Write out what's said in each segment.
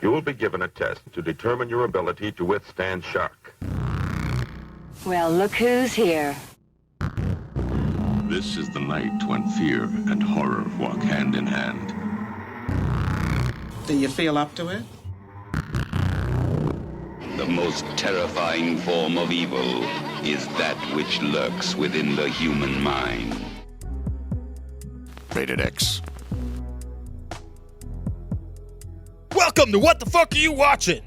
You will be given a test to determine your ability to withstand shock. Well, look who's here. This is the night when fear and horror walk hand in hand. Do you feel up to it? The most terrifying form of evil is that which lurks within the human mind. Rated X. Welcome to What the Fuck Are You Watching?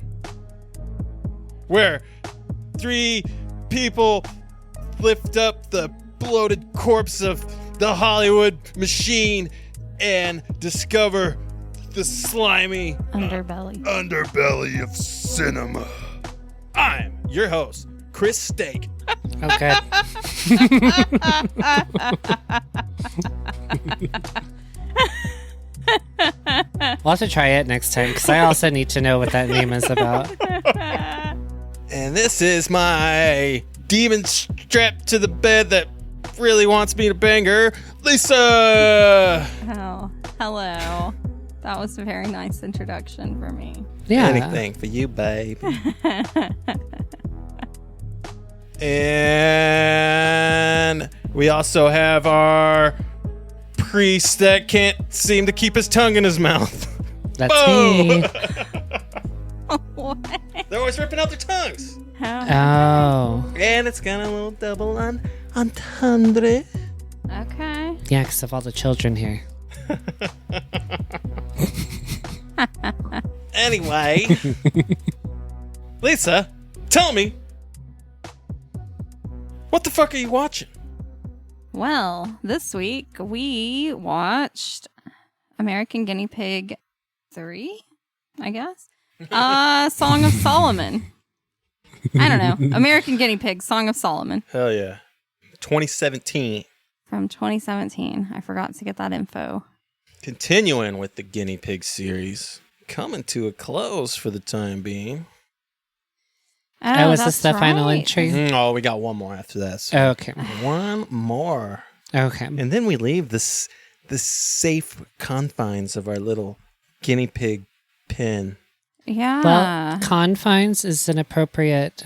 Where three people lift up the bloated corpse of the Hollywood machine and discover the slimy underbelly of cinema. I'm your host, Chris Steak. Okay. We'll have to try it next time, because I also need to know what that name is about. And this is my demon strapped to the bed that really wants me to bang her, Lisa! Oh, hello. That was a very nice introduction for me. Yeah. Anything for you, babe. And we also have our priest that can't seem to keep his tongue in his mouth. That's Boom! me. What? They're always ripping out their tongues. Oh. And it's got a little double entendre. Okay. Yeah, because of all the children here. Anyway, Lisa, tell me, what the fuck are you watching? Well, this week we watched American Guinea Pig 3, I guess. Song of Solomon. I don't know. American Guinea Pig, Song of Solomon. Hell yeah. 2017. From 2017. I forgot to get that info. Continuing with the Guinea Pig series. Coming to a close for the time being. Oh, is this the final entry? Oh, we got one more after that. So Okay. one more. Okay. And then we leave the safe confines of our little guinea pig pen. Yeah. Well, confines is an appropriate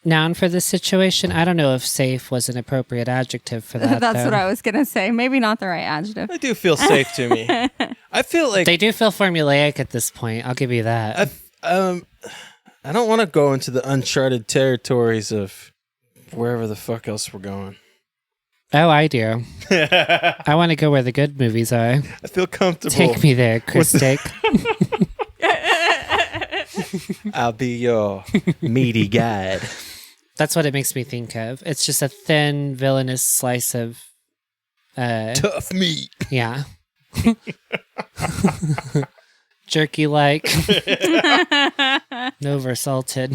noun for this situation. I don't know if safe was an appropriate adjective for that. That's though. what I was going to say. Maybe not the right adjective. They do feel safe to me. I feel like They do feel formulaic at this point. I'll give you that. I don't want to go into the uncharted territories of wherever the fuck else we're going. Oh, I do. I want to go where the good movies are. I feel comfortable. Take me there, Chris Steak. I'll be your meaty guide. That's what it makes me think of. It's just a thin, villainous slice of... Tough meat. Yeah. Jerky-like. Over salted.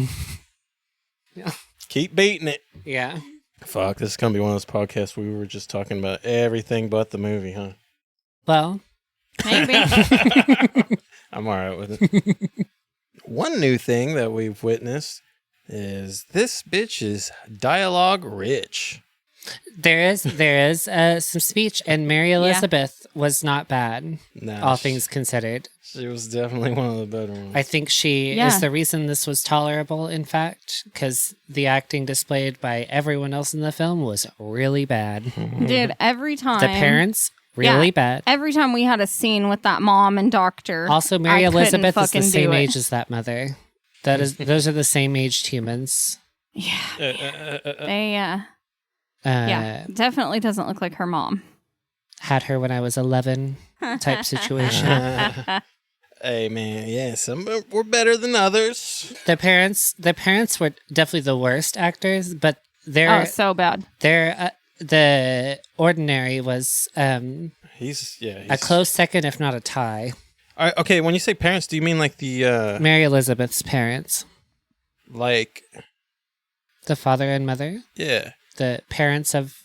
Keep beating it. Yeah. Fuck, this is going to be one of those podcasts where we were just talking about everything but the movie, huh? Well, Maybe. I'm all right with it. One new thing that we've witnessed is this bitch is dialogue rich. there is some speech, and Mary Elizabeth was not bad, Nah, all things considered. She was definitely one of the better ones. I think she is the reason this was tolerable, in fact, because the acting displayed by everyone else in the film was really bad. Dude, every time. The parents, really bad. Every time we had a scene with that mom and doctor. Also, Mary I couldn't Elizabeth is the fucking same do it. age as that mother. Those are the same aged humans. They, definitely doesn't look like her mom. Had her when I was 11 type situation. Hey man, yeah, some were better than others. The parents were definitely the worst actors, but they're so bad. the ordinary was He's a close second, if not a tie. All right, okay, when you say parents, do you mean like the Mary Elizabeth's parents, like the father and mother, yeah, the parents of?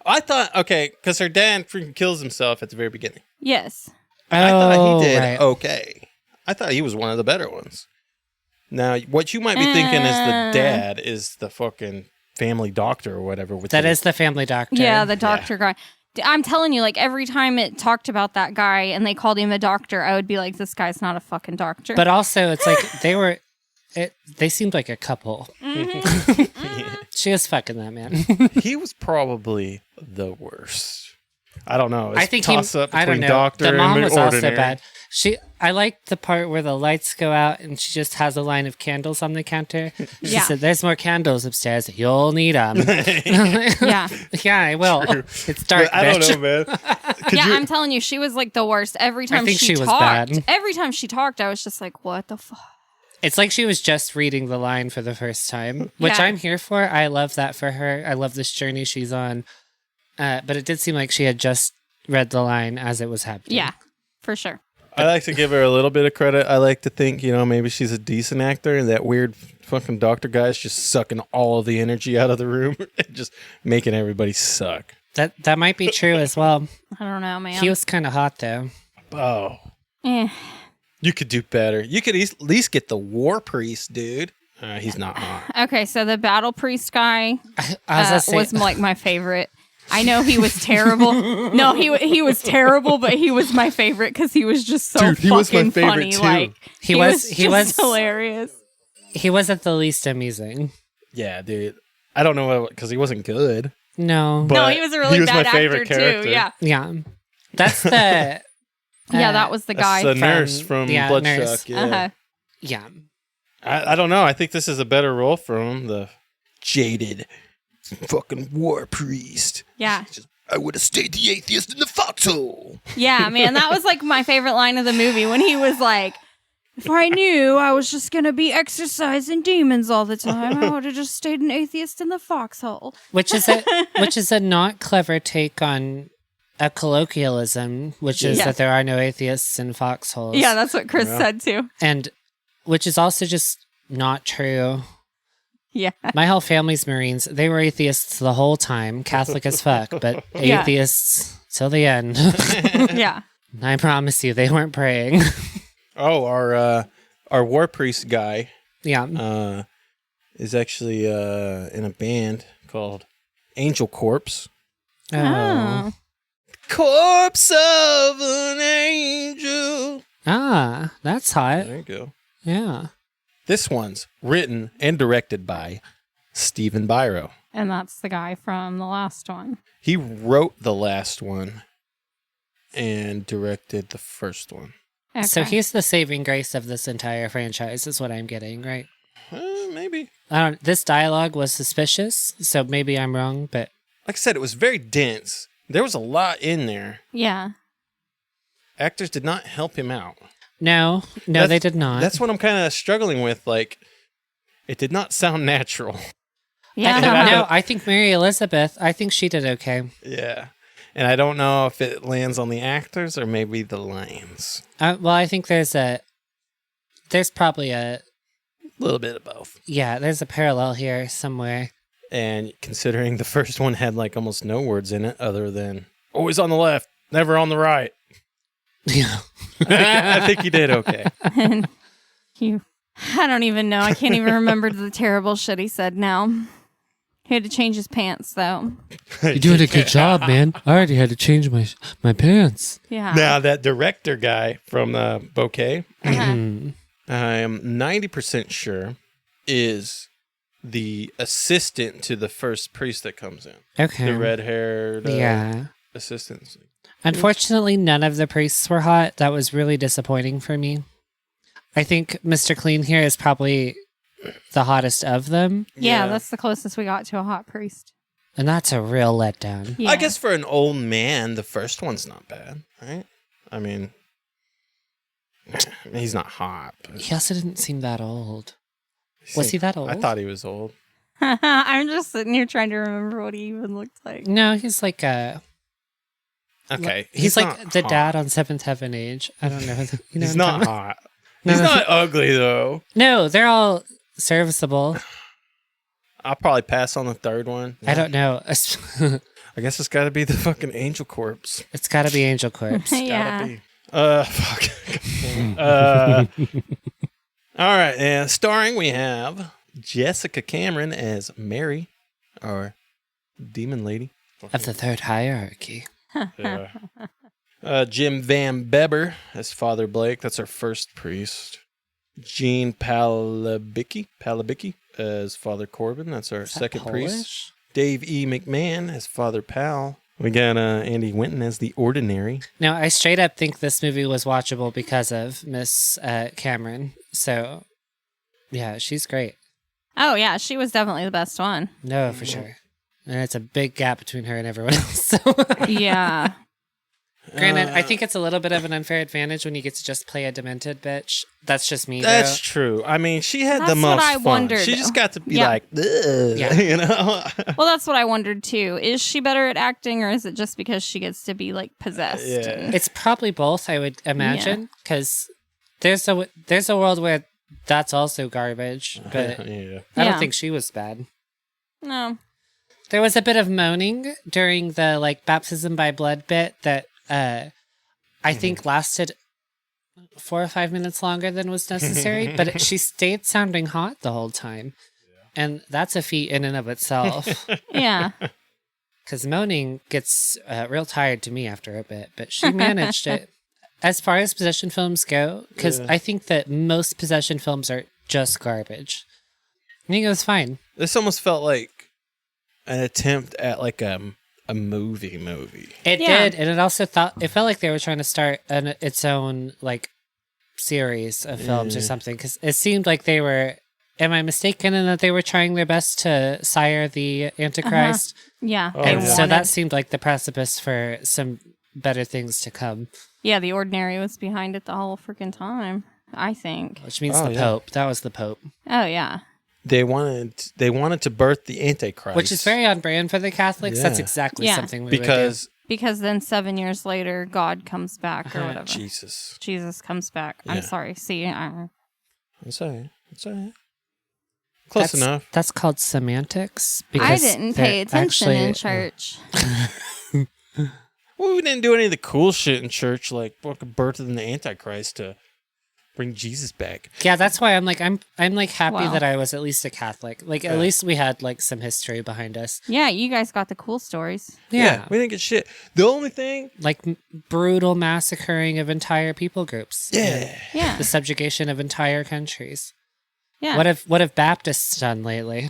I thought okay, because her dad freaking kills himself at the very beginning. Yes. I thought he did right. okay. I thought he was one of the better ones. Now, what you might be thinking is the dad is the fucking family doctor or whatever. That is the family doctor. Yeah, the doctor guy. I'm telling you, like, every time it talked about that guy and they called him a doctor, I would be like, this guy's not a fucking doctor. But also, it's like they seemed like a couple. She was fucking that man. He was probably the worst. I don't know. It's I think toss up I don't between know. doctor The mom and was ordinary. also bad. I liked the part where the lights go out and she just has a line of candles on the counter. She Yeah. said, "There's more candles upstairs. You'll need them." Yeah. Yeah, I will. It's dark. But I don't bitch. know, man. Could Yeah, you- I'm telling you, she was like the worst. Every time think she was talked, bad. every time she talked, I was just like, what the fuck? It's like she was just reading the line for the first time, which Yeah. I'm here for. I love that for her. I love this journey she's on. But it did seem like she had just read the line as it was happening. Yeah, for sure. I like to give her a little bit of credit. I like to think, maybe she's a decent actor, and that weird fucking doctor guy's just sucking all of the energy out of the room and just making everybody suck. That might be true as well. I don't know, man. He was kind of hot though. Oh, Eh. you could do better. You could at least get the war priest, dude. He's not hot. Okay, so the battle priest guy Was like my favorite. I know he was terrible. No, he was terrible, but he was my favorite because he was just so Dude, he was my fucking favorite funny. too. Like He was was hilarious. He was at the least amusing. Yeah, dude. I don't know because he wasn't good. No. But No, he was a really he was bad my favorite actor character. too. Yeah, Yeah. That's the yeah, that was the guy. That's the from, nurse from yeah, Bloodshot. nurse. Yeah. Uh-huh. yeah. I don't know. I think this is a better role for him. The jaded fucking war priest. Yeah, I would have stayed the atheist in the foxhole. yeah, man, that was like my favorite line of the movie when he was like, "If I knew I was just gonna be exorcising demons all the time, I would have just stayed an atheist in the foxhole." Which is a not clever take on a colloquialism, which is Yeah. that there are no atheists in foxholes. Yeah, that's what Chris Yeah. said too. And which is also just not true. Yeah, My whole family's Marines. They were atheists the whole time, Catholic as fuck, but Yeah. atheists till the end. yeah. I promise you, they weren't praying. Oh, our war priest guy Yeah. is actually in a band called Angel Corpse. Oh. Corpse of an angel. Ah, that's hot. There you go. Yeah. This one's written and directed by Stephen Biro. And that's the guy from the last one. He wrote the last one and directed the first one. Okay. So he's the saving grace of this entire franchise, is what I'm getting, right? Maybe. This dialogue was suspicious, so maybe I'm wrong, but Like I said, it was very dense. There was a lot in there. Yeah. Actors did not help him out. no, That's- they did not. That's what I'm kind of struggling with. Like, it did not sound natural. Yeah. No, I think Mary Elizabeth, I think she did okay. Yeah. And I don't know if it lands on the actors or maybe the lines. Well, I think there's probably a, A little bit of both. yeah, there's a parallel here somewhere. And considering the first one had like almost no words in it other than always on the left, never on the right. Yeah. I think he did okay. And I don't even know. I can't even remember the terrible shit he said now. He had to change his pants, though. You're doing a good job, man. I already had to change my pants. Yeah. Now, that director guy from Bouquet, Uh-huh. I am 90% sure is the assistant to the first priest that comes in. Okay. The red-haired Yeah. assistant. Unfortunately, none of the priests were hot. That was really disappointing for me. I think Mr. Clean here is probably the hottest of them, Yeah, that's the closest we got to a hot priest. and that's a real letdown. Yeah. I guess for an old man, the first one's not bad, right? I mean, he's not hot. But He also didn't seem that old. Was he that old? I thought he was old. I'm just sitting here trying to remember what he even looked like. No, he's like Okay. he's like not the hot. dad on Seventh Heaven age. I don't know. You know He's what I'm not talking hot. No, He's no. not ugly, though. No, they're all serviceable. I'll probably pass on the third one. I don't know. I guess it's got to be the fucking Angel Corpse. It's got to be Angel Corpse. Yeah. Gotta be. Fuck. All right, and starring we have Jessica Cameron as Mary, our demon lady. Of the third hierarchy. Yeah. Jim Van Beber as Father Blake. That's our first priest. Gene Palabicki as Father Corbin. That's our second priest. Dave E. McMahon as Father Pal. We got Andy Winton as the Ordinary. Now, I straight up think this movie was watchable because of Miss Cameron. So, yeah, she's great. Oh, yeah, she was definitely the best one. No, for sure. And it's a big gap between her and everyone else. So. Yeah. Granted, I think it's a little bit of an unfair advantage when you get to just play a demented bitch. That's just me, That's though. true. I mean, she had That's the most what I fun. wondered. She just got to be Yeah. like, ugh, Yeah. you know? Well, that's what I wondered, too. Is she better at acting, or is it just because she gets to be, like, possessed? Yeah. And- It's probably both, I would imagine, because there's a world where that's also garbage, but Yeah. I don't Yeah. think she was bad. No. There was a bit of moaning during the like baptism by blood bit that I think lasted 4 or 5 minutes longer than was necessary, but she stayed sounding hot the whole time. And that's a feat in and of itself. Yeah. Because moaning gets real tired to me after a bit, but she managed it. As far as possession films go, because I think that most possession films are just garbage. I think it was fine. This almost felt like an attempt at like a movie. It Yeah. did, and it felt like they were trying to start its own like series of films or something. Because it seemed like they were. Am I mistaken in that they were trying their best to sire the Antichrist? Yeah. Oh, they And so wanted- that seemed like the precipice for some better things to come. Yeah, the Ordinary was behind it the whole freaking time, I think. Which means Oh, the yeah. Pope. That was the Pope. Oh, yeah. They wanted to birth the Antichrist, Which is very on brand for the Catholics. That's Yeah. exactly Yeah. something we because Because then 7 years later, God comes back or whatever. Jesus. Jesus comes back. Yeah. I'm sorry. See, It's all right. It's all right. would do. Close enough. That's called semantics. I Because didn't pay they're attention actually- in church. Well, we didn't do any of the cool shit in church, like fucking birthing the Antichrist to bring Jesus back. Yeah, that's why I'm like happy Wow. that I was at least a Catholic. Like at least we had like some history behind us. Yeah, you guys got the cool stories. Yeah, We didn't get shit. The only thing, like brutal massacring of entire people groups. yeah. Yeah. The subjugation of entire countries. Yeah. What have Baptists done lately?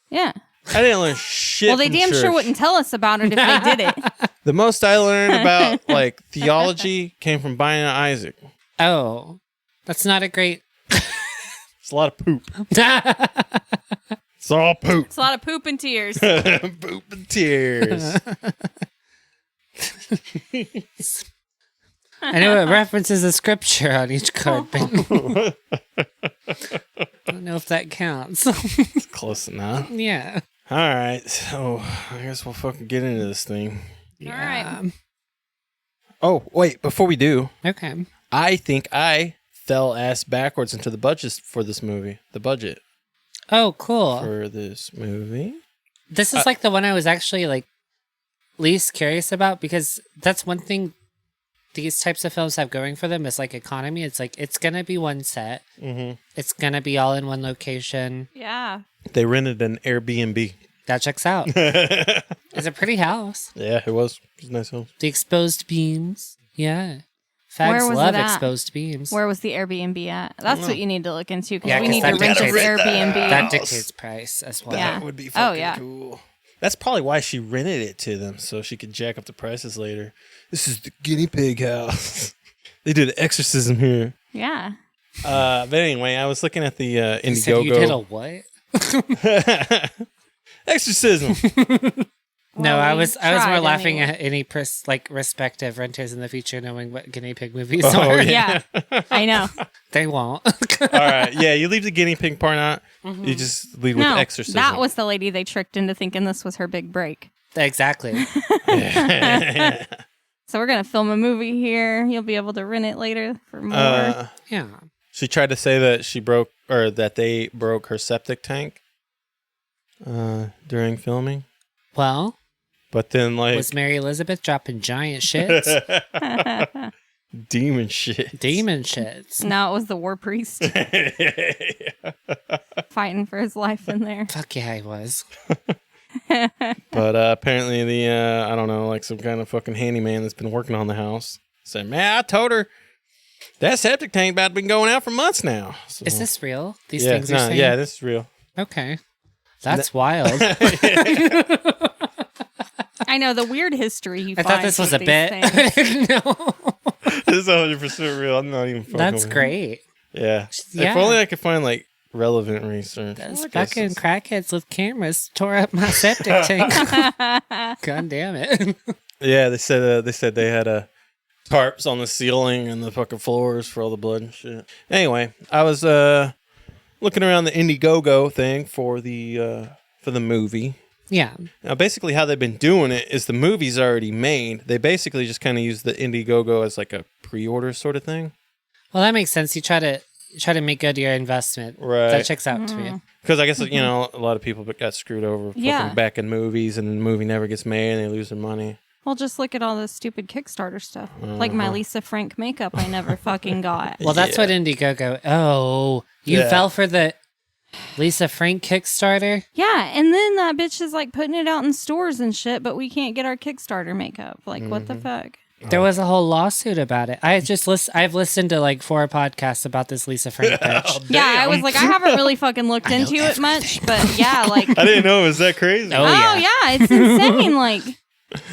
Yeah. I didn't learn shit. Well, they from damn church. sure wouldn't tell us about it if they did it. The most I learned about like theology came from Binding of Isaac. Oh, that's not a great. It's a lot of poop. It's all poop. It's a lot of poop and tears. Poop and tears. I know it references a scripture on each card, but I don't know if that counts. Close enough. Yeah. All right, so I guess we'll fucking get into this thing. All right. Oh, wait, before we do, Okay. I think I fell ass backwards into the budget for this movie. The budget Oh, cool. for this movie. This is like the one I was actually like least curious about because that's one thing these types of films have going for them is like economy. It's like it's gonna be one set. Mm-hmm. It's gonna be all in one location. Yeah. They rented an Airbnb. That checks out. It's a pretty house. Yeah, it was. It was a nice house. The exposed beams. Yeah. Where Fags was love it at? exposed beams. Where was the Airbnb at? That's what you need to look into because Yeah, we 'cause need to that rent this dictates- Airbnb. That dictates price as well. Yeah. That would be Oh, fucking yeah. cool. That's probably why she rented it to them, so she could jack up the prices later. This is the guinea pig house. They did an exorcism here. Yeah. But anyway, I was looking at the You said you did a Indiegogo. what? Exorcism. No, Well, I we was more tried laughing anyway. at any respective renters in the future knowing what guinea pig movies Oh, are. yeah. Yeah. I know. They won't. All right. Yeah, you leave the guiney pig part out. You just leave with No, exorcism. that was the lady they tricked into thinking this was her big break. Exactly. So we're gonna film a movie here. You'll be able to rent it later for more. Yeah. She tried to say that they broke her septic tank during filming, Well, but then like was Mary Elizabeth dropping giant shits? demon shit. Demon shits. No, it was the war priest fighting for his life in there. Fuck yeah, he was. But apparently the, I don't know, like some kind of fucking handyman that's been working on the house said, man, I told her that septic tank about been going out for months now. So, Is this real? These things are saying? Yeah, this is real. Okay. That's wild. I know the weird history he I finds. thought this was a with bit. these things. I didn't know. This is 100% real. I'm not even fucking That's with it. great. Yeah. Yeah. If only I could find like relevant research. Those I guess fucking it's- crackheads with cameras tore up my septic tank. God damn it. Yeah, they said they had tarps on the ceiling and the fucking floors for all the blood and shit. Anyway, I was looking around the Indiegogo thing for the movie. Yeah. Now, basically, how they've been doing it is the movie's already made. They basically just kind of use the Indiegogo as like a pre-order sort of thing. Well, that makes sense. You try to make good your investment. Right. That checks out to me. Because I guess, you know, a lot of people got screwed over Yeah. fucking back in movies, and the movie never gets made, and they lose their money. Well, just look at all this stupid Kickstarter stuff. Like my Lisa Frank makeup I never fucking got. Well, that's what Indiegogo. Oh, you Yeah. fell for the Lisa Frank Kickstarter? Yeah, and then that bitch is like putting it out in stores and shit, but we can't get our Kickstarter makeup. Like, what the fuck? There was a whole lawsuit about it. I've listened to like 4 podcasts about this Lisa Frank bitch. Yeah, I was like, I haven't really fucking looked into it much, but yeah, like, I didn't know it was that crazy. Oh, oh yeah, it's insane. Like,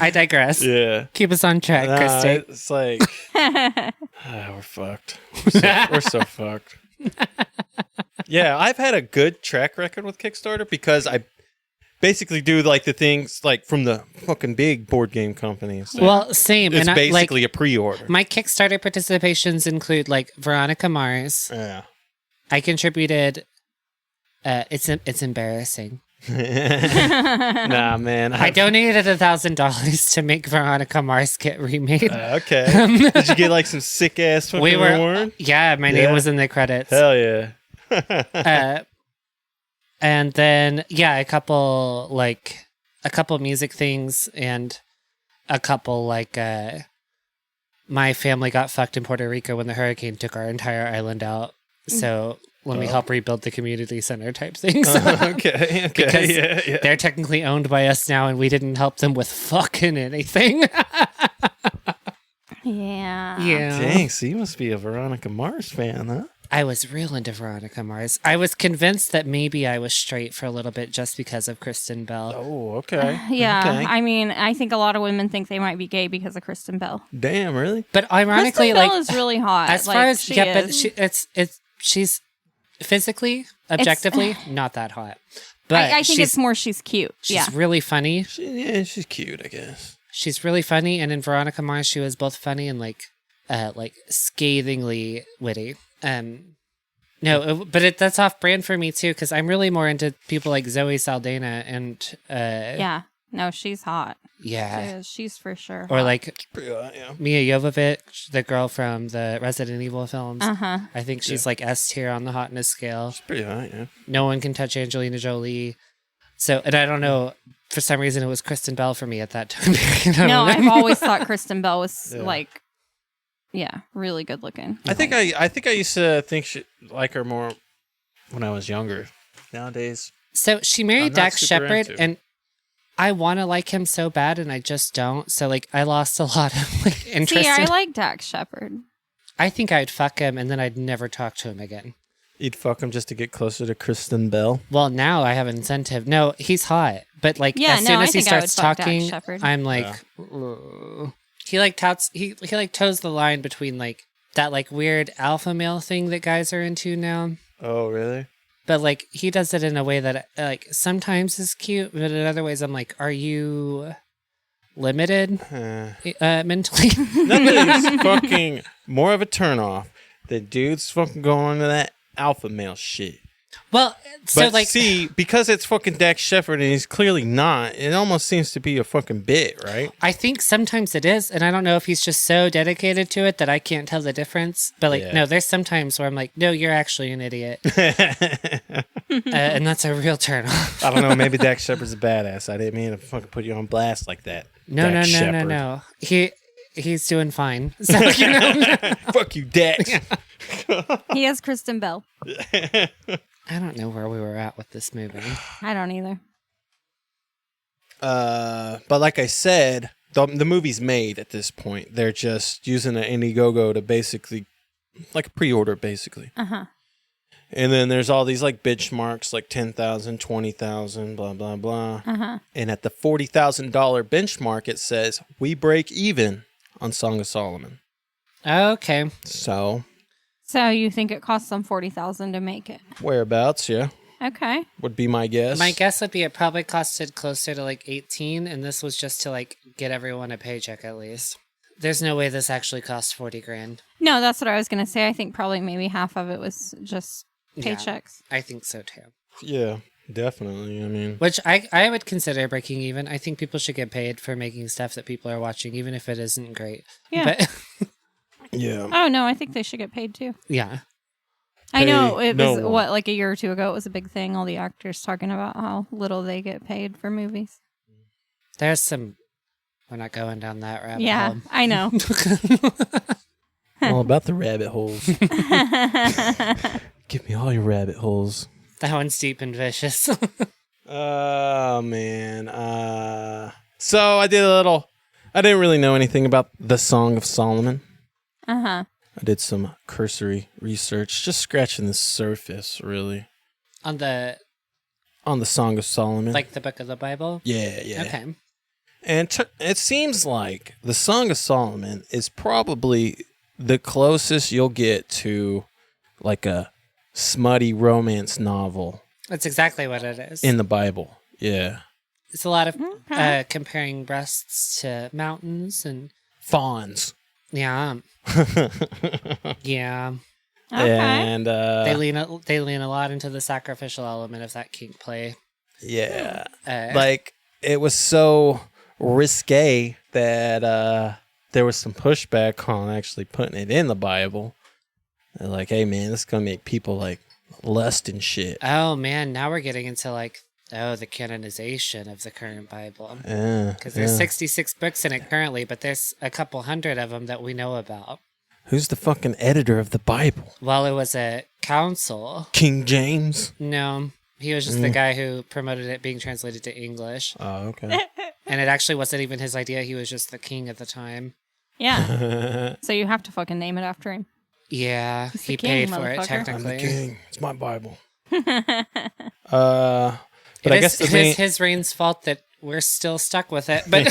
I digress. Yeah. Keep us on track, Nah, Christy. it's like, we're fucked. We're so fucked. Yeah, I've had a good track record with Kickstarter because I basically do like the things like from the fucking big board game companies. Well, same. It's and basically a pre-order. my Kickstarter participations include like Veronica Mars. Yeah. I contributed. It's embarrassing. Nah, man. I donated $1,000 to make Veronica Mars get remade. Okay. Did you get like some sick ass fucking We were, reward? yeah, my name was in the credits. Hell yeah. And then a couple music things and a couple like my family got fucked in Puerto Rico when the hurricane took our entire island out. So let me help rebuild the community center type things. Okay. Because Yeah. they're technically owned by us now, and we didn't help them with fucking anything. yeah. Yeah. Dang, so you must be a Veronica Mars fan, huh? I was real into Veronica Mars. I was convinced that maybe I was straight for a little bit just because of Kristen Bell. Oh, okay. Yeah, Okay. I mean, I think a lot of women think they might be gay because of Kristen Bell. Damn, really? But ironically, Kristen Bell like is really hot. as like, far as she but is. she's physically, objectively, not that hot. But I think it's more she's cute. she's really funny. She's cute, I guess. She's really funny, and in Veronica Mars, she was both funny and like scathingly witty. No, but that's off brand for me too, because I'm really more into people like Zoe Saldana and Yeah. No, she's hot. yeah. She's for sure. Or hot. like Pretty hot, yeah. Mia Jovovich, the girl from the Resident Evil films. Uh-huh. I think she's like S tier on the hotness scale. Pretty hot, yeah. No one can touch Angelina Jolie. So, and I don't know, for some reason it was Kristen Bell for me at that time. No, I've always thought Kristen Bell was Yeah. like, really good looking. I think I used to think like her more when I was younger. Nowadays, So she married I'm not Dax super Shepard, into. and I want to like him so bad, and I just don't. So like, I lost a lot of like interest. See, I in like Dax Shepard. I think I'd fuck him, and then I'd never talk to him again. you'd fuck him just to get closer to Kristen Bell. Well, now I have incentive. No, he's hot, but like Yeah, as no, soon I as he think I would starts fuck Dax talking, Shepard. I'm like, "Ugh." He like touts. He like toes the line between like that like weird alpha male thing that guys are into now. Oh, really? But like he does it in a way that like sometimes is cute, but in other ways I'm like, are you limited mentally? Nothing is fucking more of a turnoff than dudes fucking going into that alpha male shit. Well, so But like, see, because it's fucking Dax Shepard and he's clearly not, it almost seems to be a fucking bit, right? I think sometimes it is, and I don't know if he's just so dedicated to it that I can't tell the difference. But like, Yeah. no, there's sometimes where I'm like, no, you're actually an idiot, and that's a real turn off. I don't know, maybe Dax Shepard's a badass. I didn't mean to fucking put you on blast like that. No, Dax no, Shepard. no. He's doing fine. So you know, Fuck you, Dax. He has Kristen Bell. I don't know where we were at with this movie. I don't either. But like I said, the movie's made at this point. They're just using an Indiegogo to basically, like a pre-order, basically. Uh-huh. And then there's all these like benchmarks, like 10,000, 20,000, blah, blah, blah. Uh-huh. And at the $40,000 benchmark, it says, we break even on Song of Solomon. Okay. So, you think it cost them $40,000 to make it? whereabouts, yeah, Okay. would be my guess. My guess would be it probably costed closer to like 18, and this was just to like get everyone a paycheck at least. There's no way this actually cost 40 grand. No, that's what I was going to say. I think probably maybe half of it was just paychecks. Yeah, I think so too. Yeah, definitely. I mean, Which I would consider breaking even. I think people should get paid for making stuff that people are watching, even if it isn't great. Yeah. But yeah. Oh, no, I think they should get paid too. yeah. I know it no was, one. like a year or two ago, it was a big thing. All the actors talking about how little they get paid for movies. There's some... We're not going down that rabbit Yeah, hole. I know. All about the rabbit holes. Give me all your rabbit holes. That one's deep and vicious. Oh, man. So I didn't really know anything about the Song of Solomon. Uh-huh. I did some cursory research, just scratching the surface, really, On the... on the Song of Solomon. Like the book of the Bible? Yeah. Okay. And it seems like the Song of Solomon is probably the closest you'll get to like a smutty romance novel That's exactly what it is. in the Bible. Yeah. It's a lot of Okay. comparing breasts to mountains and... Fawns. Yeah. Yeah. Okay. And They lean a lot into the sacrificial element of that kink play. yeah. Uh, Like it was so risque that there was some pushback on actually putting it in the Bible. They're like, hey man, this is gonna make people like lust and shit. oh man, now we're getting into like the canonization of the current Bible. Yeah. Because there's yeah. 66 books in it currently, but there's a couple hundred of them that we know about. Who's the fucking editor of the Bible? Well, it was a council. King James? No, he was just the guy who promoted it being translated to English. Oh, okay. And it actually wasn't even his idea. He was just the king at the time. Yeah. So you have to fucking name it after him. Yeah, He's the he king, paid for it, motherfucker. I'm the technically. king. It's my Bible. It But I is- guess the it main, is his reign's fault that we're still stuck with it. But,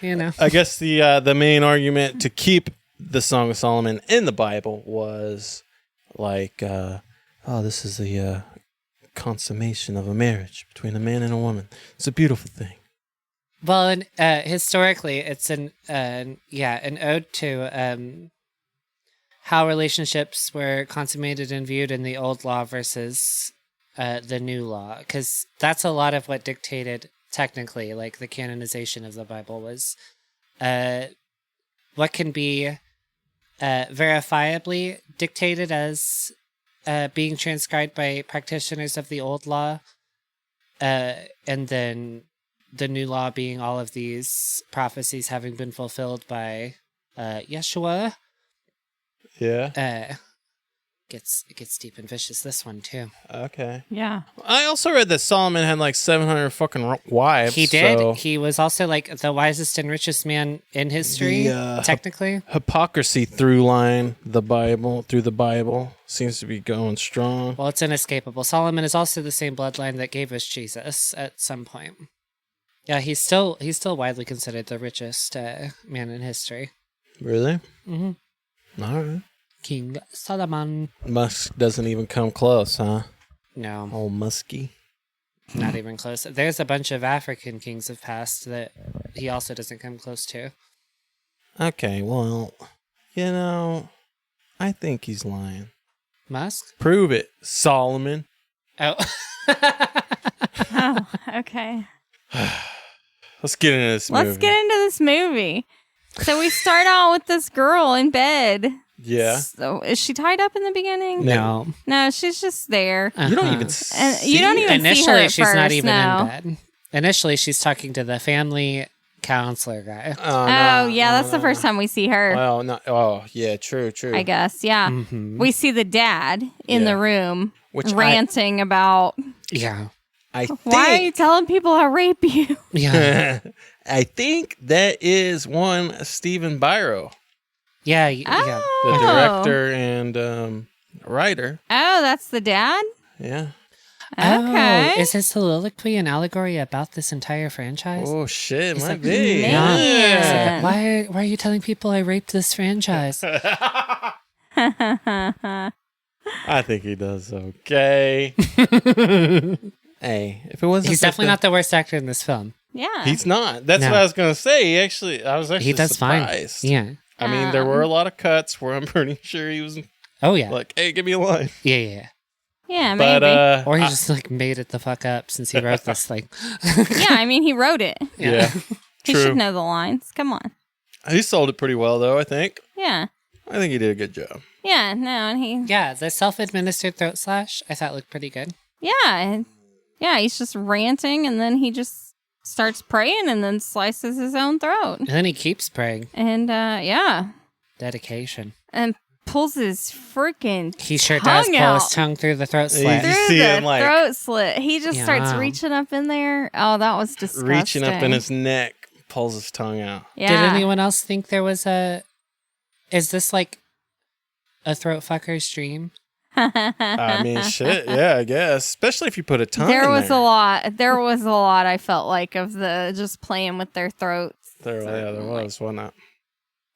you know. I guess the main argument to keep the Song of Solomon in the Bible was like, this is the consummation of a marriage between a man and a woman. It's a beautiful thing. Well, and, historically, it's an ode to how relationships were consummated and viewed in the old law versus the new law, because that's a lot of what dictated technically, like the canonization of the Bible was what can be verifiably dictated as being transcribed by practitioners of the old law, and then the new law being all of these prophecies having been fulfilled by Yeshua. Yeah. It gets deep and vicious, this one too. Okay. Yeah. I also read that Solomon had like 700 fucking wives. He did. So He was also like the wisest and richest man in history, technically. hypocrisy through the Bible seems to be going strong. Well, it's inescapable. Solomon is also the same bloodline that gave us Jesus at some point. Yeah, he's still widely considered the richest man in history. Really? Mm-hmm. All right. King Solomon. Musk doesn't even come close, huh? No, Old Muskie. not even close. There's a bunch of African kings of past that he also doesn't come close to. Okay, well, I think he's lying. Musk? Prove it, Solomon. Oh. Oh, okay. Let's get into this movie. Let's get into this movie. So we start out with this girl in bed. Yeah. So is she tied up in the beginning? No. No, she's just there. You don't Uh-huh. even And see you don't even see her Initially, at she's first, not even no. in bed. Initially, she's talking to the family counselor guy. Oh, yeah, that's the first time we see her. Well, no. Oh, yeah, true. I guess, yeah. Mhm. We see the dad in Yeah. the room Which ranting about. Yeah. Why are you telling people I rape you? Yeah. I think that is one Stephen Biro, Yeah. the Oh. director and writer. Oh, that's the dad? Yeah. Okay. Oh, is his soliloquy an allegory about this entire franchise? Oh shit, He's might like, be. Man. Yeah. Why are you telling people I raped this franchise? I think he does okay. Hey, if it wasn't, He's definitely not the worst actor in this film. Yeah. He's not. That's No. what I was gonna say. I was actually He does surprised. fine. Yeah. I mean, there were a lot of cuts where I'm pretty sure he was Oh yeah. like, "Hey, give me a line." Yeah. yeah, But maybe. Or he just like made it the fuck up since he wrote this thing. Yeah, I mean, he wrote it. yeah, He true. should know the lines. Come on. He sold it pretty well, though. I think. Yeah. I think he did a good job. Yeah, no, and he... Yeah, the self-administered throat slash I thought looked pretty good. Yeah. Yeah, he's just ranting, and then he just starts praying and then slices his own throat. And then he keeps praying. And, yeah. Dedication. And pulls his freaking He sure tongue does pull out. his tongue through the throat You slit. through see the him, like- throat slit. He just starts Yeah. reaching up in there. Oh, that was disgusting. Reaching up in his neck, pulls his tongue out. Yeah. Did anyone else think there was a... Is this like a throat fucker's dream? I mean, shit. Yeah, I guess. Especially if you put a tongue. There in was there. a lot. There was a lot. I felt like of the just playing with their throats. There was, wasn't it?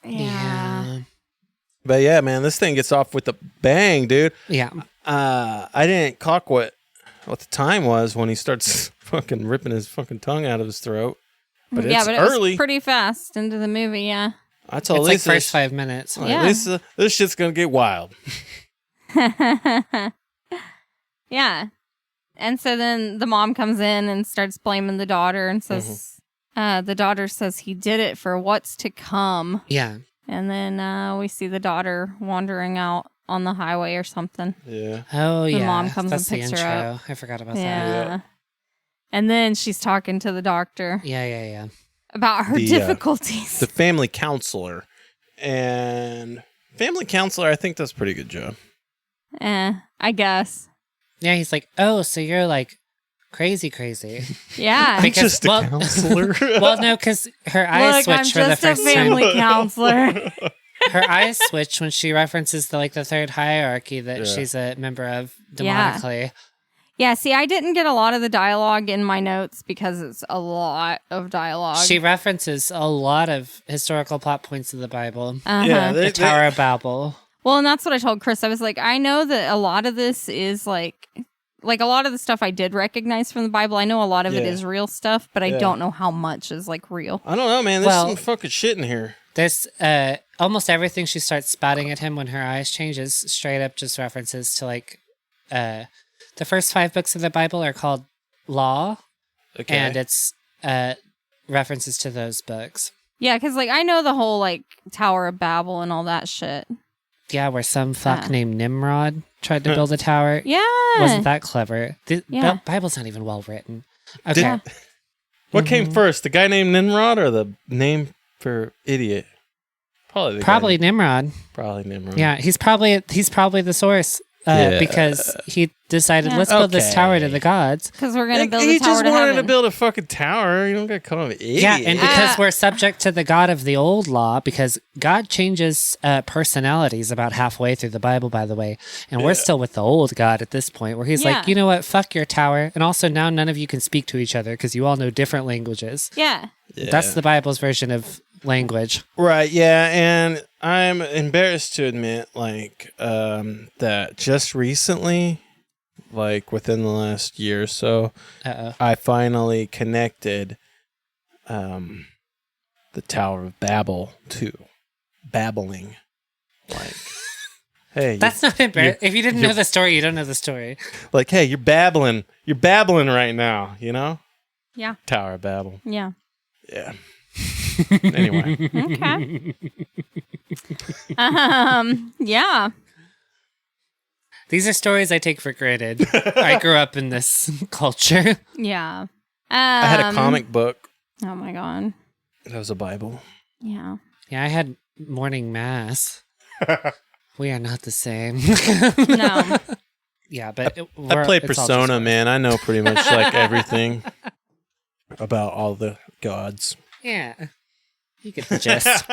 Yeah. But yeah, man, this thing gets off with a bang, dude. Yeah. I didn't clock what the time was when he starts fucking ripping his fucking tongue out of his throat. But it's Yeah, but it early. was pretty fast into the movie. Yeah. I told It's like Lisa, first 5 minutes. like, Yeah. Lisa, this shit's gonna get wild. Yeah. And so then the mom comes in and starts blaming the daughter and says, the daughter says he did it for what's to come. Yeah. And then we see the daughter wandering out on the highway or something. Yeah. Oh, The yeah. mom comes That's and the picks her intro. up. I forgot about Yeah. that. And then she's talking to the doctor Yeah. about her The, difficulties. The family counselor. And family counselor, I think does a pretty good job. I guess. Yeah, he's like, oh, so you're like crazy. Yeah. Because, Just a counselor. well, no, because her eyes Look, I'm switch for the just a first time. family counselor. Her eyes switch when she references the third hierarchy that Yeah. she's a member of Yeah. demonically. Yeah, see, I didn't get a lot of the dialogue in my notes because it's a lot of dialogue. She references a lot of historical plot points of the Bible. Uh-huh. Yeah, The Tower of Babel. Well, and that's what I told Chris. I was like, I know that a lot of this is like a lot of the stuff I did recognize from the Bible. I know a lot of it Yeah. is real stuff, but I Yeah. don't know how much is like real. I don't know, man. There's Well- some fucking shit in here. There's almost everything she starts spouting at him when her eyes changes straight up just references to like the first 5 books of the Bible are called Law, Okay. and it's references to those books. Yeah, because like I know the whole like Tower of Babel and all that shit. Yeah, where some fuck Ah. named Nimrod tried to build a tower. Yeah. Wasn't that clever? The Yeah. Bible's not even well written. Okay. Yeah. What came first, the guy named Nimrod or the name for idiot? Probably the Probably guy. Nimrod. Probably Nimrod. Yeah, he's probably the source Yeah. because he decided Yeah. let's build this Okay. tower to the gods. Because we're gonna build he a tower just to wanted heaven. to build a fucking tower. You don't gotta call him an idiot. Yeah, and because Ah. we're subject to the God of the old law, because God changes personalities about halfway through the Bible, by the way, and we're still with the old God at this point, where he's Yeah. like, you know what, fuck your tower, and also now none of you can speak to each other because you all know different languages. Yeah. That's the Bible's version of language. Right, yeah, and I'm embarrassed to admit, like, that just recently, like within the last year or so, Uh-oh. I finally connected the Tower of Babel to babbling. Like, hey, That's not embarrassing. you- If you didn't know the story, you don't know the story. like, hey, you're babbling right now, you know? Yeah. Tower of Babel. Yeah. Yeah. Anyway. Okay. Yeah. These are stories I take for granted. I grew up in this culture. Yeah. I had a comic book Oh my god. that was a Bible. Yeah. Yeah, I had morning mass. We are not the same. No. Yeah, but I play Persona, man. I know pretty much like everything about all the gods. Yeah. You get the gist.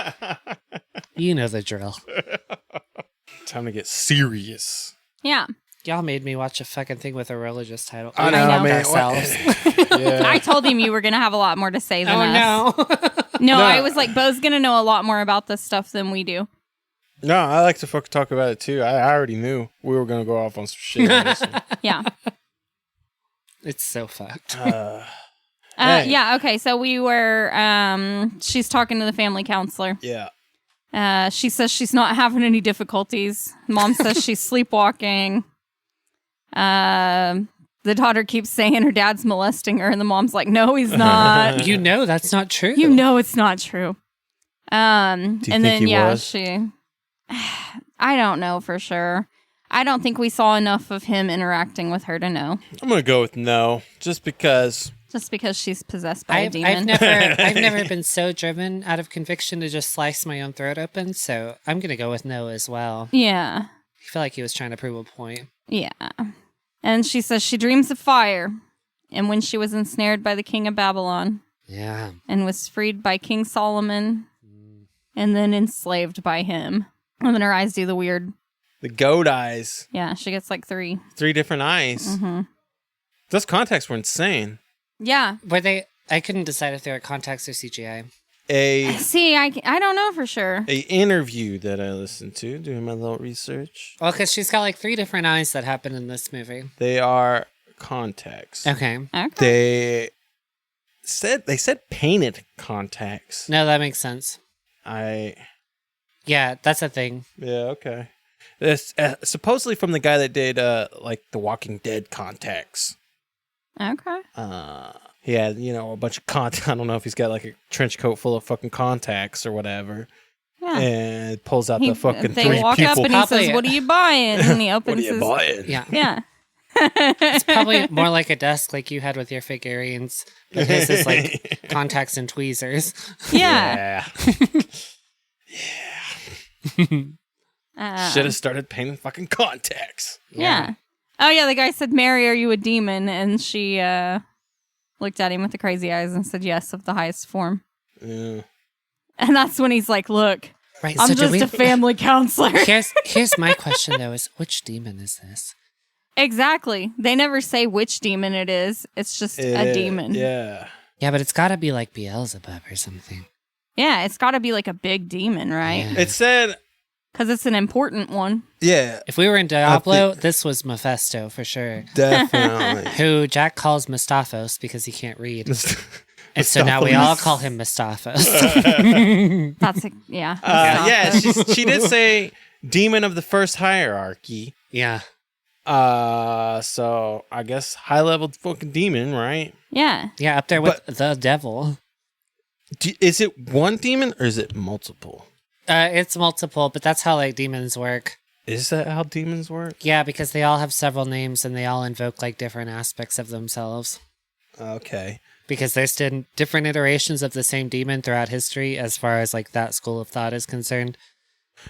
You know the drill. Time to get serious. Yeah. Y'all made me watch a fucking thing with a religious title. I know, Fucked man. ourselves. Yeah. I told him you were going to have a lot more to say than us. Oh, No, No. I was like, Bo's going to know a lot more about this stuff than we do. No, I like to fucking talk about it too. I already knew we were gonna go off on some shit. on this one. Yeah. It's so fucked. Hey. Yeah, okay. So we were, she's talking to the family counselor. Yeah. She says she's not having any difficulties. Mom says she's sleepwalking. The daughter keeps saying her dad's molesting her, and the mom's like, no, he's not. You know that's not true. You know it's not true. And think then he yeah, was? I don't know for sure. I don't think we saw enough of him interacting with her to know. I'm gonna go with no, just because. Just because she's possessed by a I've demon. I've never been so driven out of conviction to just slice my own throat open, so I'm gonna go with no as well. Yeah. I feel like he was trying to prove a point. Yeah. And she says she dreams of fire. And when she was ensnared by the king of Babylon Yeah. and was freed by King Solomon and then enslaved by him. And then her eyes do the weird. The goat eyes. Yeah, she gets like 3. 3 different eyes. Mm-hmm. Those contacts were insane. Yeah. Were they? I couldn't decide if they were contacts or CGI. See, I don't know for sure. A interview that I listened to doing my little research. Well, because she's got like 3 different eyes that happen in this movie. They are contacts. Okay. Okay. They said painted contacts. No, that makes sense. Yeah, that's a thing. Yeah, okay. It's supposedly from the guy that did like the Walking Dead contacts. Okay. He had, a bunch of I don't know if he's got like a trench coat full of fucking contacts or whatever. Yeah. And pulls out the fucking they 3 walk people. up and he says, "What are you buying?" And he opens What are you his. buying? Yeah. Yeah. It's probably more like a desk like you had with your figurines. But his is like contacts and tweezers. Yeah. Should have started painting fucking contacts. Yeah. Oh yeah, the guy said, "Mary, are you a demon?" And she looked at him with the crazy eyes and said, "Yes, of the highest form." Yeah. And that's when he's like, "Look, Right, I'm so do just a family counselor." Here's my question though: is which demon is this? Exactly. They never say which demon it is. It's just a demon. Yeah. Yeah, but it's got to be like Beelzebub or something. Yeah, it's got to be like a big demon, right? Yeah. It said, Because it's an important one. yeah, If we were in Diablo, this was Mephisto for sure. definitely. Who Jack calls Mustaphos because he can't read. And so now we all call him Mustaphos. That's yeah. Yeah, she did say demon of the first hierarchy. Yeah. So I guess high level fucking demon, right? Yeah. Yeah, up there with the devil. Is it one demon or is it multiple? It's multiple, but that's how like demons work. Is that how demons work? Yeah, because they all have several names and they all invoke like different aspects of themselves. Okay. Because there's different iterations of the same demon throughout history as far as like that school of thought is concerned.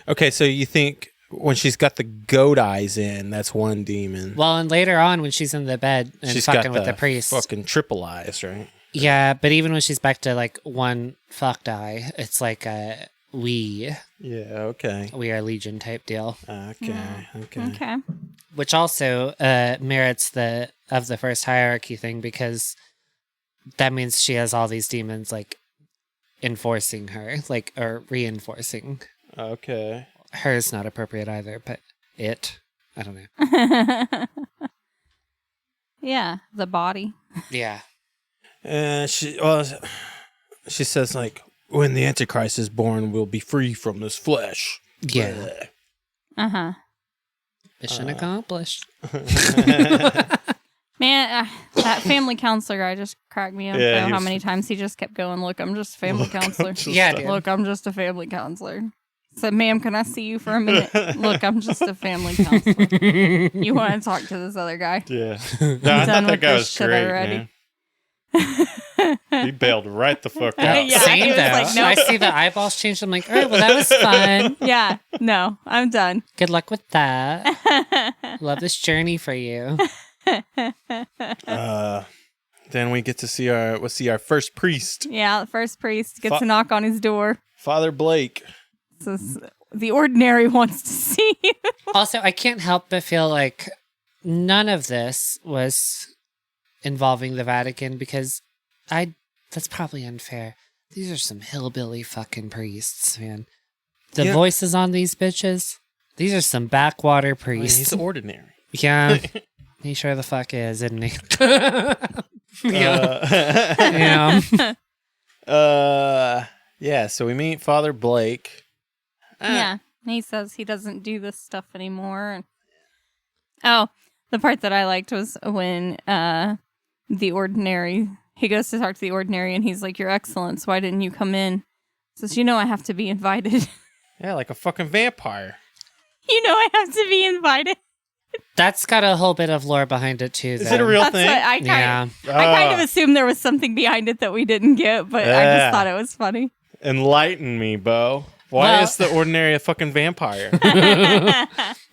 Okay, so you think when she's got the goat eyes in, that's one demon. Well, and later on when she's in the bed and She's fucking got with the priest. fucking triple eyes, right? Yeah, but even when she's back to like one fucked eye, it's like we Yeah, okay. are Legion type deal. Okay. Which also merits the first hierarchy thing because that means she has all these demons like enforcing her, like or reinforcing. Okay. Hers not appropriate either, but I don't know. Yeah, the body. Yeah. She says like, when the Antichrist is born, we'll be free from this flesh. Yeah. Uh-huh. Mission accomplished. Man, that family counselor guy just cracked me up. Yeah, though, he how was- many times he just kept going, "Look, I'm just a family counselor. Yeah, dude. Look, I'm just a family counselor." Said, "Ma'am, can I see you for a minute?" "Look, I'm just a family counselor. You want to talk to this other guy?" Yeah. I'm done with this shit already. man. He bailed right the fuck out. Yeah, Same he was though. like, nope. I see the eyeballs change. I'm like, all right, well, that was fun. Yeah, no, I'm done. Good luck with that. Love this journey for you. Then we get to see our first priest, Yeah, the first priest gets a knock on his door. Father Blake. Says, the ordinary wants to see you. Also, I can't help but feel like none of this was involving the Vatican because that's probably unfair. These are some hillbilly fucking priests, man. The voices on these bitches, these are some backwater priests. He's ordinary. Yeah. He sure the fuck is, isn't he? Yeah. Yeah, so we meet Father Blake. Yeah, he says he doesn't do this stuff anymore. Oh, the part that I liked was when the ordinary, he goes to talk to the ordinary and he's like, Your Excellence, why didn't you come in? Says, you know I have to be invited. Yeah, like a fucking vampire. You know I have to be invited. That's got a whole bit of lore behind it too. Is it a real That's thing? what I kind of assumed there was something behind it that we didn't get, but I just thought it was funny. Enlighten me, Bo. Why is the ordinary a fucking vampire?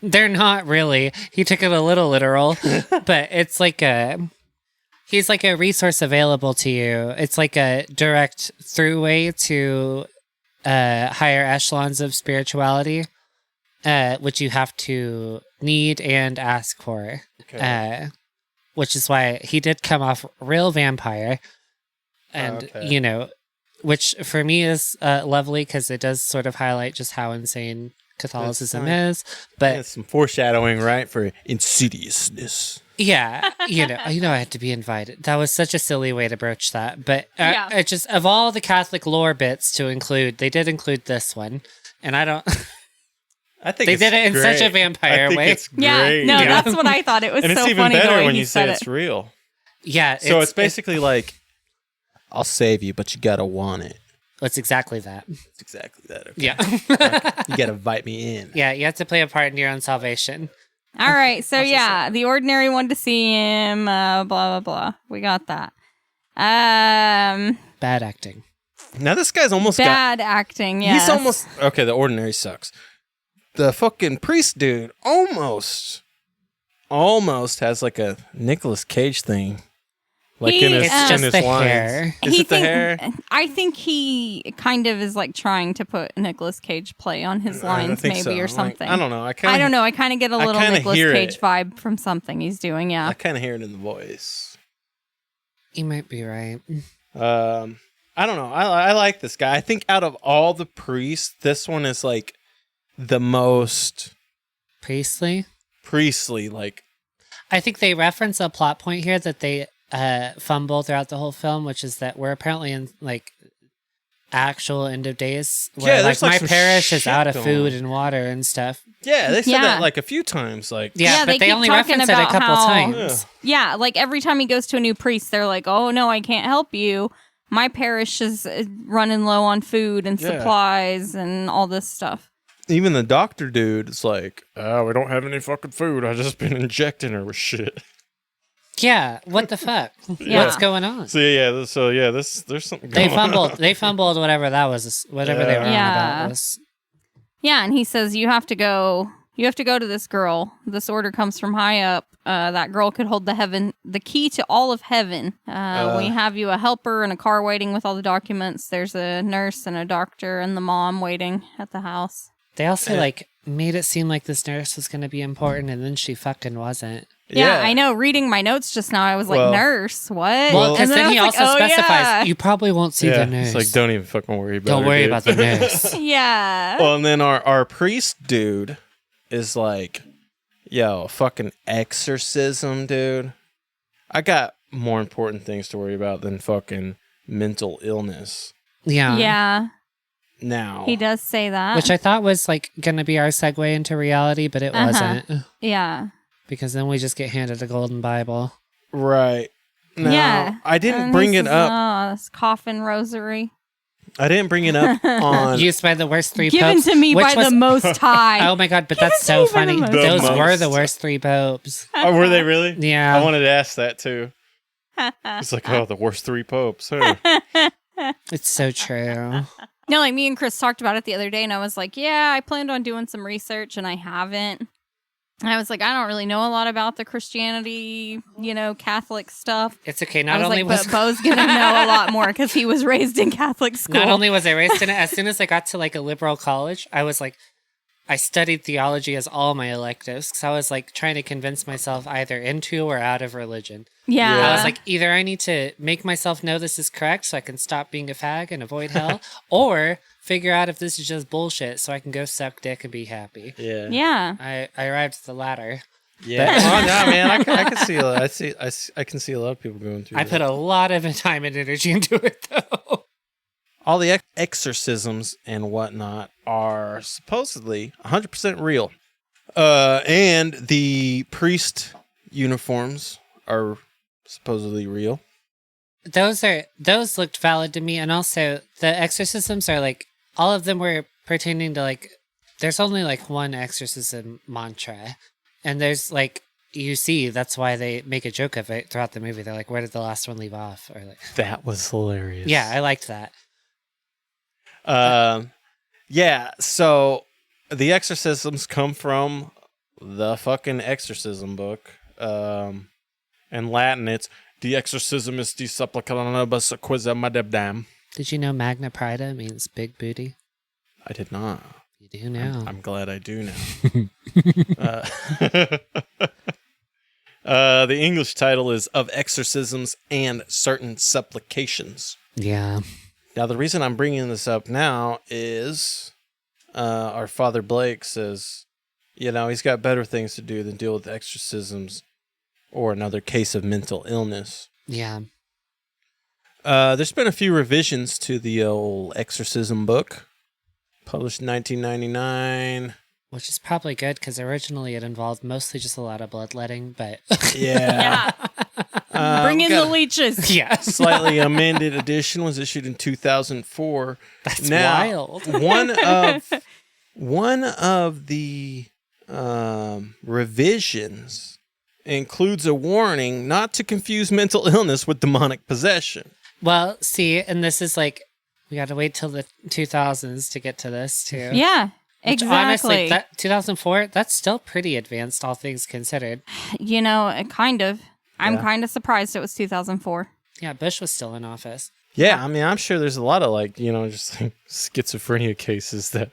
They're not really. He took it a little literal, but it's like he's like a resource available to you. It's like a direct throughway to higher echelons of spirituality, which you have to need and ask for. Okay. Which is why he did come off real vampire. And, you know, which for me is lovely because it does sort of highlight just how insane Catholicism is. But it's some foreshadowing, right? For insidiousness. Yeah, you know, I had to be invited. That was such a silly way to broach that. But it just, of all the Catholic lore bits to include, they did include this one. And I don't... I think they did it in such a vampire way. It's great. That's what I thought. It was and so it's even funny better the way when he you say said it's real. Yeah. So it's basically like, I'll save you, but you gotta want it. It's exactly that. It's exactly that. Okay. Yeah. You gotta invite me in. Yeah, you have to play a part in your own salvation. All right, so yeah, the ordinary wanted to see him, blah, blah, blah. We got that. Bad acting. Now this guy's almost bad acting, yeah. He's almost... Okay, the ordinary sucks. The fucking priest dude almost has like a Nicolas Cage thing. Like in his lines. Hair. Is it the hair? I think he kind of is like trying to put Nicolas Cage play on his lines, maybe, or something. I don't know. I don't know. I kind of get a little Nicolas Cage vibe from something he's doing, yeah. I kind of hear it in the voice. You might be right. I don't know. I like this guy. I think out of all the priests, this one is like the most... Priestly, like... I think they reference a plot point here that they... fumble throughout the whole film, which is that we're apparently in like actual end of days where like my parish is out of food and water and stuff. Yeah, they said that like a few times. Like but they only reference it a couple times. Yeah, like every time he goes to a new priest, they're like, "Oh no, I can't help you. My parish is running low on food and supplies and all this stuff." Even the doctor dude is like, "Oh, we don't have any fucking food. I just been injecting her with shit." Yeah, what the fuck? What's going on? So there's something going on. They fumbled whatever that was, whatever they were on about was. Yeah, and he says you have to go to this girl. This order comes from high up. That girl could hold the key to all of heaven. We have you a helper and a car waiting with all the documents. There's a nurse and a doctor and the mom waiting at the house. They also made it seem like this nurse was going to be important, and then she fucking wasn't. Yeah, I know. Reading my notes just now, I was like, nurse, what? Well, because then he also specifies, you probably won't see the nurse. It's like, don't even fucking worry about it. Don't worry about the nurse. Yeah. Well, and then our priest dude is like, yo, fucking exorcism, dude. I got more important things to worry about than fucking mental illness. Yeah. Yeah. Now. He does say that. Which I thought was like going to be our segue into reality, but it wasn't. Yeah. Because then we just get handed a golden Bible. Right. Now, I didn't bring it up. This coffin rosary. I didn't bring it up on... Used by the worst three Given popes. to me by the Most High. Oh my god, but that's so funny. Those were the worst three popes. Oh, were they really? Yeah. I wanted to ask that too. He's like, oh, the worst 3 popes. Huh? It's so true. No, like me and Chris talked about it the other day, and I was like, yeah, I planned on doing some research, and I haven't. And I was like, I don't really know a lot about the Christianity, Catholic stuff. It's okay. But Bo's going to know a lot more because he was raised in Catholic school. Not only was I raised in it, as soon as I got to like a liberal college, I was like, I studied theology as all my electives because I was like trying to convince myself either into or out of religion. Yeah. I was like, either I need to make myself know this is correct so I can stop being a fag and avoid hell, or figure out if this is just bullshit so I can go suck dick and be happy. Yeah. Yeah. I arrived at the latter. Yeah. Oh, no, man. I can see. I can see a lot of people going through. I put a lot of time and energy into it, though. All the exorcisms and whatnot are supposedly 100% real. And the priest uniforms are supposedly real. Those looked valid to me, and also the exorcisms are like all of them were pertaining to like. There's only like one exorcism mantra, and there's like you see that's why they make a joke of it throughout the movie. They're like, "Where did the last one leave off?" Or like That was hilarious. yeah, I liked that. Yeah. So the exorcisms come from the fucking exorcism book. In Latin, it's De Exorcismisti Supplicanabus Acquisa Madebdam. Did you know Magna Prida means big booty? I did not. You do now. I'm glad I do now. The English title is Of Exorcisms and Certain Supplications. Yeah. Now, the reason I'm bringing this up now is our Father Blake says, he's got better things to do than deal with exorcisms or another case of mental illness. Yeah. There's been a few revisions to the old exorcism book, published in 1999. Which is probably good because originally it involved mostly just a lot of bloodletting, but Yeah. Bring in the leeches. yeah. Slightly amended edition was issued in 2004. That's Now, wild. one of the revisions includes a warning not to confuse mental illness with demonic possession. Well, see, and this is like, we got to wait till the 2000s to get to this, too. Yeah, Which, exactly. honestly, that 2004, that's still pretty advanced, all things considered. Kind of. I'm Yeah. kind of surprised it was 2004. Yeah, Bush was still in office. Yeah, I mean, I'm sure there's a lot of just like schizophrenia cases that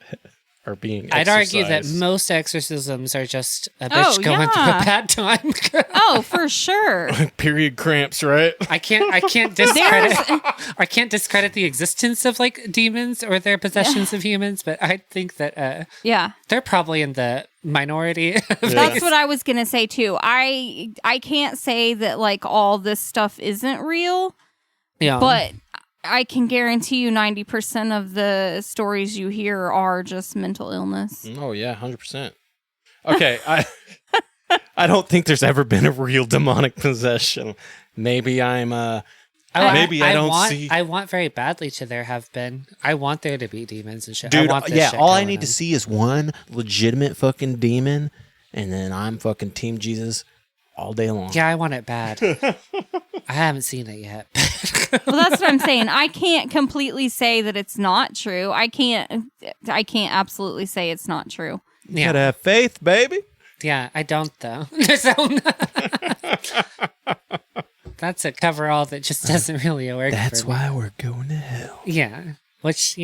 are being I'd argue that exorcised. most exorcisms are just a bitch going through a yeah. bad time. Oh, for sure. Period cramps, right? I can't discredit the existence of like demons or their possessions of humans, but I think that Yeah. they're probably in the minority. That's what I was going to say too. I can't say that like all this stuff isn't real, Yeah. but I can guarantee you 90% of the stories you hear are just mental illness. Oh yeah, 100%. Okay, I don't think there's ever been a real demonic possession. Maybe I'm maybe I don't see. I want very badly to there have been. I want there to be demons and shit. Dude, I want this yeah, shit all I going need on. to see is one legitimate fucking demon, and then I'm fucking Team Jesus all day long. Yeah, I want it bad. I haven't seen it yet. Well, that's what I'm saying. I can't completely say that it's not true. I can't absolutely say it's not true. You gotta have faith, baby. Yeah, I don't though. That's a coverall that just doesn't really work. That's for me. why we're going to hell. Yeah, which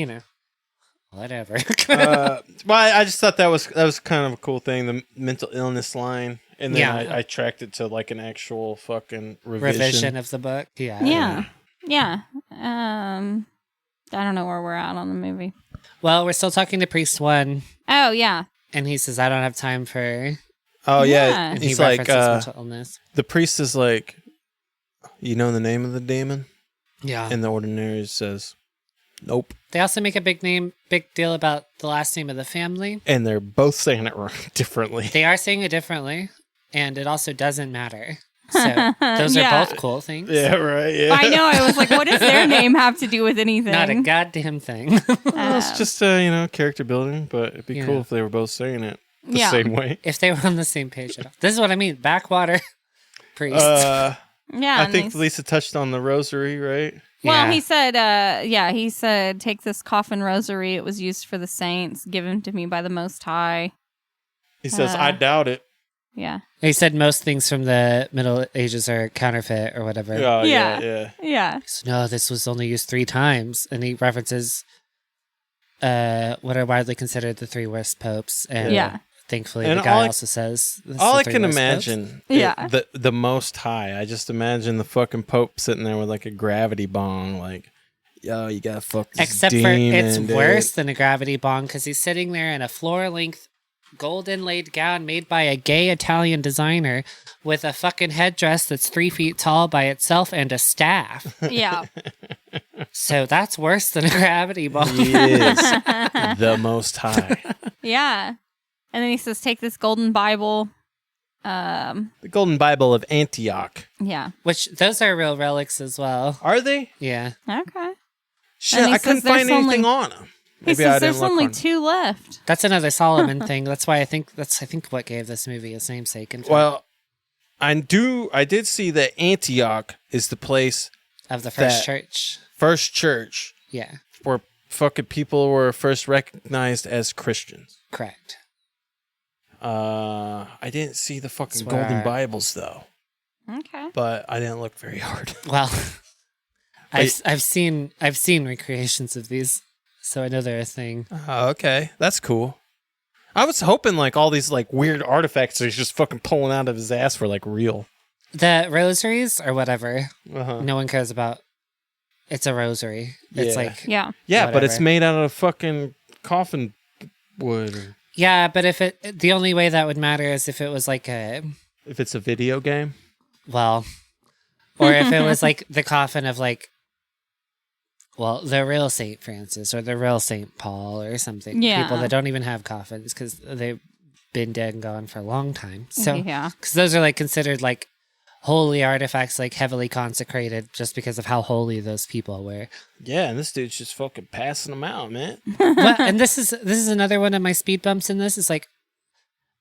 whatever. Well, I just thought that was kind of a cool thing, the mental illness line, and then Yeah. I tracked it to like an actual fucking revision. of the book. Yeah. Yeah. I don't know where we're at on the movie. Well, we're still talking to Priest 1, Oh, yeah. and he says, I don't have time for... Oh Yeah. yeah, And he's he like references mental illness. the priest is like, you know the name of the demon, Yeah. and the ordinary says, nope, They also make a big deal about the last name of the family. and they're both saying it wrong differently. They are saying it differently, and it also doesn't matter. So those Yeah. are both cool things. Yeah, right. Yeah, I know. I was like, what does their name have to do with anything? Not a goddamn thing. Well, it's just character building, but it'd be Yeah. cool if they were both saying it the Yeah. same way. If they were on the same page at all. This is what I mean. Backwater priests. Yeah. I and think they- Lisa touched on the rosary, right? Well, Yeah. he said, take this coffin rosary. It was used for the saints, given to me by the Most High. He says, I doubt it. Yeah. He said most things from the Middle Ages are counterfeit or whatever. Oh, Yeah. yeah. Yeah. So, no, this was only used 3 times. And he references what are widely considered the 3 worst popes. And Yeah. thankfully, And the guy all I- also says... this is All the I 3 can worst imagine, Yeah. the Most High. I just imagine the fucking Pope sitting there with like a gravity bong, like, yo, you gotta fuck this Except for demon, it's dude. worse than a gravity bong because he's sitting there in a floor-length gold inlaid gown made by a gay Italian designer with a fucking headdress that's 3 feet tall by itself and a staff. Yeah. So that's worse than a gravity bong. He is the Most High. Yeah. And then he says, take this golden Bible. The Golden Bible of Antioch. Yeah. Which those are real relics as well. Are they? Yeah. Okay. Shit, he I couldn't says there's find anything only- on them. He says there's only 2 left. That's another Solomon thing. That's why I think what gave this movie its namesake. In fact, Well, I did see that Antioch is the place, of the first that- church. first church, Yeah. where fucking people were first recognized as Christians. Correct. I didn't see the fucking That's where- Golden Bibles though, Okay. but I didn't look very hard. Well, I've seen recreations of these, so I know they're a thing. Oh, okay, that's cool. I was hoping like all these like weird artifacts that he's just fucking pulling out of his ass were like real. The rosaries or whatever, Uh-huh. no one cares about. It's a rosary. It's Yeah. like Yeah. Yeah, but it's whatever. made out of fucking coffin wood. Yeah, but if the only way that would matter is if it was like a If it's a video game, well, or if it was like the coffin of like, well, the real Saint Francis or the real Saint Paul or something. Yeah. People that don't even have coffins because they've been dead and gone for a long time. So Yeah. because those are like considered like holy artifacts, like heavily consecrated, just because of how holy those people were. yeah, and this dude's just fucking passing them out, man. Well, and this is another one of my speed bumps in this. Is like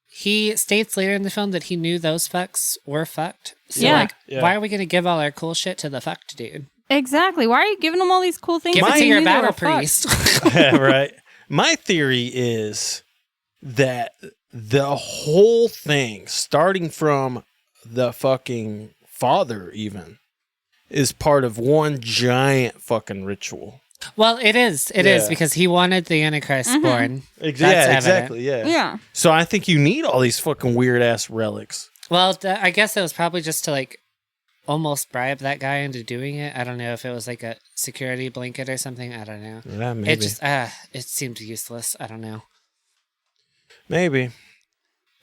he states later in the film that he knew those fucks were fucked. So Yeah. like, Yeah. why are we gonna give all our cool shit to the fucked dude? Exactly. Why are you giving them all these cool things? Give if it to you your knew they battle were fucked? priest. Right. My theory is that the whole thing, starting from the fucking father even, is part of one giant fucking ritual. Well, it is. It is Yeah. because he wanted the Antichrist born. That's Yeah, evident. exactly. Yeah. Yeah. So I think you need all these fucking weird ass relics. Well, I guess it was probably just to like almost bribe that guy into doing it. I don't know if it was like a security blanket or something. I don't know. Yeah, maybe. It just it seemed useless. I don't know. Maybe.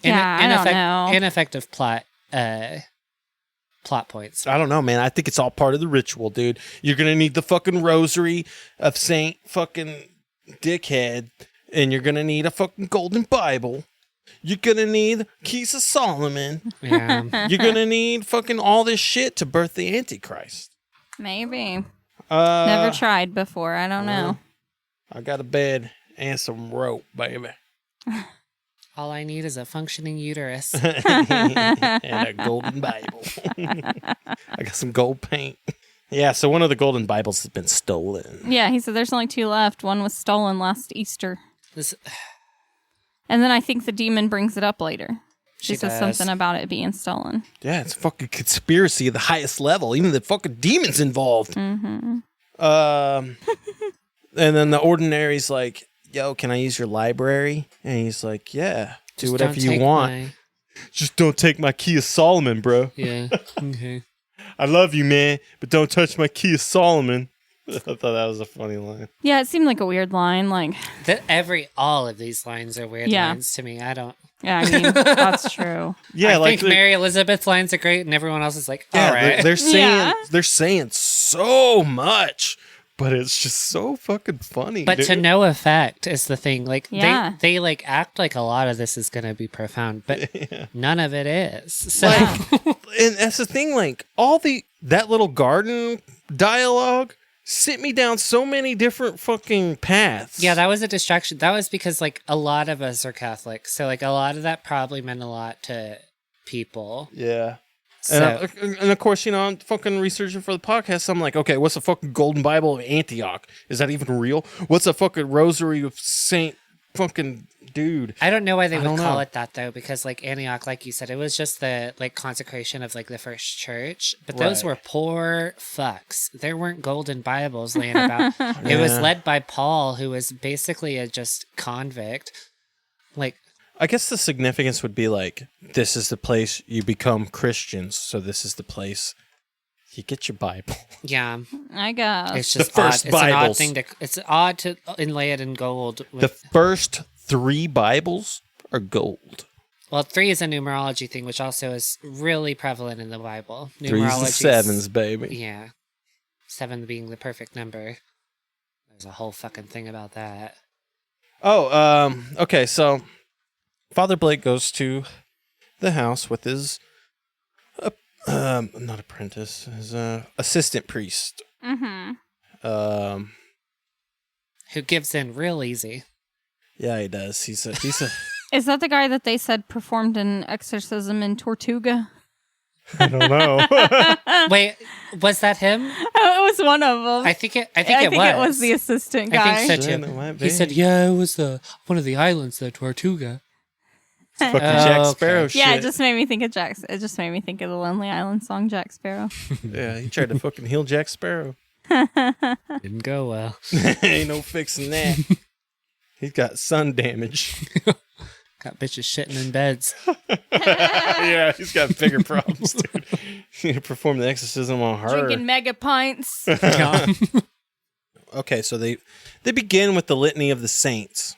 Yeah, I don't know. Ineffective plot points. I don't know, man. I think it's all part of the ritual, dude. You're gonna need the fucking rosary of Saint fucking Dickhead, and you're gonna need a fucking golden Bible. You're gonna need Keys of Solomon. Yeah. You're gonna need fucking all this shit to birth the Antichrist. Maybe. Never tried before. I don't know. I got a bed and some rope, baby. All I need is a functioning uterus. And a golden Bible. I got some gold paint. Yeah, so one of the golden Bibles has been stolen. Yeah, he said there's only 2 left. One was stolen last Easter. This, And then I think the demon brings it up later. She She says does. something about it being stolen. Yeah, it's a fucking conspiracy at the highest level. Even the fucking demon's involved. Mm-hmm. And then the ordinary's like, yo, can I use your library? And he's like, yeah, do just whatever don't you take want. my- Just don't take my Key of Solomon, bro. yeah. Okay. I love you, man, but don't touch my Key of Solomon. I thought that was a funny line. Yeah, it seemed like a weird line. Like, All of these lines are weird Yeah. lines to me. I don't. yeah, I mean, that's true. Yeah, I like think Mary Elizabeth's lines are great, and everyone else is like, yeah, all right. they're saying Yeah. they're saying so much, but it's just so fucking funny. But to dude. no effect is the thing. Like Yeah. they like act like a lot of this is gonna be profound, but none of it is. So And that's the thing, like that little garden dialogue sent me down so many different fucking paths. yeah, that was a distraction. That was because like a lot of us are Catholic, so like a lot of that probably meant a lot to people. Yeah. So And of course, I'm fucking researching for the podcast. So I'm like, okay, what's the fucking Golden Bible of Antioch? Is that even real? What's a fucking Rosary of Saint fucking dude? I don't know why they I would don't call know. it that though, because like Antioch, like you said, it was just the like consecration of like the first church. But those Right. were poor fucks. There weren't golden Bibles laying about. It was Yeah. led by Paul, who was basically a just convict. Like, I guess the significance would be like, this is the place you become Christians. So this is the place you get your Bible. yeah, I guess. it's The just first odd. It's an odd Bibles. thing to. It's odd to inlay it in gold. The first 3 Bibles are gold. Well, 3 is a numerology thing, which also is really prevalent in the Bible. 3s and Numerology is- 7s, baby. Yeah. 7 being the perfect number. There's a whole fucking thing about that. Oh, okay, so Father Blake goes to the house with his, not apprentice, his assistant priest. Mm-hmm. Who gives in real easy. Yeah, he does. He's a Is that the guy that they said performed an exorcism in Tortuga? I don't know. Wait, was that him? Oh, it was one of them. I think it was. the assistant guy. I think so Yeah, too. it might be. He said, yeah, it was one of the islands, the Tortuga. Fucking Oh, Jack okay. Sparrow shit. Yeah, it just made me think of Jack. It just made me think of the Lonely Island song Jack Sparrow. Yeah, he tried to fucking heal Jack Sparrow. Didn't go well. Ain't no fixing that. He's got sun damage. Got bitches shitting in beds. Yeah, he's got bigger problems, dude. He need to perform the exorcism on her. Drinking mega pints. Okay, so they begin with the litany of the saints.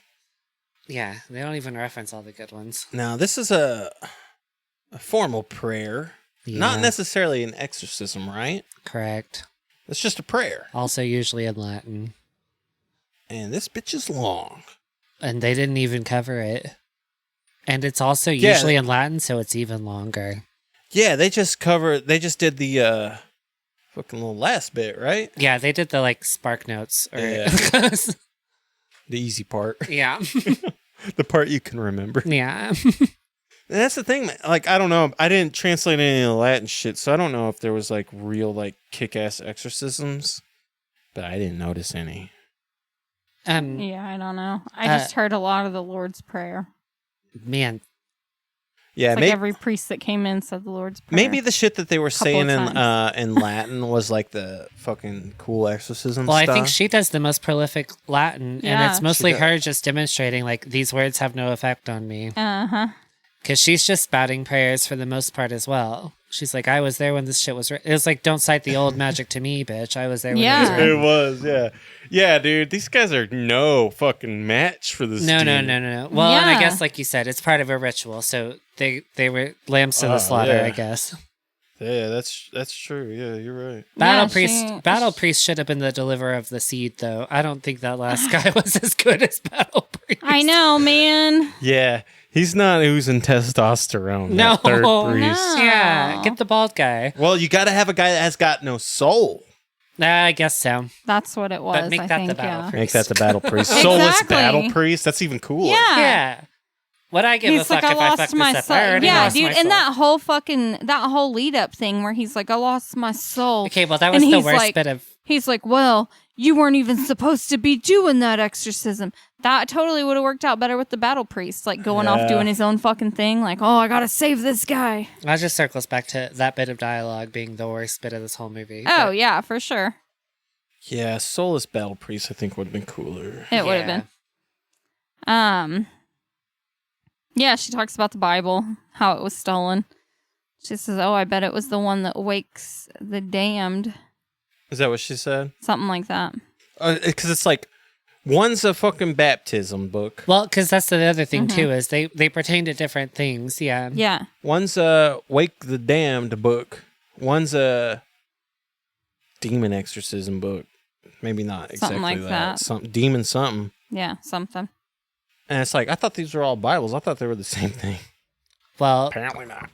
Yeah, they don't even reference all the good ones. Now, this is a formal prayer, not Yeah. necessarily an exorcism, right? Correct. It's just a prayer. Also usually in Latin. And this bitch is long. And they didn't even cover it. And it's also Yeah. usually in Latin, so it's even longer. Yeah, they just did the fucking little last bit, right? Yeah, they did the like spark notes. Or Yeah. The easy part. yeah. The part you can remember. Yeah. And that's the thing, man. Like, I don't know. I didn't translate any of the Latin shit, so I don't know if there was like real like kick-ass exorcisms, but I didn't notice any. Yeah, I don't know. I just heard a lot of the Lord's Prayer. Man, Yeah, It's like maybe every priest that came in said the Lord's Prayer. maybe the shit that they were Couple saying of in Latin was like the fucking cool exorcism well, stuff. I think she does the most prolific Latin, Yeah. and it's mostly does. her just demonstrating like these words have no effect on me. Uh-huh. Because she's just spouting prayers for the most part as well. She's like, I was there when this shit was It was like, don't cite the old magic to me, bitch. I was there when it was Yeah. written. It was, yeah. Yeah, dude, these guys are no fucking match for this No. dude. Well, and I Yeah. guess, like you said, it's part of a ritual. So they were lambs to the slaughter, yeah. I guess. Yeah, that's true. Yeah, you're right. Battle Priest should have been the deliverer of the seed, though. I don't think that last guy was as good as Battle Priest. I know, man. Yeah, he's not oozing testosterone. No. that third priest. No. Yeah, get the bald guy. Well, you got to have a guy that has got no soul. I guess so. That's what it was, But make I that think, the battle yeah. priest. Make that the battle priest. Soulless Exactly. battle priest. That's even cooler. Yeah. Yeah. What I give a He's fuck like, I if I fuck lost this my up? soul. I already Yeah, lost dude, my and soul. that whole lead up thing where he's like, I lost my soul. Okay, well, that was And the he's worst like- bit of. He's like, well, you weren't even supposed to be doing that exorcism. That totally would have worked out better with the battle priest, like going off Yeah. doing his own fucking thing. Like, oh, I gotta save this guy. That just circles back to that bit of dialogue being the worst bit of this whole movie. Oh, But- yeah, for sure. Yeah, soulless battle priest I think would have been cooler. It would have been. Yeah, she talks about the Bible, how it was stolen. She says, oh, I bet it was the one that wakes the damned. Is that what she said? Something like that. Because it's like, one's a fucking baptism book. Well, because that's the other thing, Mm-hmm. too, is they pertain to different things. Yeah. Yeah. One's a wake the damned book. One's a demon exorcism book. Maybe not exactly Something like that. Some demon something. Yeah, something. And it's like, I thought these were all Bibles. I thought they were the same thing. Well, Apparently not.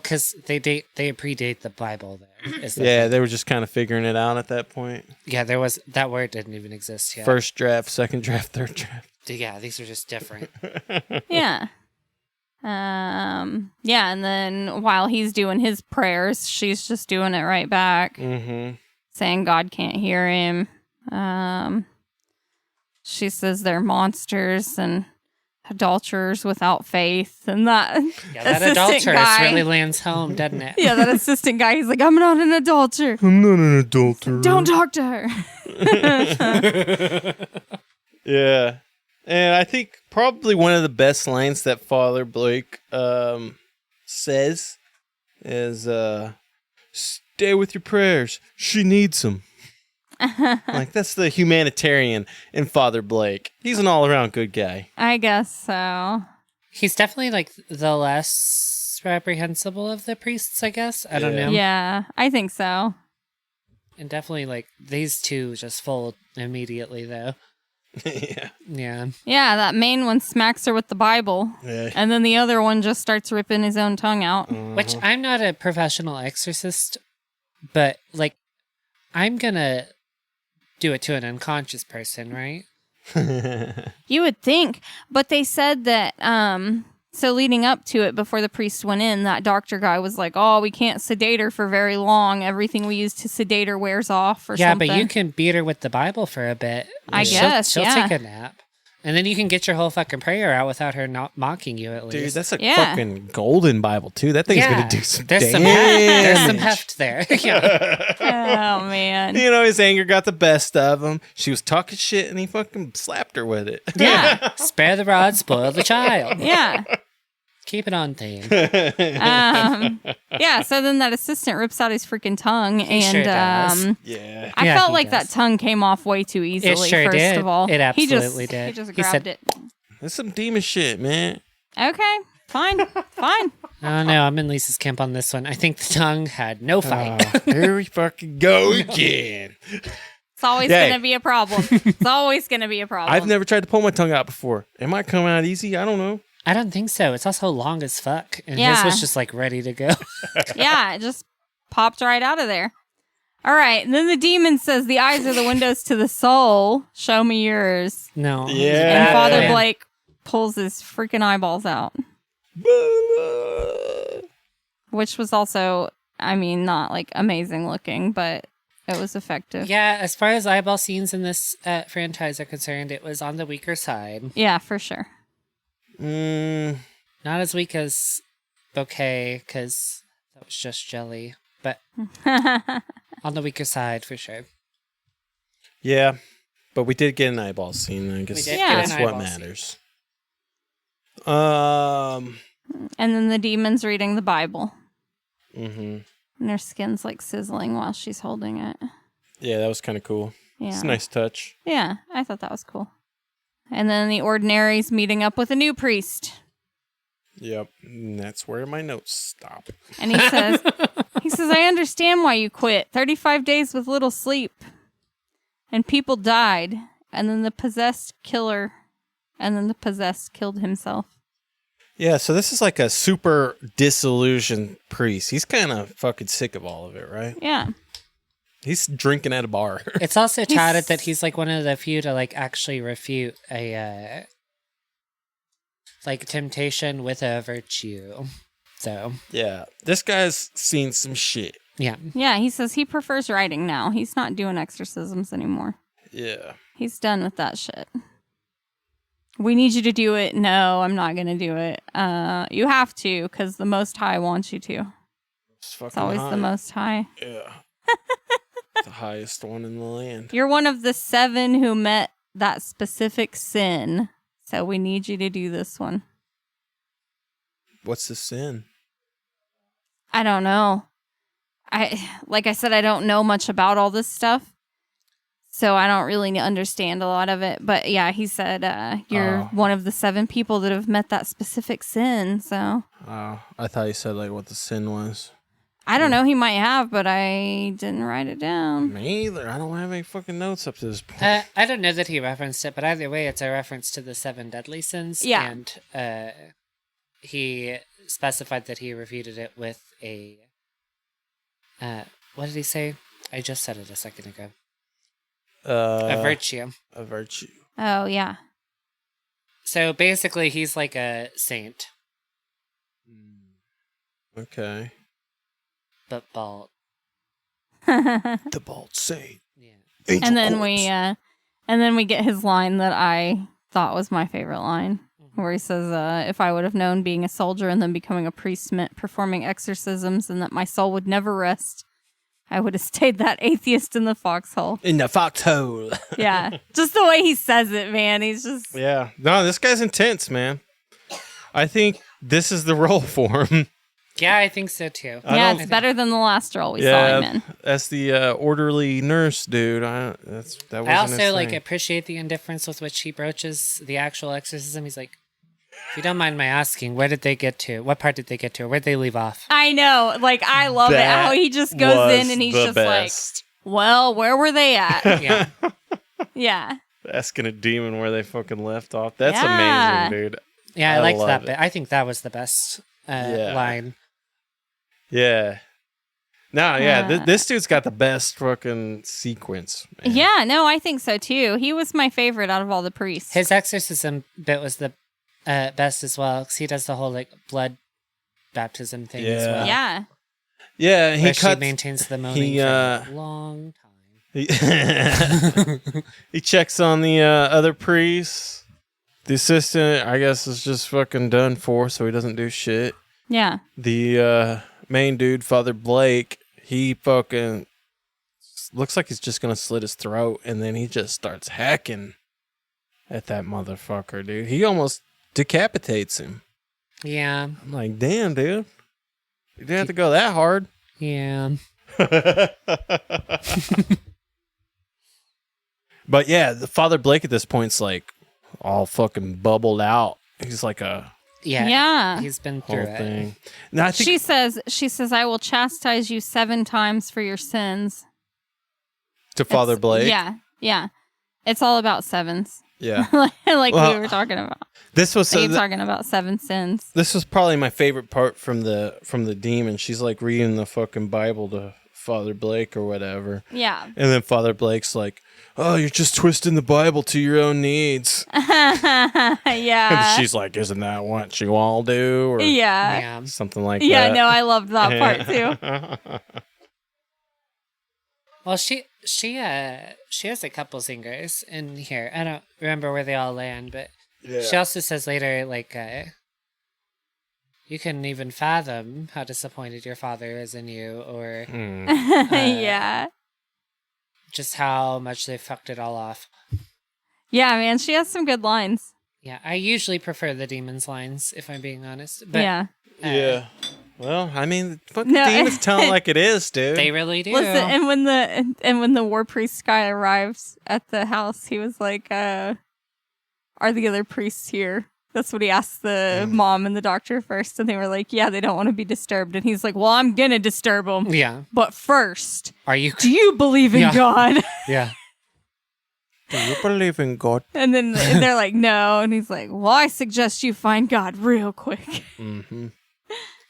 because they predate the Bible there. is the Yeah, thing. they were just kind of figuring it out at that point. Yeah, that word didn't even exist yet. First draft, second draft, third draft. Yeah, these are just different. Yeah. Yeah, and then while he's doing his prayers, she's just doing it right back, saying God can't hear him. She says they're monsters and adulterers without faith, and that that adulteress really lands home, doesn't it? Yeah, that assistant guy, he's like, I'm not an adulterer. I'm not an adulterer. Don't talk to her. Yeah. And I think probably one of the best lines that Father Blake says is, stay with your prayers. She needs them. Like, that's the humanitarian in Father Blake. He's an all-around good guy. I guess so. He's definitely like the less reprehensible of the priests, I guess. I don't know. Yeah, I think so. And definitely like these two just fold immediately, though. Yeah. Yeah. Yeah, that main one smacks her with the Bible. Yeah. And then the other one just starts ripping his own tongue out. Which I'm not a professional exorcist, but like I'm gonna do it to an unconscious person, right? You would think. But they said that, so leading up to it, before the priest went in, that doctor guy was like, oh, we can't sedate her for very long. Everything we use to sedate her wears off or something. Yeah, but you can beat her with the Bible for a bit. I guess, She'll yeah. take a nap. And then you can get your whole fucking prayer out without her not mocking you, at least. Dude, that's a Yeah. fucking golden Bible, too. That thing's going to do some there's damage. some heft there. Yeah. Oh, man. You know, his anger got the best of him. She was talking shit, and he fucking slapped her with it. Yeah. Spare the rod, spoil the child. Yeah. Keep it on theme. Yeah, so then that assistant rips out his freaking tongue. He and sure does. Yeah. I Yeah, felt he like does. that tongue came off way too easily, It sure first did. of all. It absolutely He did. just He grabbed said- it. That's some demon shit, man. Okay, fine. Fine. Oh, no, I'm in Lisa's camp on this one. I think the tongue had no fight. Here we fucking go again. It's always Hey. going to be a problem. It's always going to be a problem. I've never tried to pull my tongue out before. It might come out easy. I don't know. I don't think so. It's also long as fuck. And Yeah. his was just like ready to go. Yeah, it just popped right out of there. All right, and then the demon says, the eyes are the windows to the soul. Show me yours. No. Yeah. And Father man. Blake pulls his freaking eyeballs out, which was also, I mean, not like amazing looking, but it was effective. Yeah, as far as eyeball scenes in this franchise are concerned, it was on the weaker side. Yeah, for sure. Mm, Not as weak as Bouquet, because that was just jelly. But on the weaker side, for sure. yeah, but we did get an eyeball scene. I guess did get an that's what eyeball matters. And then the demon's reading the Bible, Mhm. and her skin's like sizzling while she's holding it. Yeah, that was kind of cool. Yeah. It's a nice touch. Yeah, I thought that was cool. And then the ordinary's meeting up with a new priest. Yep, and that's where my notes stop. And he says, I understand why you quit. 35 days with little sleep. And people died. And then the possessed killed himself. Yeah, so this is like a super disillusioned priest. He's kind of fucking sick of all of it, right? Yeah. He's drinking at a bar. It's also touted that he's like one of the few to like actually refute a like temptation with a virtue. So Yeah, this guy's seen some shit. yeah. Yeah, he says he prefers writing now. He's not doing exorcisms anymore. Yeah. He's done with that shit. We need you to do it. No, I'm not going to do it. You have to, because the Most High wants you to. It's always the Most High. Yeah. The highest one in the land. You're one of the 7 who met that specific sin. So we need you to do this one. What's the sin? I don't know. Like I said, I don't know much about all this stuff. So I don't really understand a lot of it. But yeah, he said you're one of the 7 people that have met that specific sin. So I thought you said like what the sin was. I don't know. He might have, but I didn't write it down. Me either. I don't have any fucking notes up to this point. I don't know that he referenced it, but either way, it's a reference to the 7 deadly sins. Yeah. And he specified that he refuted it with a. What did he say? I just said it a second ago. A virtue. A virtue. Oh, yeah. So basically, he's like a saint. Okay. But bald. The bald saint. Yeah. And then we get his line that I thought was my favorite line, where he says, if I would have known being a soldier and then becoming a priest meant performing exorcisms and that my soul would never rest, I would have stayed that atheist in the foxhole. In the foxhole. Yeah. Just the way he says it, man. He's just... Yeah. No, this guy's intense, man. I think this is the role for him. Yeah, I think so too. Yeah, it's better than the last role we saw him in. That's the orderly nurse dude. That wasn't I also his like thing. appreciate the indifference with which he broaches the actual exorcism. He's like, if you don't mind my asking, where did they get to? What part did they get to? Or where'd they leave off? I know. Like, I love it how he just goes in and he's just best. like, well, where were they at? Yeah. Yeah. Asking a demon where they fucking left off. That's Yeah. amazing, dude. Yeah, I liked love that it. bit. I think that was the best line. Yeah. No, yeah. This dude's got the best fucking sequence. Man. Yeah, no, I think so too. He was my favorite out of all the priests. His exorcism bit was the best as well, because he does the whole like blood baptism thing as well. Yeah. Yeah, he Where she cuts. maintains the moaning for a long time. He checks on the other priests. The assistant, I guess, is just fucking done for, so he doesn't do shit. Yeah. The main dude, Father Blake, he fucking looks like he's just gonna slit his throat, and then he just starts hacking at that motherfucker, dude. He almost decapitates him. Yeah. I'm like, damn, dude. You didn't have to go that hard. Yeah. But yeah, the Father Blake at this point's like all fucking bubbled out. He's like a Yeah. Yeah. He's been whole through it. thing. Now, I think She says, I will chastise you 7 times for your sins. to Father Blake. Yeah. Yeah. It's all about sevens. Yeah. like Well, we were talking about. This was Like talking about 7 sins. this was probably my favorite part from the demon. She's like reading the fucking Bible to Father Blake or whatever. Yeah. And then Father Blake's like, "Oh, you're just twisting the Bible to your own needs." Yeah. And she's like, "Isn't that what you all do?" Or Yeah. Yeah. something like Yeah, that. no, I loved that part too. Well, she has a couple singers in here. I don't remember where they all land, but she also says later, like, you couldn't even fathom how disappointed your father is in you, or Yeah. just how much they fucked it all off. Yeah, man, she has some good lines. Yeah, I usually prefer the demon's lines, if I'm being honest. But Yeah. Yeah. Well, I mean, fucking No. demons tell it like it is, dude. they really do. Listen, and when the war priest guy arrives at the house, he was like, "Are the other priests here?" That's what he asked the mom and the doctor first, and they were like, "Yeah, they don't want to be disturbed." And he's like, "Well, I'm gonna disturb them, Yeah. but first, Are you? do you believe in Yeah. God?" Yeah. Do you believe in God? And then they're like, "No," and he's like, "Well, I suggest you find God real quick." Mm-hmm.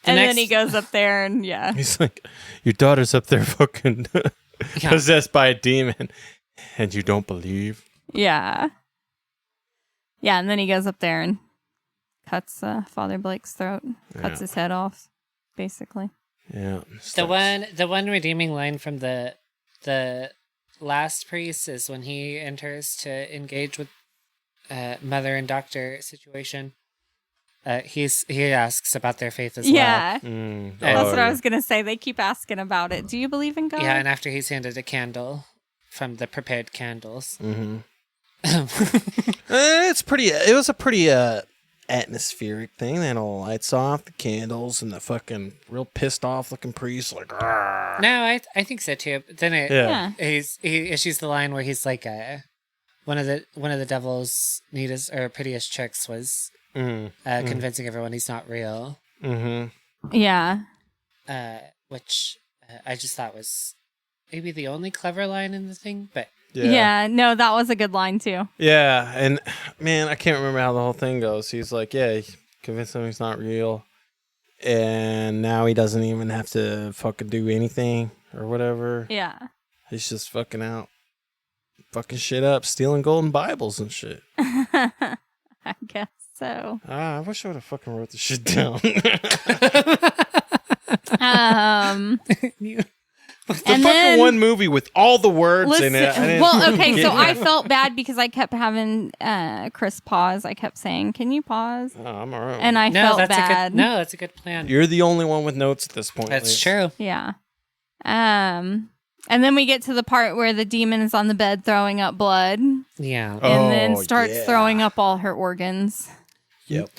And then next- he goes up there, and yeah, He's like, "Your daughter's up there fucking Yeah. possessed by a demon, and you don't believe?" yeah, yeah. And then he goes up there and cuts Father Blake's throat, cuts his head off, basically. Yeah. The one redeeming line from the last priest is when he enters to engage with mother and doctor situation. He asks about their faith as Yeah, Mm. that's what I yeah. was gonna say. They keep asking about it. Do you believe in God? well. Yeah, and after he's handed a candle from the prepared candles. Mm-hmm. It was a pretty atmospheric thing. They had all the lights off, the candles, and the fucking real pissed off looking priest like. "Argh." No, I think so too. But then Yeah. Yeah. he issues the line where he's like, one of the devil's neatest or prettiest tricks was convincing everyone he's not real. Mm-hmm. Yeah. Which I just thought was maybe the only clever line in the thing, but Yeah. No, that was a good line too. Yeah, and man, I can't remember how the whole thing goes. He's like, yeah, he convinced him he's not real, and now he doesn't even have to fucking do anything or whatever. Yeah. He's just fucking out, fucking shit up, stealing golden Bibles and shit. I guess so. I wish I would have fucking wrote this shit down. The And fucking then- one movie with all the words in it. I didn't Well, okay, get so it. I felt bad because I kept having Chris pause. I kept saying, "Can you pause?" Oh, I'm alright. And I No, felt that's bad. a good. No, that's a good plan. You're the only one with notes at this point. That's Liz. true. Yeah. And then we get to the part where the demon is on the bed throwing up blood, and Yeah. then Oh, starts yeah. throwing up all her organs. Yep.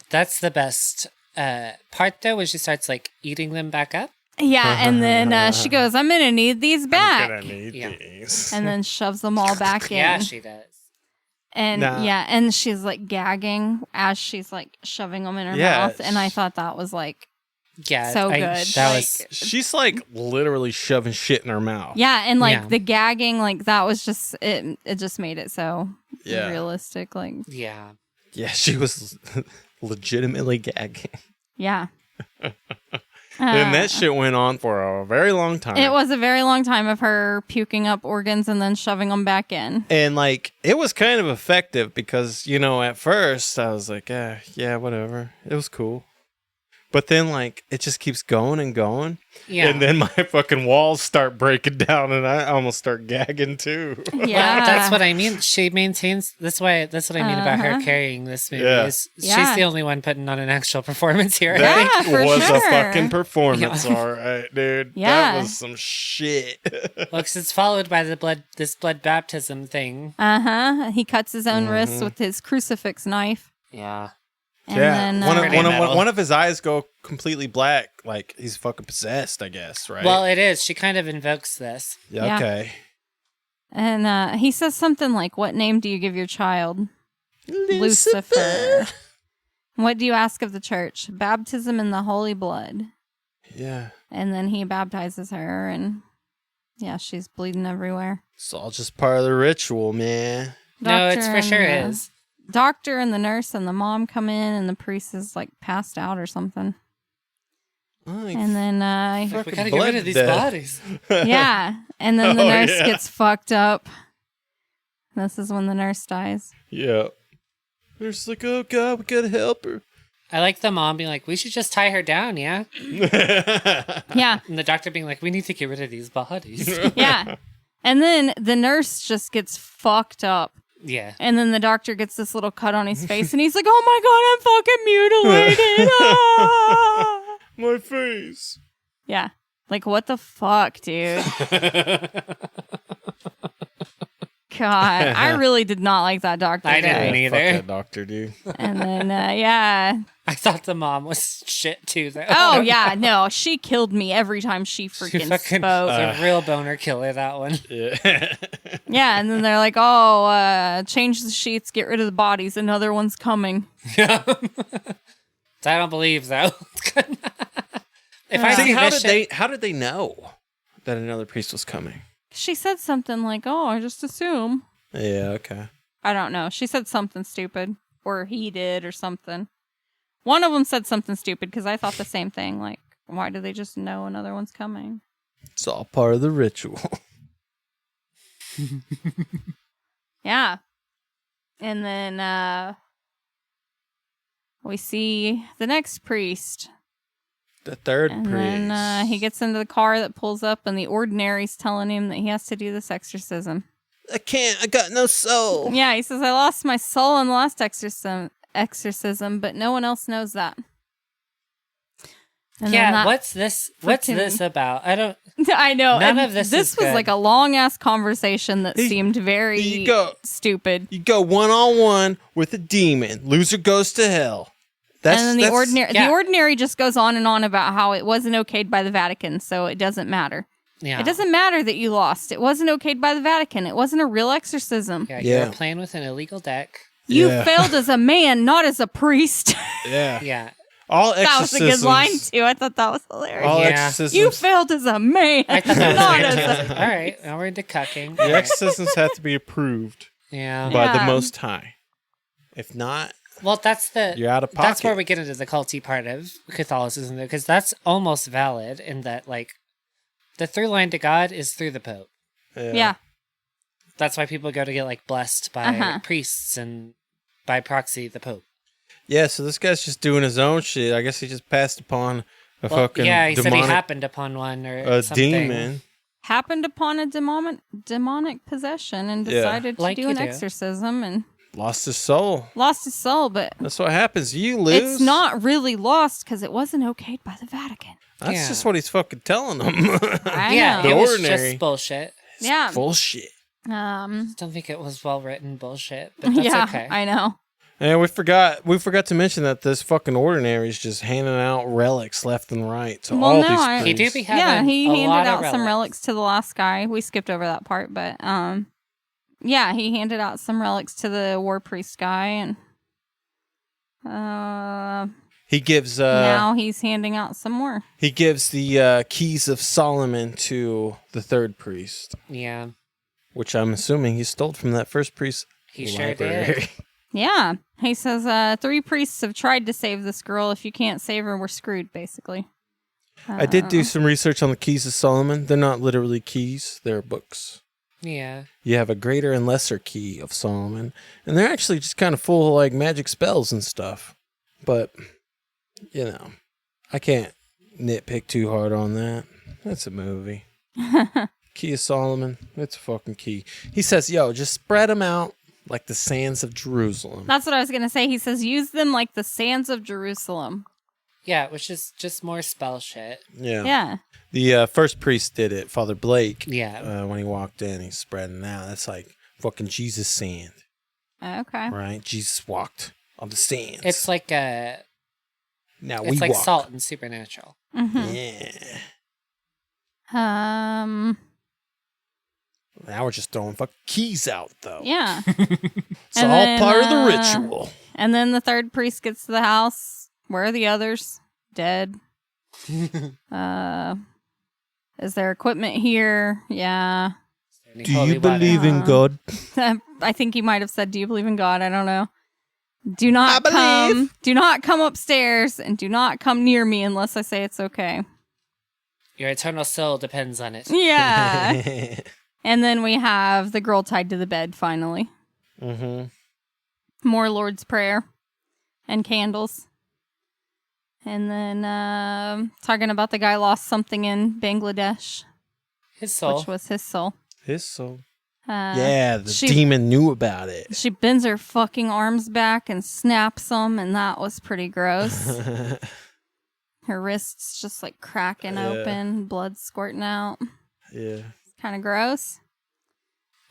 That's the best part, though, when she starts like eating them back up. Yeah, and then she goes, "I'm gonna need these back," I'm gonna need Yeah. these. and then shoves them all back in. Yeah, she does. And Nah. yeah, and she's like gagging as she's like shoving them in her Yeah, mouth, and I thought that was like Yeah, so good. That Like, was She's like literally shoving shit in her mouth. yeah, and like Yeah. the gagging, like that was just it. It just made it so Yeah. realistic. Like yeah. Yeah, she was legitimately gagging. yeah. And that shit went on for a very long time. It was a very long time of her puking up organs and then shoving them back in. And like it was kind of effective because, you know, at first I was like, yeah, whatever. It was cool. But then like it just keeps going and going. Yeah. And then my fucking walls start breaking down and I almost start gagging too. Yeah, Well, that's what I mean. She maintains. That's what I mean about her Uh-huh. carrying this movie. Yeah. Is Yeah. she's the only one putting on an actual performance here. I Yeah. think. That for was sure. a fucking performance, Yeah. all right, dude. Yeah. That was some shit. Well, 'cause it's followed by this blood baptism thing. He cuts his own wrists with his crucifix knife. Yeah. And yeah, then, Pretty metal. one of his eyes go completely black, like he's fucking possessed, I guess, right? Well, it is. She kind of invokes this. yeah, yeah. okay. And he says something like, "What name do you give your child?" Lucifer. "What do you ask of the church?" "Baptism in the holy blood." Yeah, And then he baptizes her, and yeah, she's bleeding everywhere. it's all just part of the ritual, man. No, it's for and sure the is. Doctor and the nurse and the mom come in, and the priest is like passed out or something. And then We Fucking gotta get rid of these blood bodies. yeah, and then the Oh, nurse yeah. gets fucked up. This is when the nurse dies. yeah. They're just like, oh god, we gotta help her. I like the mom being like, "We should just tie her down, yeah." Yeah, And the doctor being like, "We need to get rid of these bodies." yeah. And then the nurse just gets fucked up. Yeah. And then the doctor gets this little cut on his face, and he's like, "Oh my god, I'm fucking mutilated!" Ah! My face. Yeah, like what the fuck, dude? God, I really did not like that doctor. I didn't guy. either. Fuck that doctor, dude. And then, yeah. I thought the mom was shit too, though. Oh yeah, no, she killed me every time she She freaking fucking spoke. a real boner killer, that one. Yeah. Yeah, and then they're like, "Oh, change the sheets, get rid of the bodies. Another one's coming." Yeah. I don't believe though. If I See, see how this did shit, how did they know that another priest was coming? She said something like, "Oh, I just assume." Yeah, okay. I don't know. She said something stupid, or he did, or something. One of them said something stupid because I thought the same thing. Like, why do they just know another one's coming? It's all part of the ritual. Yeah. And then we see the next priest. The third And priest. then he gets into the car that pulls up, and the ordinary's telling him that he has to do this exorcism. I can't. I got no soul. Yeah, he says, "I lost my soul in the last exorcism, but no one else knows that." And then yeah, that- what's this? What's freaking- this about? I don't. I know. None and of this This is was good. like a long ass conversation that Hey, seemed very you go- stupid. You go 1-on-1 with a demon. Loser goes to hell. That's, And then the that's- ordinary just goes on and on about how it wasn't okayed by the Vatican, so it doesn't matter. Yeah. It doesn't matter that you lost. It wasn't okayed by the Vatican. It wasn't a real exorcism. Yeah, Yeah. you're playing with an illegal deck. You Yeah. failed as a man, not as a priest. Yeah. Yeah. All That was exorcisms. a good line too. I thought that was hilarious. All Yeah. exorcisms. You failed as a man, I thought that not was as fantastic. All right, now we're into cucking. The exorcisms have to be approved Yeah. by the Yeah. Most High. If not, Well, that's the. you're out of pocket. That's where we get into the culty part of Catholicism, because that's almost valid in that, like, the through line to God is through the Pope. Yeah. That's why people go to get like blessed by Uh-huh. priests and by proxy the Pope. Yeah, so this guy's just doing his own shit. I guess he just passed upon A Well, fucking yeah, he said he demonic, happened upon one or a something. demon. Happened upon a demonic possession and Yeah. decided to Like do you an do. exorcism and Lost his soul. lost his soul, but That's what happens. You lose. it's not really lost because it wasn't okayed by the Vatican. That's Yeah. just what he's fucking telling them. I Yeah, know. it was ordinary. just bullshit. Yeah. Bullshit. Don't think it was well written bullshit, but that's Yeah, okay. I know. And we forgot to mention that this fucking ordinary is just handing out relics left and right to Well, all no, these I- He priests. do be having He a handed lot out of some relics to the last guy. We skipped over that part, but yeah, he handed out some relics to the war priest guy, and He gives now he's handing out some more. he gives the keys of Solomon to the third priest, Yeah, which I'm assuming he stole from that first priest. he sure library. did. Yeah, he says 3 priests have tried to save this girl. If you can't save her, we're screwed, basically. I did do some research on the keys of Solomon. They're not literally keys; they're books. Yeah. You have a greater and lesser key of Solomon, and they're actually just kind of full of like magic spells and stuff. But you know, I can't nitpick too hard on that. That's a movie. Key of Solomon. It's a fucking key. He says, "Yo, just spread them out like the sands of Jerusalem." That's what I was gonna say. He says use them like the sands of Jerusalem. Yeah, which is just more spell shit. Yeah. Yeah. The first priest did it, Father Blake. Yeah. When he walked in, he's spreading out. That's like fucking Jesus sand, Okay. right? Jesus walked on the sands. It's like now it's we like walk. salt and supernatural. Mm-hmm. Yeah. Now we're just throwing fucking keys out, though. Yeah. It's And all then, part of the ritual. And then the third priest gets to the house. Where are the others? Dead. Is there equipment here? Yeah. Do you believe in God? I think he might have said, "Do you believe in God?" I don't know. Do not I come. believe. Do not come upstairs, and do not come near me unless I say it's okay. Your eternal soul depends on it. Yeah. And then we have the girl tied to the bed. Finally, Mm-hmm. more Lord's Prayer and candles. And then talking about the guy lost something in Bangladesh, His soul. which was his soul. His soul. Uh, Yeah, the she- demon knew about it. She bends her fucking arms back and snaps them, and that was pretty gross. Her wrists just like cracking Yeah. open, blood squirting out. Yeah. Kind of gross.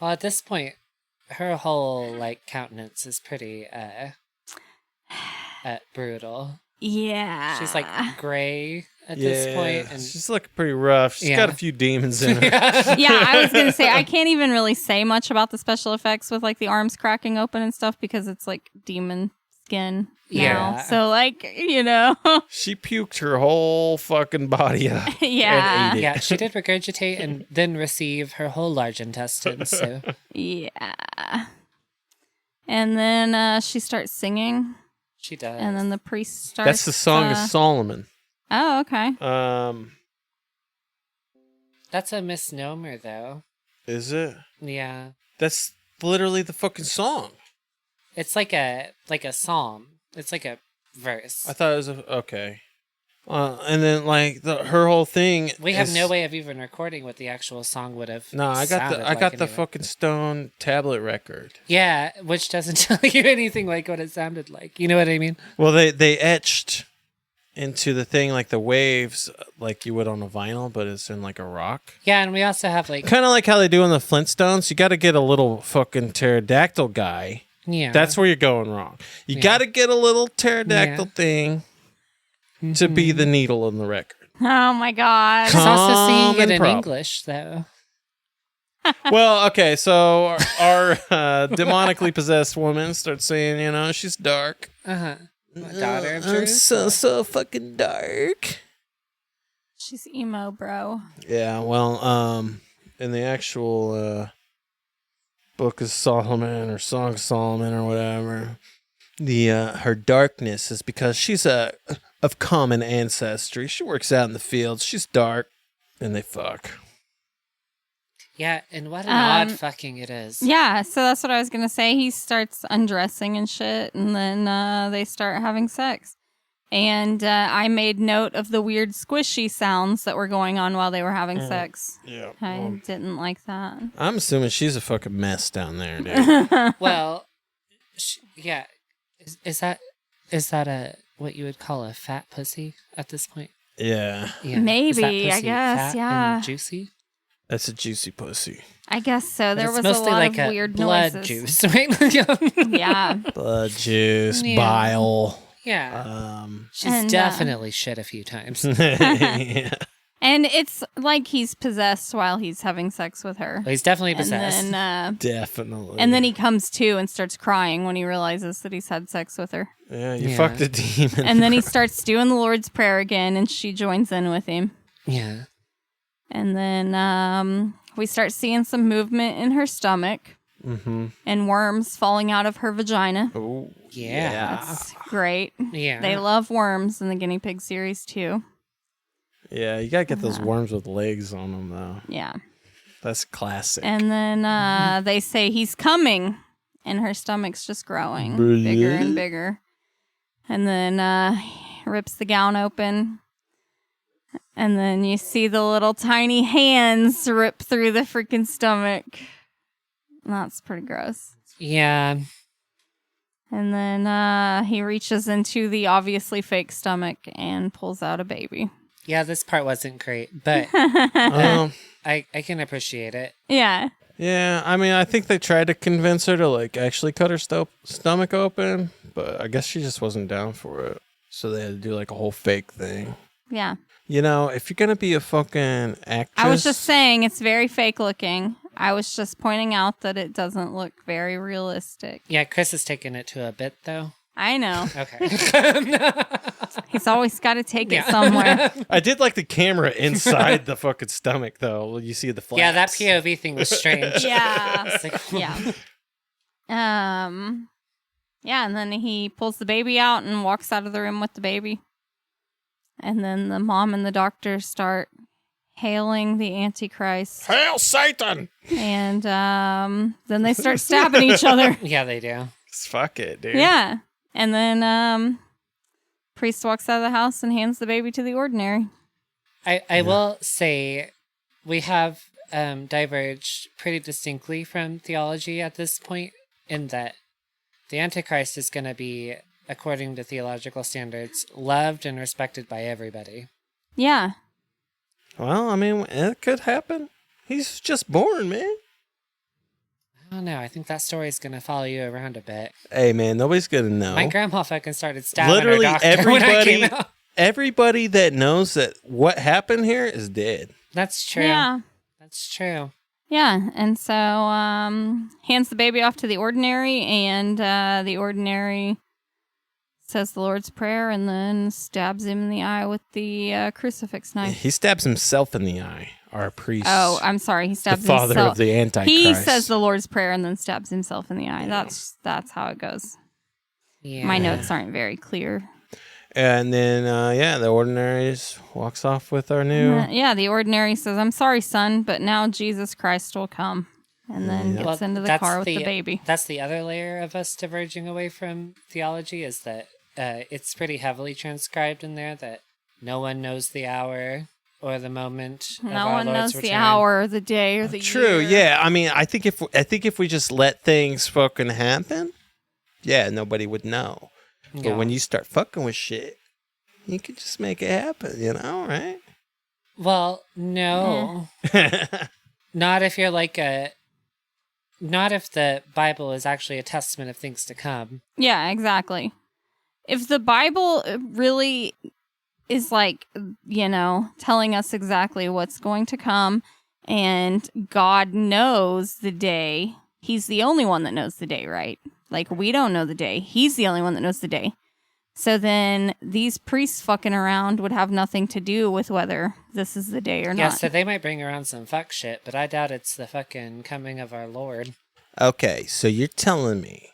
Well, at this point, her whole like countenance is pretty brutal. Yeah. She's like gray at this point, and she's looking pretty rough. She's Yeah. got a few demons in her. Yeah, I was gonna say I can't even really say much about the special effects with like the arms cracking open and stuff because it's like demon skin now. Yeah. So like, you know. She puked her whole fucking body up. Yeah. And ate it. yeah, she did regurgitate and then receive her whole large intestine. So Yeah. And then she starts singing. she does. And then the priest starts. That's the Song of Solomon. Oh, okay. That's a misnomer, though. Is it? Yeah, That's literally the fucking song. it's like a psalm. It's like a verse. I thought it was okay. And then like her whole thing. We have is- no way of even recording what the actual song would have. No, I got sounded the like the anyway. fucking stone tablet record. Yeah, which doesn't tell you anything like what it sounded like. You know what I mean? Well, they etched into the thing like the waves, like you would on a vinyl, but it's in like a rock. Yeah, and we also have like Kind of like how they do in the Flintstones. You got to get a little fucking pterodactyl guy. yeah. That's where you're going wrong. You got to get a little pterodactyl thing to be the needle in the record. Oh my god. She's also singing it Common in problem. English, though. Well, okay, so our demonically possessed woman starts saying, you know, she's dark. Daughter of I'm Jerusalem. so fucking dark. She's emo, bro. Yeah, well, in the actual Book of Solomon or Song of Solomon or whatever, the her darkness is because she's of common ancestry. She works out in the fields. She's dark, and they fuck. Yeah, and what an odd fucking it is. Yeah, so that's what I was gonna say. He starts undressing and shit, and then they start having sex. And I made note of the weird squishy sounds that were going on while they were having sex. Yeah. I didn't like that. I'm assuming she's a fucking mess down there, dude. Well, yeah. Is that a what you would call a fat pussy at this point? Yeah. Yeah. Maybe, Is that I pussy guess, fat yeah. and juicy. That's a juicy pussy. I guess so. But There it's was a mostly lot like of a weird blood noises. juice, right? Yeah. Blood juice, Yeah. bile. Yeah. She's And, definitely shit a few times. Yeah. And it's like he's possessed while he's having sex with her. Well, he's definitely possessed. Definitely. And then he comes to and starts crying when he realizes that he's had sex with her. Yeah, you Yeah. fucked a demon. And then he starts doing the Lord's Prayer again, and she joins in with him. Yeah. And then we start seeing some movement in her stomach and worms falling out of her vagina. Oh, Yeah. That's great. Yeah. They love worms in the guinea pig series, too. yeah, you gotta get those worms with legs on them, though. Yeah. That's classic. And then they say he's coming, and her stomach's just growing bigger and bigger. And then rips the gown open. And then you see the little tiny hands rip through the freaking stomach. That's pretty gross. Yeah. And then he reaches into the obviously fake stomach and pulls out a baby. Yeah, this part wasn't great, but Um, I can appreciate it. Yeah. yeah, I mean, I think they tried to convince her to, like, actually cut her stomach open, but I guess she just wasn't down for it. So they had to do, like, a whole fake thing. Yeah. You know, if you're gonna be a fucking actress... I was just saying it's very fake looking. I was just pointing out that it doesn't look very realistic. Yeah, Chris is taking it to a bit, though. I know. Okay. He's always got to take it Yeah. somewhere. I did like the camera inside the fucking stomach, though. You see the flaps. Yeah, that POV thing was strange. Yeah. It's like, Yeah. Yeah, and then he pulls the baby out and walks out of the room with the baby. And then the mom and the doctor start hailing the Antichrist. Hail Satan! And then they start stabbing each other. Yeah, they do. Fuck it, dude. Yeah. And then priest walks out of the house and hands the baby to the ordinary. I will say we have diverged pretty distinctly from theology at this point, in that the Antichrist is going to be, according to theological standards, loved and respected by everybody. Yeah. Well, I mean, it could happen. He's just born, man. I don't know. I think that story is going to follow you around a bit. Hey, man, nobody's gonna know. My grandma fucking started stabbing Literally her doctor when I came everybody, out. everybody that knows that what happened here is dead. That's true. Yeah. That's true. Yeah. And so hands the baby off to the ordinary, and the ordinary says the Lord's Prayer and then stabs him in the eye with the crucifix knife. He stabs himself in the eye. Our priest. Oh, I'm sorry. He the stabs father himself. of the Antichrist. He says the Lord's Prayer and then stabs himself in the eye. That's how it goes. Yeah. My notes aren't very clear. And then, the ordinary just walks off with our new. Yeah, the ordinary says, "I'm sorry, son, but now Jesus Christ will come." And then gets Well, into the that's car with the baby. That's the other layer of us diverging away from theology, is that it's pretty heavily transcribed in there that no one knows the hour or the moment. Of No our one Lord's knows the return. hour, the day, or the True. year. Yeah. I mean, I think if we just let things fucking happen, yeah, nobody would know. But Yeah. when you start fucking with shit, you can just make it happen. You know, right? Well, no. Not if you're like not if the Bible is actually a testament of things to come. Yeah, exactly. If the Bible really is like, telling us exactly what's going to come, and God knows the day, he's the only one that knows the day, right? Like, we don't know the day. He's the only one that knows the day. So then these priests fucking around would have nothing to do with whether this is the day or Yeah, not. so they might bring around some fuck shit, but I doubt it's the fucking coming of our Lord. Okay, so you're telling me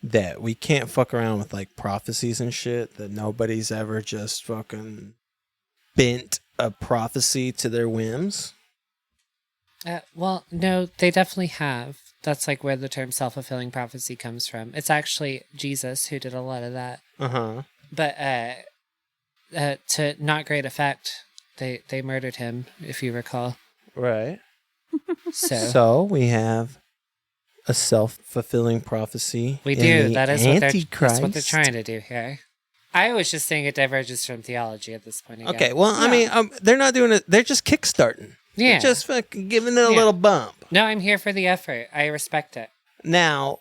that we can't fuck around with like prophecies and shit, that nobody's ever just fucking bent a prophecy to their whims? Well, no, they definitely have. That's like where the term self-fulfilling prophecy comes from. It's actually Jesus who did a lot of that. Uh-huh. But to not great effect. They murdered him, if you recall. Right. So we have a self-fulfilling prophecy. we in do. the That's what they're Antichrist. trying to do here. I was just saying it diverges from theology at this point. Again. Okay, well, I mean, they're not doing it. They're just kickstarting. Yeah. They're just fucking giving it a little bump. No, I'm here for the effort. I respect it. Now,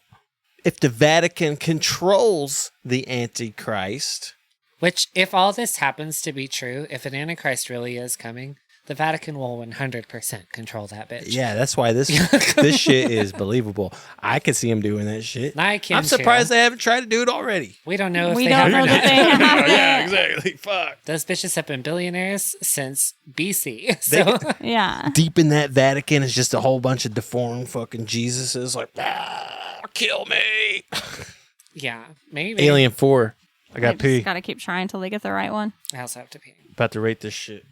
if the Vatican controls the Antichrist, Which, if all this happens to be true, if an Antichrist really is coming, the Vatican will 100% control that bitch. yeah, that's why this shit is believable. I can see him doing that shit. I can I'm surprised too. they haven't tried to do it already. We don't know if We they don't have know or that not. they have Yeah, it. exactly. Fuck. Those bitches have been billionaires since BC. So Yeah. Deep in that Vatican is just a whole bunch of deformed fucking Jesuses like, kill me. yeah, maybe. Alien 4. I got pee. Just gotta keep trying till they get the right one. I also have to pee. About to rate this shit.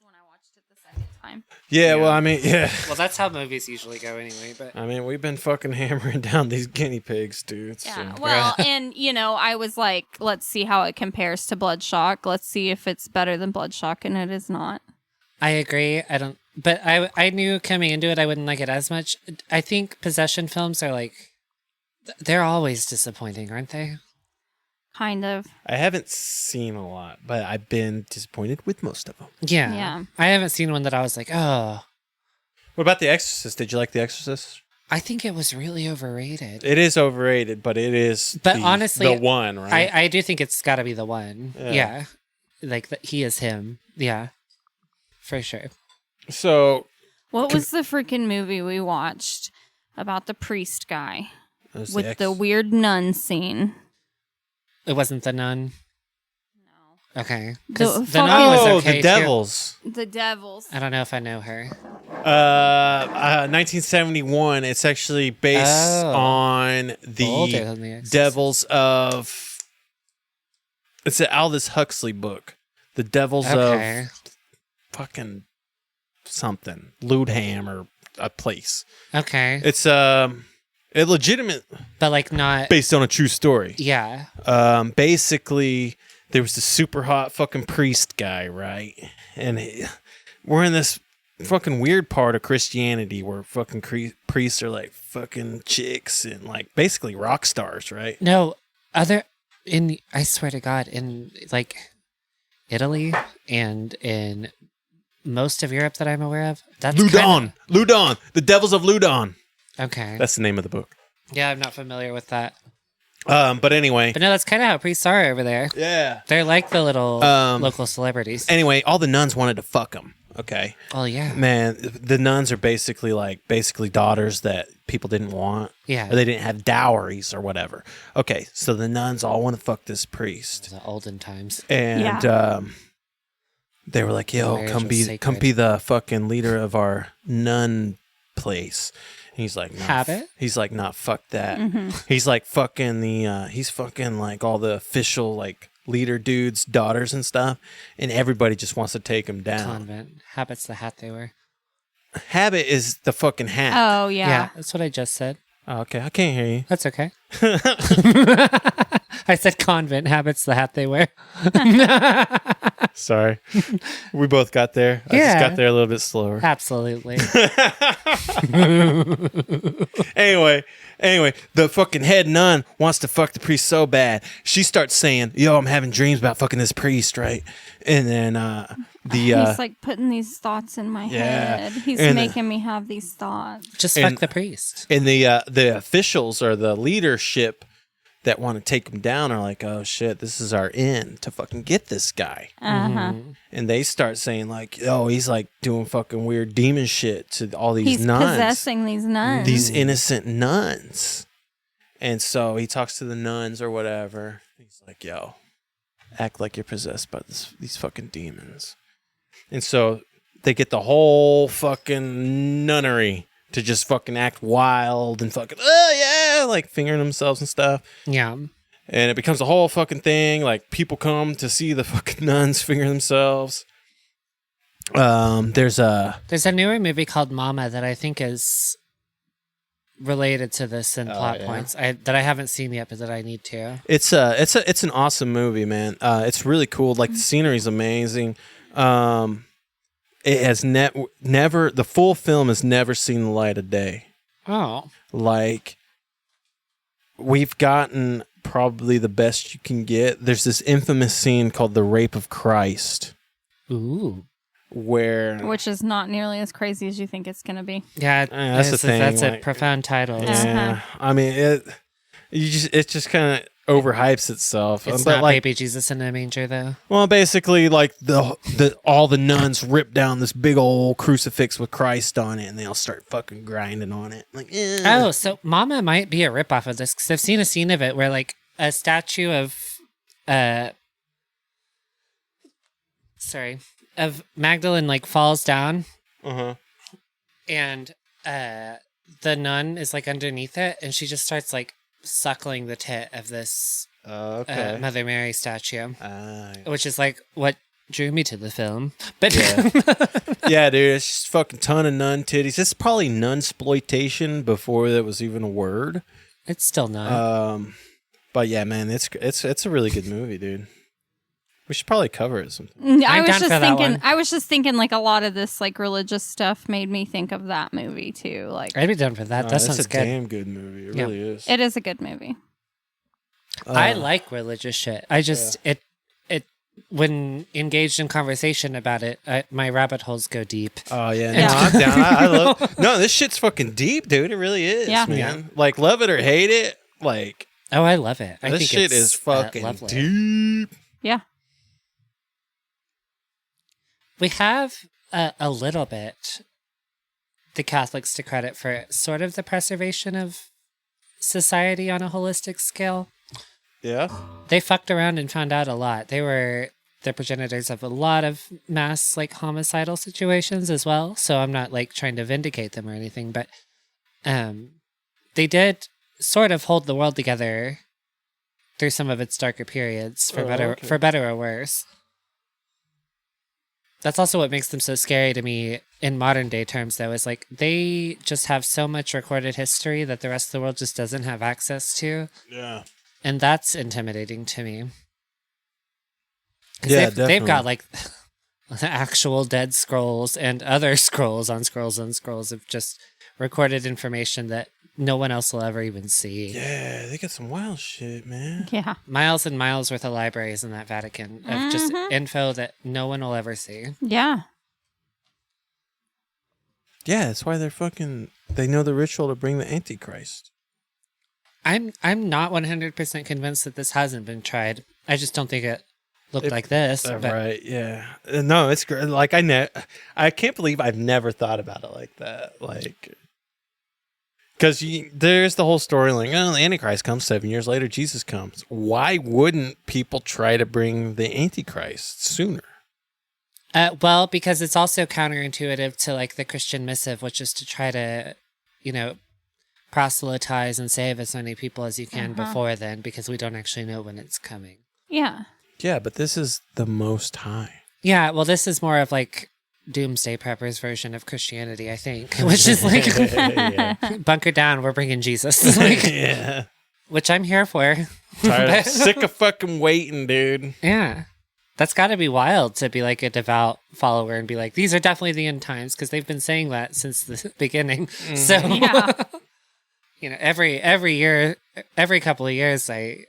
When I watched it the second time. Yeah, well, I mean, yeah. Well, that's how movies usually go anyway. But I mean, we've been fucking hammering down these guinea pigs, dude. Yeah. So. Well, and I was like, let's see how it compares to Bloodshot. Let's see if it's better than Bloodshot, and it is not. I agree. I don't. But I knew coming into it I wouldn't like it as much. I think possession films are like, they're always disappointing, aren't they? Kind of. I haven't seen a lot, but I've been disappointed with most of them. Yeah. Yeah. I haven't seen one that I was like, oh. What about The Exorcist? Did you like The Exorcist? I think it was really overrated. It is overrated, but it is honestly, the one, right? I do think it's got to be the one. Yeah. Yeah. Like, he is him. Yeah. For sure. So, What was the freaking movie we watched about the priest guy it was with the weird nun scene? It wasn't The Nun? No. Okay. 'Cause The The Nun was Oh, okay, The too. Devils. The Devils. I don't know if I know her. 1971. It's actually based Oh. on Older the than The Exorcist. Devils of. It's an Aldous Huxley book. The Devils Okay. of fucking something. Ludham or a place. Okay. It's a legitimate But, like, not... based on a true story. Yeah. Basically, there was this super hot fucking priest guy, right? And we're in this fucking weird part of Christianity where fucking priests are like fucking chicks and like basically rock stars, right? No, I swear to God, in, like, Italy and in most of Europe that I'm aware of, that's Loudun, the Devils of Loudun. Okay. That's the name of the book. Yeah, I'm not familiar with that. But anyway, But no, that's kind of how priests are over there. yeah. They're like the little local celebrities. Anyway, all the nuns wanted to fuck them. Okay. Oh, yeah. Man, the nuns are basically daughters that people didn't want. Yeah. Or they didn't have dowries or whatever. Okay, so the nuns all want to fuck this priest. The olden times. And they were like, yo, Marriage come was be sacred. the fucking leader of our nun place. And he's like, nah, Habit? he's like, nah, fuck that. He's like fucking he's fucking like all the official like leader dudes' daughters and stuff. And everybody just wants to take him down. Convent. Habit's the hat they wear. Habit is the fucking hat. Oh, Yeah. yeah. That's what I just said. Oh, okay, I can't hear you. That's okay. I said convent. Habit's the hat they wear. Sorry. We both got there. I Yeah. just got there a little bit slower. Absolutely. Anyway, the fucking head nun wants to fuck the priest so bad. She starts saying, yo, I'm having dreams about fucking this priest, right? And then He's like putting these thoughts in my Yeah. head. He's And- making me have these thoughts. Just And- fuck the priest. and the officials or the leadership that want to take him down are like, oh shit, this is our end to fucking get this guy. Uh-huh. And they start saying like, oh, he's like doing fucking weird demon shit to all these He's nuns. possessing these nuns. These innocent nuns. And so he talks to the nuns or whatever. He's like, yo, act like you're possessed by these fucking demons. And so they get the whole fucking nunnery to just fucking act wild and fucking, oh yeah, like fingering themselves and stuff. Yeah. And it becomes a whole fucking thing. Like people come to see the fucking nuns finger themselves. There's a There's a newer movie called Mama that I think is related to this in plot yeah. points that I haven't seen yet, but that I need to. It's an awesome movie, man. It's really cool. Like the scenery's amazing. It has never the full film has never seen the light of day. Oh, Like we've gotten probably the best you can get. There's this infamous scene called the Rape of Christ, ooh, Which is not nearly as crazy as you think it's going to be. yeah, that's the thing, That's a like- profound title. yeah. I mean it just kind of overhypes itself. It's But not like, baby Jesus in a manger, though. well, basically, like all the nuns rip down this big old crucifix with Christ on it, and they all start fucking grinding on it. Like, Oh, so Mama might be a ripoff of this, because I've seen a scene of it where, like, a statue of, of Magdalene, like, falls down, and the nun is, like, underneath it, and she just starts, like, suckling the tit of this Mother Mary statue, which is, like, what drew me to the film. But yeah, dude, it's just fucking ton of nun titties. It's probably nunsploitation before that was even a word. it's still not. But yeah, man, it's a really good movie, dude. We should probably cover it sometime. I I'm was down just for that thinking. one. I was just thinking, like a lot of this, like religious stuff, made me think of that movie too. Like I'd be done for that. That That's sounds a good. damn good movie. It Yeah. really is. it is a good movie. I like religious shit. I just it when engaged in conversation about it, my rabbit holes go deep. Oh yeah, Yeah. no, I'm down. I love. No, this shit's fucking deep, dude. It really is, Yeah. man. Like, love it or hate it, like Oh, I love it. I this think shit it's, is fucking lovely. deep. Yeah. We have a little bit the Catholics to credit for sort of the preservation of society on a holistic scale. Yeah. They fucked around and found out a lot. They were the progenitors of a lot of mass like homicidal situations as well. So I'm not like trying to vindicate them or anything, but they did sort of hold the world together through some of its darker periods, for better or worse. That's also what makes them so scary to me in modern day terms, though, is like they just have so much recorded history that the rest of the world just doesn't have access to. Yeah. And that's intimidating to me. 'Cause Yeah, they've got definitely. like actual dead scrolls and other scrolls on scrolls on scrolls of just recorded information that no one else will ever even see. Yeah, they got some wild shit, man. Yeah. Miles and miles worth of libraries in that Vatican of just info that no one will ever see. Yeah. Yeah, that's why they know the ritual to bring the Antichrist. I'm not 100% convinced that this hasn't been tried. I just don't think it looked like this. But Right, yeah. No, it's great. Like, I can't believe I've never thought about it like that. Like, because there's the whole story like, oh, the Antichrist comes 7 years later, Jesus comes. Why wouldn't people try to bring the Antichrist sooner? well, because it's also counterintuitive to like the Christian missive, which is to try to, proselytize and save as many people as you can before then, because we don't actually know when it's coming. Yeah. Yeah, but this is the Most High. Yeah, well, this is more of like Doomsday Preppers version of Christianity, I think, which is like bunker down, we're bringing Jesus, like, Yeah. which I'm here for. Sick of fucking waiting, dude. Yeah. That's got to be wild to be like a devout follower and be like, these are definitely the end times, because they've been saying that since the beginning. So, Yeah. every year, every couple of years, I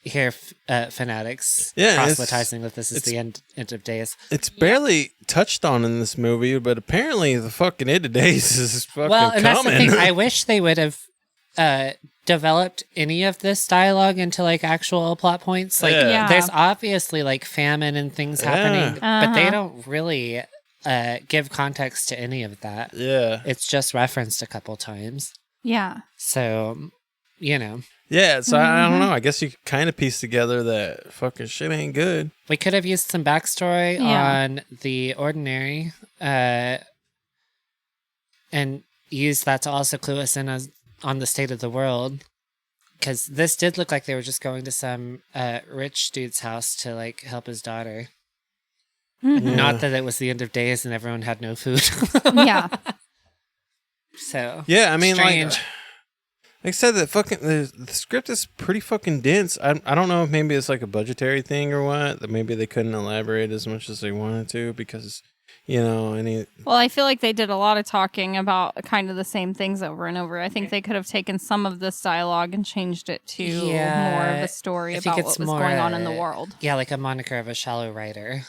hear fanatics proselytizing that this is the end of days. It's barely touched on in this movie, but apparently the fucking end of days is fucking Well, and that's the coming. thing. I wish they would have developed any of this dialogue into like actual plot points. Like, Yeah. there's obviously like famine and things happening, but they don't really give context to any of that. Yeah. It's just referenced a couple times. Yeah. So, Yeah, so I don't know. I guess you could kind of piece together that fucking shit ain't good. we could have used some backstory Yeah. on the Ordinary and use that to also clue us in on the state of the world. Because this did look like they were just going to some rich dude's house to like help his daughter. Not that it was the end of days and everyone had no food. Yeah. So Yeah, I mean, strange. like, Like I said, the script is pretty fucking dense. I don't know if maybe it's like a budgetary thing or what. That maybe they couldn't elaborate as much as they wanted to because, Well, I feel like they did a lot of talking about kind of the same things over and over. I think they could have taken some of this dialogue and changed it to more of a story about what was going on in the world. Yeah, like a moniker of a shallow writer.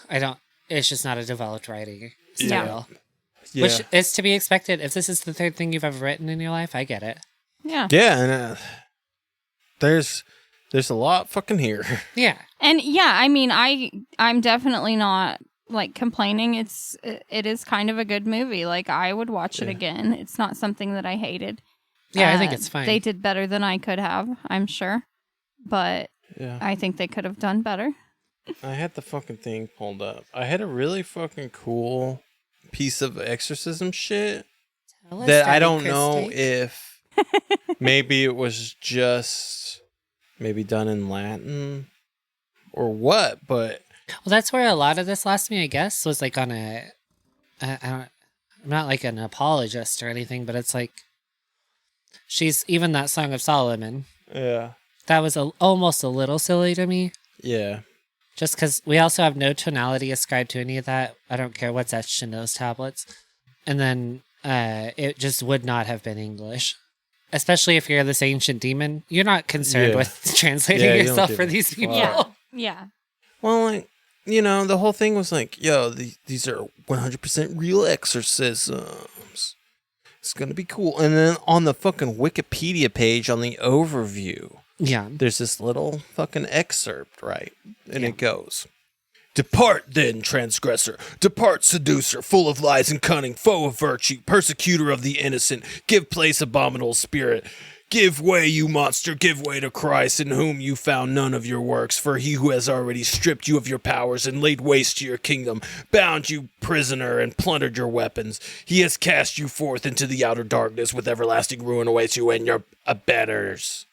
It's just not a developed writing style. Yeah. Which is to be expected. If this is the third thing you've ever written in your life, I get it. Yeah. Yeah, and there's a lot fucking here. Yeah. And yeah, I mean, I'm definitely not like complaining. It is kind of a good movie. Like I would watch it again. It's not something that I hated. Yeah, I think it's fine. They did better than I could have, I'm sure. But I think they could have done better. I had the fucking thing pulled up. I had a really fucking cool piece of exorcism shit that I don't know if maybe it was just maybe done in Latin or what, but well, that's where a lot of this last me, I guess, was like on I'm not like an apologist or anything, but it's like she's even that Song of Solomon. Yeah, that was almost a little silly to me. Yeah, just because we also have no tonality ascribed to any of that. I don't care what's etched in those tablets, and then it just would not have been English. Especially if you're this ancient demon, you're not concerned with translating yourself for these people. Yeah. Well, like, the whole thing was like, yo, these are 100% real exorcisms. It's going to be cool. And then on the fucking Wikipedia page on the overview, there's this little fucking excerpt, right? And it goes, "Depart then, transgressor. Depart, seducer, full of lies and cunning, foe of virtue, persecutor of the innocent. Give place, abominable spirit. Give way, you monster, give way to Christ, in whom you found none of your works. For he who has already stripped you of your powers and laid waste to your kingdom, bound you prisoner and plundered your weapons. He has cast you forth into the outer darkness, with everlasting ruin awaits you and your abettors."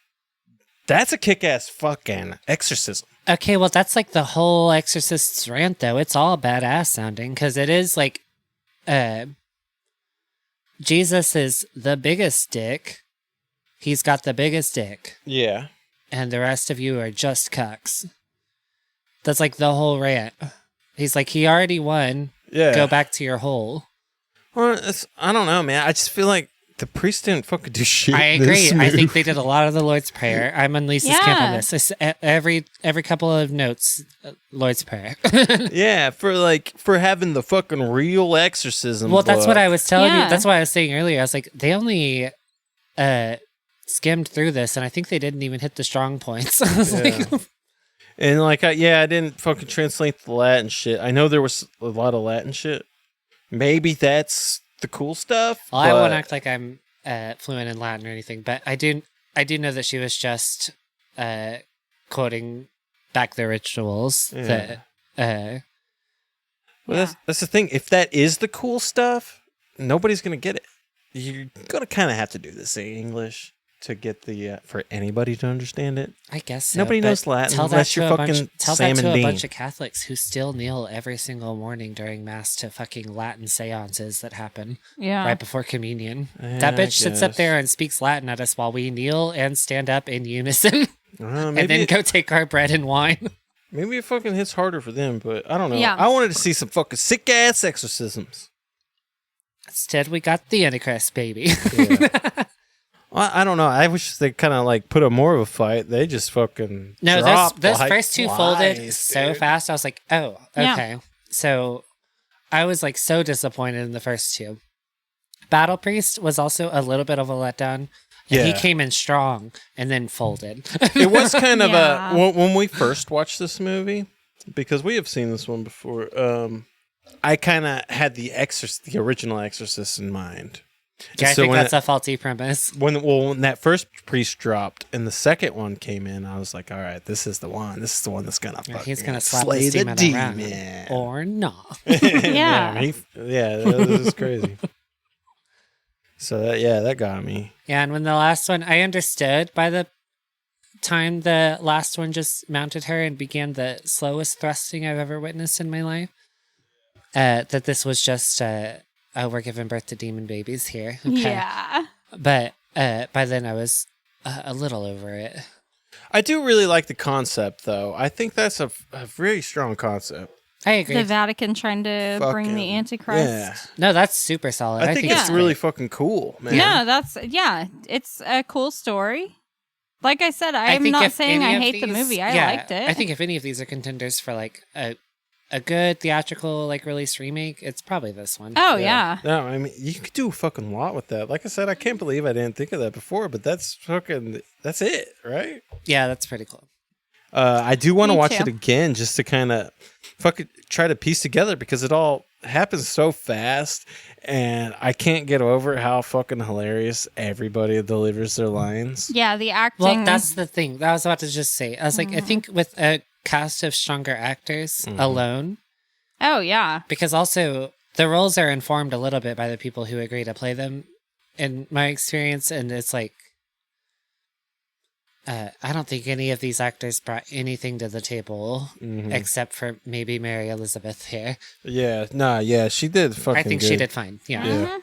That's a kick-ass fucking exorcism. Okay, well, that's like the whole Exorcist's rant, though. It's all badass sounding, because it is like, Jesus is the biggest dick. He's got the biggest dick. Yeah. And the rest of you are just cucks. That's like the whole rant. He's like, he already won. Yeah. Go back to your hole. Well, I don't know, man. I just feel like the priest didn't fucking do shit. I agree. I think they did a lot of the Lord's Prayer. I'm on Lisa's camp on this. Every couple of notes, Lord's Prayer. Yeah, for having the fucking real exorcism. Well, that's what I was telling you. Yeah. That's what I was saying earlier. I was like, they only skimmed through this, and I think they didn't even hit the strong points. I was like, and like, I didn't fucking translate the Latin shit. I know there was a lot of Latin shit. Maybe that's the cool stuff. well, I won't act like I'm fluent in Latin or anything, but I do know that she was just quoting back the rituals. Yeah. That that's the thing. If that is the cool stuff, nobody's gonna get it. You're gonna kind of have to do this in English to get the for anybody to understand it. I guess so, Nobody but knows Latin tell unless that you're to fucking tell Sam that to and a Dean. bunch of Catholics who still kneel every single morning during Mass to fucking Latin seances that happen right before communion. Yeah, That I bitch sits up guess. there and speaks Latin at us while we kneel and stand up in unison and Maybe then go take our bread and wine. maybe it fucking hits harder for them, but I don't know. Yeah. I wanted to see some fucking sick ass exorcisms. Instead, we got the Antichrist baby. Yeah. Well, I don't know. I wish they kind of like put up more of a fight. They just fucking No, dropped those like first two flies, folded so dude. fast. I was like, oh, okay. So I was like so disappointed in the first two. Battle Priest was also a little bit of a letdown. And he came in strong and then folded. It was kind of Yeah. when we first watched this movie, because we have seen this one before. I kind of had the original Exorcist in mind. Yeah, I So think when that's a faulty premise. when that first priest dropped and the second one came in, I was like, all right, this is the one. This is the one that's gonna He's fucking going to slap slay this the demon around. demon. Or not. Yeah. That was crazy. So that got me. Yeah, and when the last one, I understood by the time the last one just mounted her and began the slowest thrusting I've ever witnessed in my life, that this was just, we're giving birth to demon babies here. Okay. Yeah. But by then I was a little over it. I do really like the concept, though. I think that's a very strong concept. I agree. The Vatican trying to bring the Antichrist. Yeah. No, that's super solid. I think it's really fucking cool, man. No, it's a cool story. Like I said, I'm not saying I hate the movie. I liked it. I think if any of these are contenders for like a good theatrical like release remake, it's probably this one. Oh yeah. No, I mean you could do a fucking lot with that. Like I said, I can't believe I didn't think of that before, but that's it, right? Yeah, that's pretty cool. I do want to watch too. it again just to kind of fucking try to piece together because it all happens so fast and I can't get over how fucking hilarious everybody delivers their lines. Yeah, the acting. Well, that's the thing. I was about to just say. I was like, I think with a cast of stronger actors alone. Oh yeah. Because also the roles are informed a little bit by the people who agree to play them in my experience, and it's like I don't think any of these actors brought anything to the table except for maybe Mary Elizabeth here. Yeah, she did fucking I think good. she did fine. Yeah.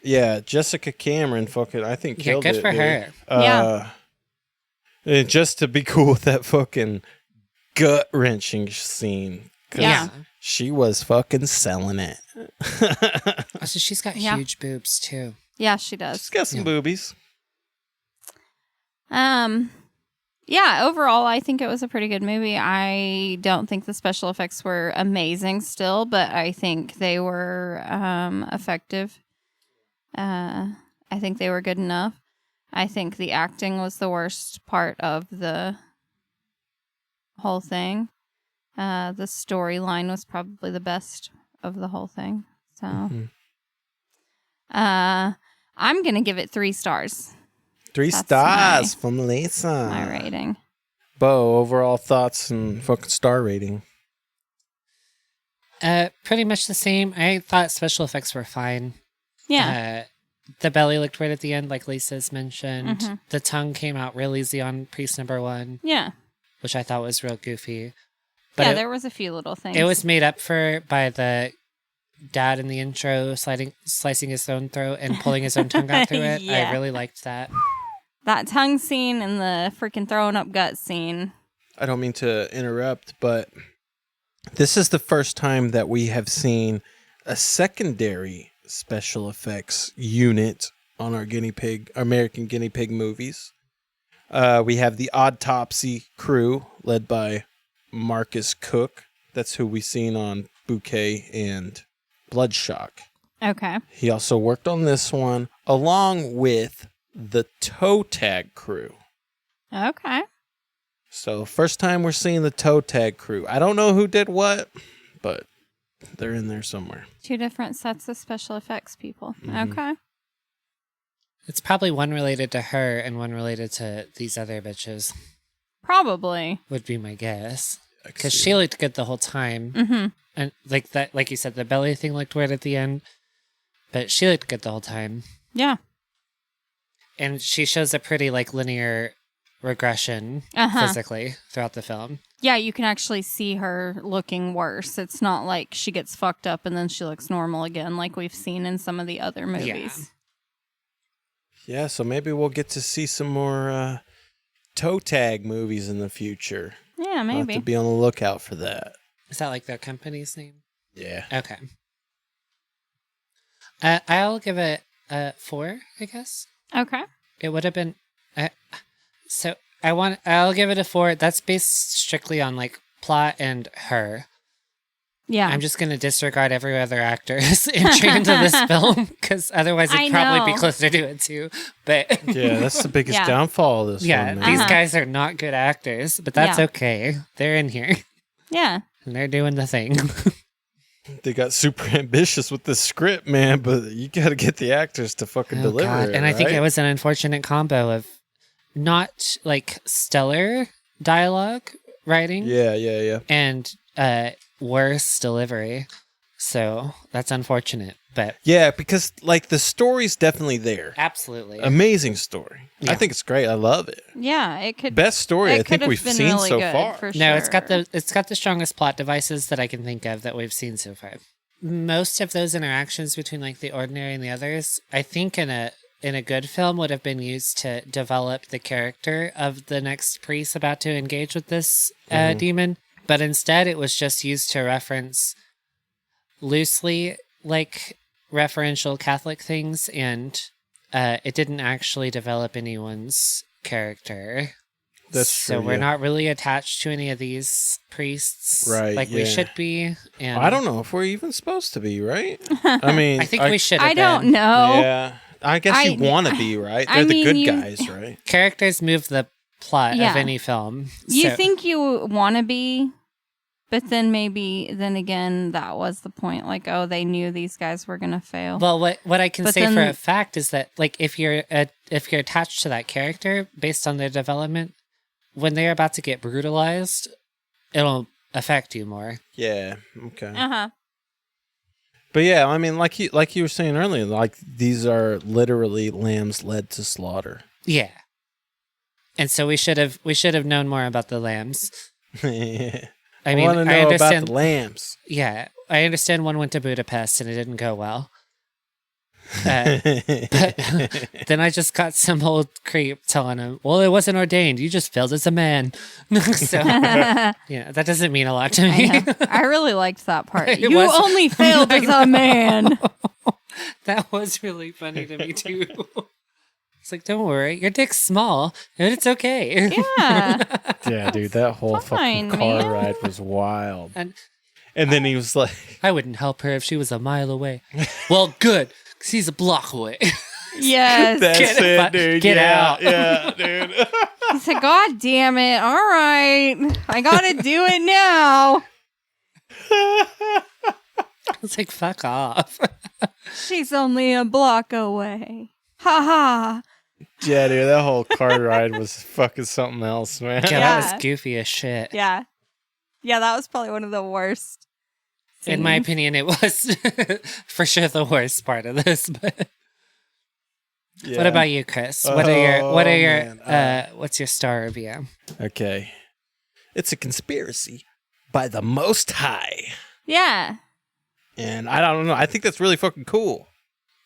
Yeah, Jessica Cameron fucking I think killed it. Good for dude. her. Yeah. And just to be cool with that fucking gut-wrenching scene. 'Cause Yeah. she was fucking selling it. Also, she's got huge boobs too. Yeah, she does. She's got some boobies. Yeah, overall, I think it was a pretty good movie. I don't think the special effects were amazing still, but I think they were effective. I think they were good enough. I think the acting was the worst part of the whole thing. The storyline was probably the best of the whole thing. So, I'm going to give it 3 stars. 3 That's stars from Lisa. My rating. Bo, overall thoughts and fucking star rating. Pretty much the same. I thought special effects were fine. Yeah. The belly looked right at the end, like Lisa's mentioned. The tongue came out real easy on priest number 1. Yeah. Which I thought was real goofy. But Yeah, there was a few little things. It was made up for by the dad in the intro slicing his own throat and pulling his own tongue out through it. Yeah. I really liked that. That tongue scene and the freaking throwing up gut scene. I don't mean to interrupt, but this is the first time that we have seen a secondary special effects unit on our American guinea pig movies. We have the Autopsy crew led by Marcus Cook. That's who we've seen on Bouquet and Bloodshock. Okay. He also worked on this one along with the Toe Tag crew. Okay. So first time we're seeing the Toe Tag crew. I don't know who did what, but they're in there somewhere. 2 different sets of special effects people. Okay. It's probably one related to her and one related to these other bitches, Probably. would be my guess. Because she looked good the whole time. And like that, like you said, the belly thing looked weird at the end, but she looked good the whole time. Yeah. And she shows a pretty like linear regression physically throughout the film. Yeah, you can actually see her looking worse. It's not like she gets fucked up and then she looks normal again like we've seen in some of the other movies. Yeah, so maybe we'll get to see some more Toe Tag movies in the future. Yeah, We'll have maybe. to be on the lookout for that. Is that like their company's name? Yeah. Okay. I'll give it a 4, I guess. Okay. It would have been. I'll give it a 4. That's based strictly on like plot and her. Yeah. I'm just going to disregard every other actor's entry into this film because otherwise it'd probably be closer to it too. But Yeah, that's the biggest Yeah. downfall of this yeah, one, man. these guys are not good actors, but that's okay. They're in here Yeah. and they're doing the thing. They got super ambitious with the script, man, but you got to get the actors to fucking deliver it, And I think right? it was an unfortunate combo of not like stellar dialogue writing Yeah. and worse delivery. So that's unfortunate, but Yeah, because like the story's definitely there. absolutely. Amazing story. Yeah. I think it's great. I love it. Yeah, it could. Best story it I could think have we've been seen really so good, far. For No, sure. it's got the strongest plot devices that I can think of that we've seen so far. Most of those interactions between like the ordinary and the others, I think in in a good film would have been used to develop the character of the next priest about to engage with this demon. But instead, it was just used to reference loosely, like, referential Catholic things, and it didn't actually develop anyone's character. That's so true, we're yeah. not really attached to any of these priests, Right, like we yeah. should be. And I don't know if we're even supposed to be, right? I mean, I think we should. I don't know. Yeah, I guess you want to be, right? They're the good guys, right? Characters move the plot of Yeah. any film. You so- think you want to be, but then then again, that was the point. Like, oh, they knew these guys were gonna fail. Well, what I can But say for then- a fact is that, like, if you're attached to that character based on their development, when they're about to get brutalized, it'll affect you more. Yeah. Okay. Uh-huh. But yeah, I mean, like you were saying earlier, like these are literally lambs led to slaughter. Yeah. And so we should have known more about the lambs. Yeah. I mean, want to know I understand. about the lambs. Yeah, I understand one went to Budapest and it didn't go well. But then I just got some old creep telling him, well, it wasn't ordained. You just failed as a man. So, yeah, that doesn't mean a lot to me. I know. I really liked that part. It You was- only failed as a man. That was really funny to me, too. It's like, don't worry, your dick's small, and it's okay. Yeah. Yeah, dude, that whole Fine, fucking car man. ride was wild. And then he was like, I wouldn't help her if she was a mile away. Well, good, because he's a block away. Yes. "That's Get it, it, dude. get yeah, out." yeah, dude." He said, God damn it. All right. I got to do it now. It's like, fuck off. She's only a block away. Ha ha. Yeah, dude, that whole car ride was fucking something else, man. Yeah, that Yeah. was goofy as shit. Yeah. Yeah, that was probably one of the worst. In my scenes. opinion, it was for sure the worst part of this. But Yeah. what about you, Chris? What are your man. what's your star review? Okay. It's a conspiracy by the Most High. Yeah. And I don't know. I think that's really fucking cool.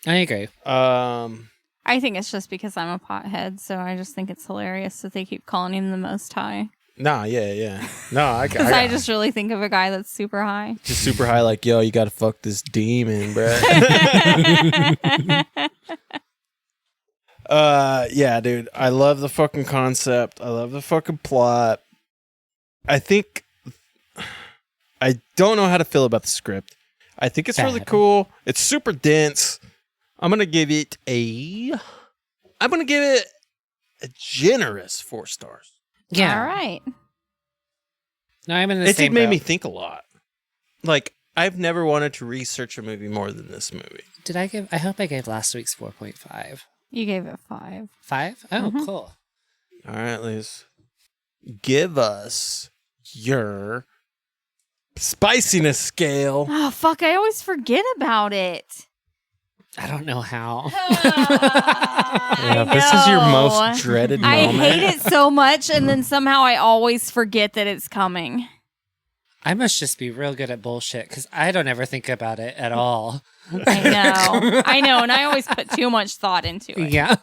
I agree. I think it's just because I'm a pothead, so I just think it's hilarious that they keep calling him the Most High. Nah, yeah. No, I Because I just really think of a guy that's super high. just super high, like, yo, you gotta fuck this demon, bruh. Yeah, dude. I love the fucking concept. I love the fucking plot. I think I don't know how to feel about the script. I think it's really Bad. cool. It's super dense. I'm gonna give it a generous 4 stars. Yeah. All right. No, I'm in the It same did make boat. me think a lot. Like, I've never wanted to research a movie more than this movie. Did I give? I hope I gave last week's 4.5. You gave it 5. 5? Oh, cool. All right, Liz. Give us your spiciness scale. Oh, fuck. I always forget about it. I don't know how. Yeah, this is your most dreaded I moment. hate it so much, and then somehow I always forget that it's coming. I must just be real good at bullshit because I don't ever think about it at all. I know, and I always put too much thought into it. Yeah.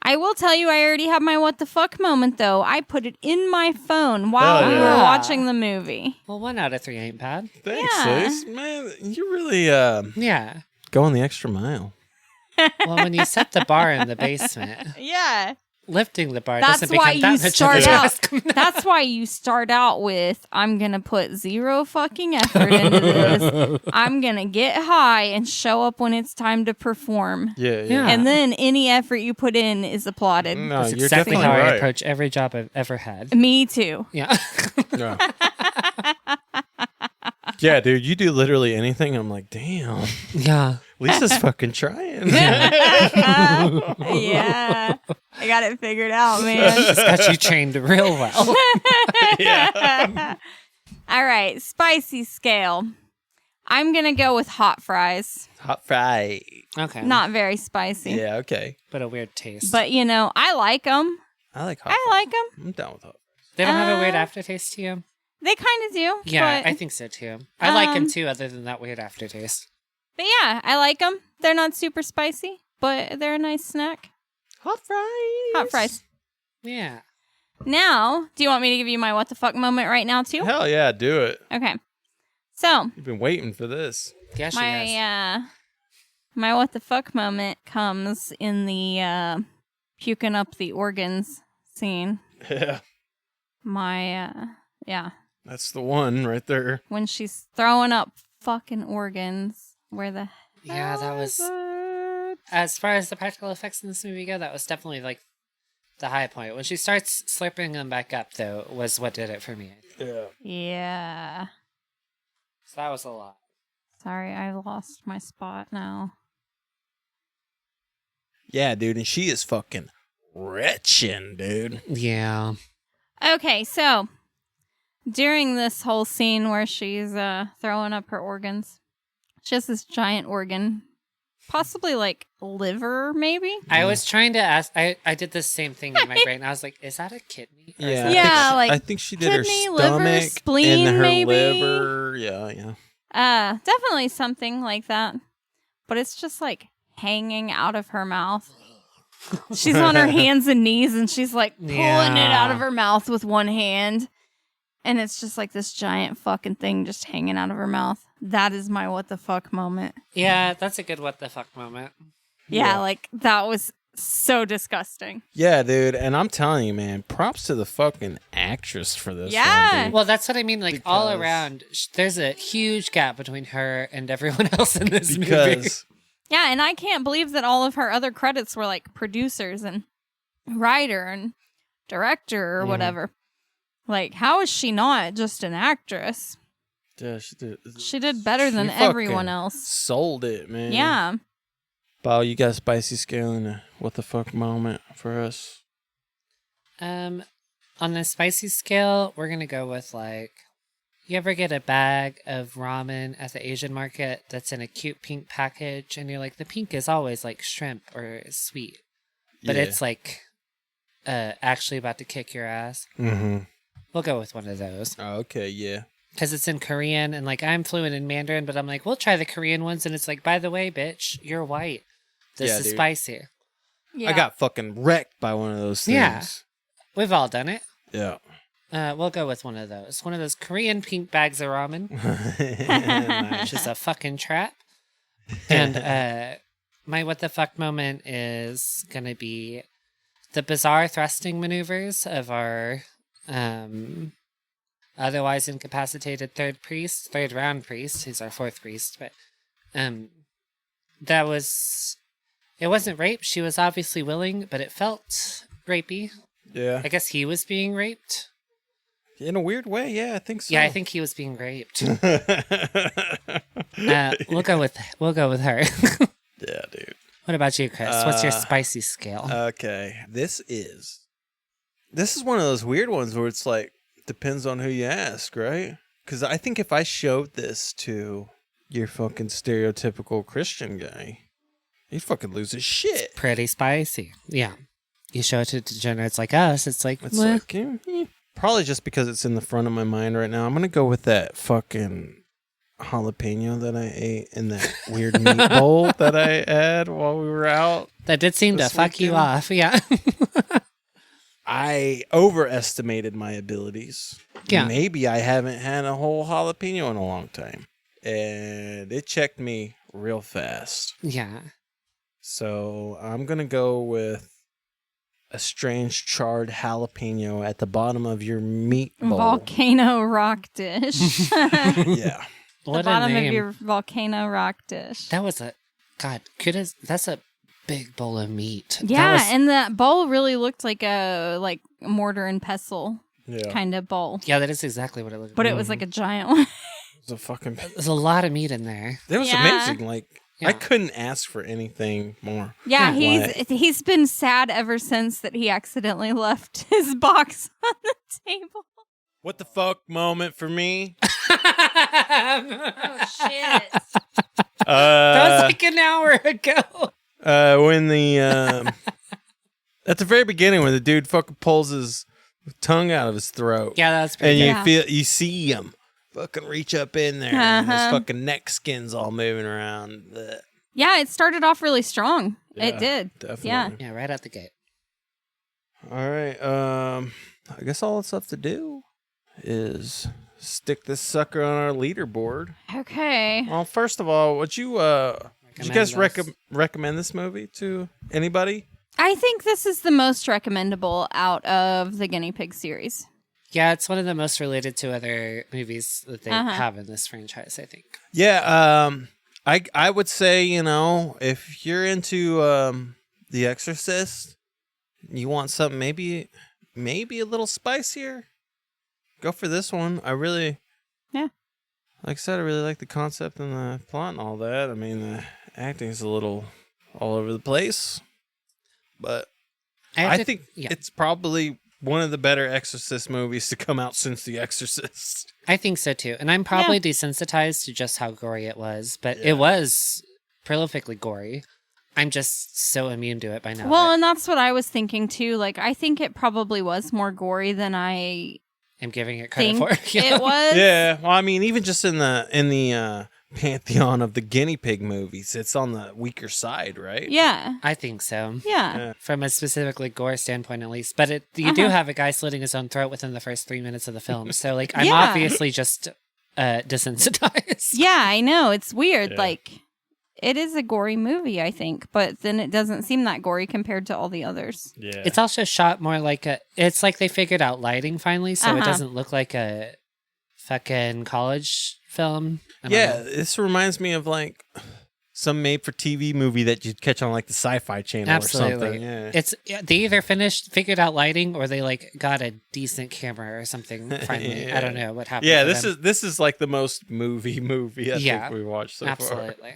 I will tell you, I already have my what the fuck moment, though. I put it in my phone while Hell we yeah. were watching the movie. Well, 1 out of 3 ain't bad. Thanks, Yeah. Liz. Man, you really Yeah. going the extra mile. Well, when you set the bar in the basement, Yeah. lifting the bar That's doesn't why become you that much start of a out. task. That's why you start out with, I'm going to put 0 fucking effort into this. I'm going to get high and show up when it's time to perform. Yeah. Yeah. And then any effort you put in is applauded. No, That's you're exactly definitely how I right. approach every job I've ever had. Me too. Yeah. Yeah. Yeah, dude, you do literally anything. I'm like, damn, Yeah. Lisa's fucking trying. Yeah. I got it figured out, man. It's got you trained real well. Yeah. All right. Spicy scale. I'm going to go with hot fries. Hot fry. Okay. Not very spicy. Yeah, okay. But a weird taste. But, you know, I like them. I like hot I fries. like them. I'm down with hot They don't have a weird Uh, aftertaste to you? They kind of do. Yeah, but, I think so too. I like them um, too, other than that weird aftertaste. But yeah, I like them. They're not super spicy. but they're a nice snack. Hot fries. Hot fries. Yeah. Now, do you want me to give you my what the fuck moment right now too? Hell yeah, do it. Okay. So, You've been waiting for this. Yeah, she has. my what the fuck moment comes in the puking up the organs scene. Yeah. Yeah. That's the one right there. When she's throwing up fucking organs. Where the Yeah, that was... it? As far as the practical effects in this movie go, that was definitely like the high point. When she starts slurping them back up, though, was what did it for me. Yeah. Yeah. So that was a lot. Sorry, I lost my spot now. Yeah, dude, and she is fucking retching, dude. Yeah. Okay, so during this whole scene where she's throwing up her organs, she has this giant organ, possibly like liver, maybe? I was trying to ask, I did the same thing in my brain. I was like, is that a kidney? Or is Yeah, that- Yeah, like I think she did her kidney, stomach liver, spleen, and her maybe? liver. Yeah. Definitely something like that. But it's just like hanging out of her mouth. She's on her hands and knees and she's like pulling it out of her mouth with one hand. And it's just like this giant fucking thing just hanging out of her mouth. That is my what the fuck moment. Yeah, that's a good what the fuck moment. Yeah, like that was so disgusting. Yeah, dude, and I'm telling you, man, props to the fucking actress for this. Yeah. one, dude. Well, that's what I mean. Like, all Because- around, there's a huge gap between her and everyone else in this movie. Because Yeah, and I can't believe that all of her other credits were like producers and writer and director or whatever. Like, how is she not just an actress? yeah, She did better than She everyone fucking else. sold it, man. Yeah. Bao, you got a spicy scale and a what the fuck moment for us? On the spicy scale, we're gonna go with like, you ever get a bag of ramen at the Asian market that's in a cute pink package, and you're like, the pink is always like shrimp or sweet, but Yeah. it's like actually about to kick your ass. Mm-hmm. We'll go with one of those. Oh, okay, yeah. Because it's in Korean, and like I'm fluent in Mandarin, but I'm like, we'll try the Korean ones, and it's like, by the way, bitch, you're white. This Yeah, is dude. spicy. Yeah. I got fucking wrecked by one of those things. Yeah. We've all done it. Yeah. We'll go with one of those. One of those Korean pink bags of ramen, Nice. which is a fucking trap. And my what the fuck moment is gonna be the bizarre thrusting maneuvers of our otherwise incapacitated third round priest. He's our fourth priest, but that was, it wasn't rape. She was obviously willing, but it felt rapey. Yeah. I guess he was being raped. In a weird way, yeah, I think so. Yeah, I think he was being raped. We'll go with her. Yeah, dude. What about you, Chris? What's your spicy scale? Okay. This is one of those weird ones where it's like, depends on who you ask, right? Because I think if I showed this to your fucking stereotypical Christian guy, he'd fucking lose his shit. Pretty spicy. Yeah. You show it to degenerates like us, it's like, It's "Meh." like, probably just because it's in the front of my mind right now. I'm going to go with that fucking jalapeno that I ate in that weird meat bowl that I had while we were out. That did seem to This fuck you weekend. off. Yeah. I overestimated my abilities. Yeah. Maybe I haven't had a whole jalapeno in a long time. And it checked me real fast. Yeah. So I'm going to go with a strange charred jalapeno at the bottom of your meat bowl. Volcano rock dish. Yeah. The What a bottom of name. your volcano rock dish. That was that's a big bowl of meat. Yeah, That was- and that bowl really looked like a mortar and pestle Yeah. kind of bowl. yeah, that is exactly what it looked But like. it was like a giant one. It was a fucking... There's a lot of meat in there. It was Yeah. amazing. Like, I Yeah. couldn't ask for anything more. Yeah, Yeah. he's been sad ever since that he accidentally left his box on the table. What the fuck moment for me? Oh shit. That was like an hour ago. When the at the very beginning when the dude fucking pulls his tongue out of his throat. Yeah, that was pretty And good. you see him fucking reach up in there and his Uh-huh. fucking neck skin's all moving around. Blech. Yeah, it started off really strong. Yeah, It did. definitely. Yeah. Yeah, right out the gate. All right. I guess all that's left to do is stick this sucker on our leaderboard. Okay. Well, first of all, would you guys recommend this movie to anybody? I think this is the most recommendable out of the Guinea Pig series. Yeah, it's one of the most related to other movies that they have in this franchise, I think. Yeah, I would say, if you're into The Exorcist, you want something maybe a little spicier, go for this one. I really, like I said, I really like the concept and the plot and all that. I mean, the acting is a little all over the place, but I think it's probably one of the better Exorcist movies to come out since The Exorcist. I think so too. And I'm probably desensitized to just how gory it was, but it was prolifically gory. I'm just so immune to it by now. Well, and that's what I was thinking too. Like, I think it probably was more gory than I am giving it credit think for. it was. Yeah. Well, I mean, even just in the pantheon of the guinea pig movies, it's on the weaker side, right? Yeah. I think so. Yeah. From a specifically gore standpoint, at least. But you do have a guy slitting his own throat within the first 3 minutes of the film. So, like, I'm obviously just desensitized. Yeah, I know. It's weird. Yeah. Like, it is a gory movie, I think, but then it doesn't seem that gory compared to all the others. Yeah. It's also shot more like it's like they figured out lighting finally, so it doesn't look like a fucking college film. I don't know. This reminds me of like some made-for-TV movie that you'd catch on like the Sci-Fi Channel or something. Yeah. It's they either figured out lighting, or they like got a decent camera or something. Finally, I don't know what happened. Yeah, for them. this is like the most movie I think we watched so far. Absolutely.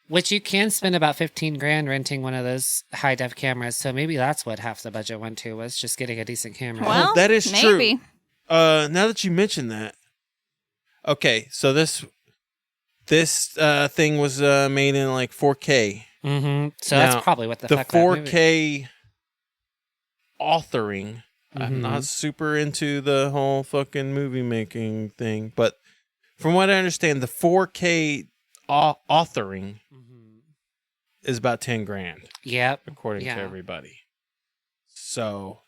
Which you can spend about $15,000 renting one of those high def cameras. So maybe that's what half the budget went to, was just getting a decent camera. Well, that is maybe. true. Now that you mention that, okay, so this thing was made in like 4K. Mm-hmm. So Now, that's probably what the fuck 4K authoring. I'm Mhm. not super into the whole fucking movie making thing, but from what I understand, the 4K authoring is about $10,000. Yep. According to everybody. So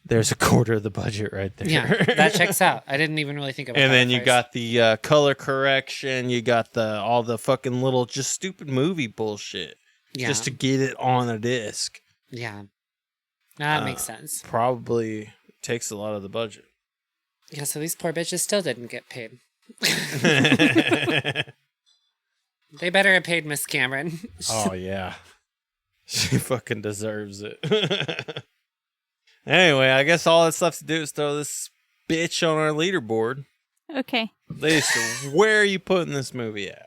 there's a quarter of the budget right there. Yeah, that checks out. I didn't even really think about And that. then at you first. got the color correction. You got all the fucking little just stupid movie bullshit just to get it on a disc. Yeah. That makes sense. Probably takes a lot of the budget. Yeah, so these poor bitches still didn't get paid. They better have paid Miss Cameron. Oh, yeah. She fucking deserves it. Anyway, I guess all that's left to do is throw this bitch on our leaderboard. Okay. Lisa, where are you putting this movie at?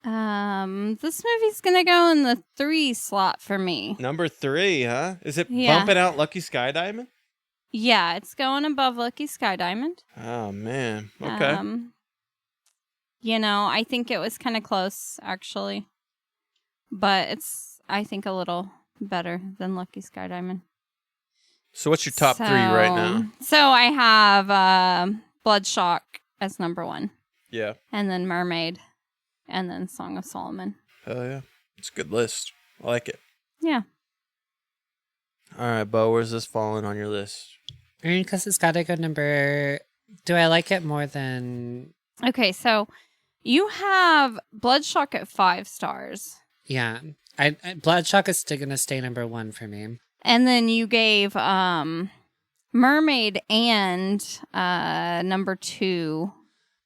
This movie's gonna go in the 3 slot for me. Number 3, huh? Is it Yeah. bumping out Lucky Sky Diamond? Yeah, it's going above Lucky Sky Diamond. Oh, man. Okay. I think it was kind of close, actually. But it's, I think, a little better than Lucky Sky Diamond. So what's your top 3 right now? So I have Bloodshock as number 1. Yeah. And then Mermaid. And then Song of Solomon. Hell yeah. It's a good list. I like it. Yeah. All right, Bo, where's this falling on your list? I mean, because it's got to go number... Do I like it more than... Okay, so you have Bloodshock at 5 stars. Yeah. Bloodshock is still going to stay number 1 for me. And then you gave Mermaid and number 2.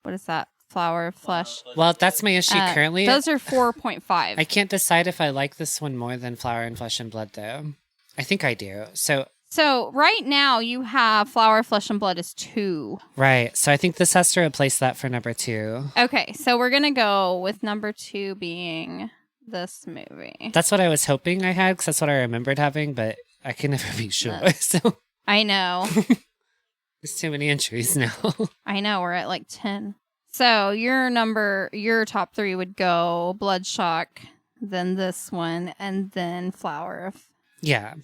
What is that? Flower of Flesh. Well, that's my issue currently. Those are 4.5. I can't decide if I like this one more than Flower and Flesh and Blood, though. I think I do. So right now you have Flower, Flesh, and Blood is 2. right. So I think this has to replace that for number 2. Okay, so we're going to go with number 2 being this movie. That's what I was hoping I had, because that's what I remembered having, but I can never be sure. So I know. there's too many entries now. I know, we're at like 10. So your top 3 would go Bloodshock, then this one, and then Flower of... Yeah,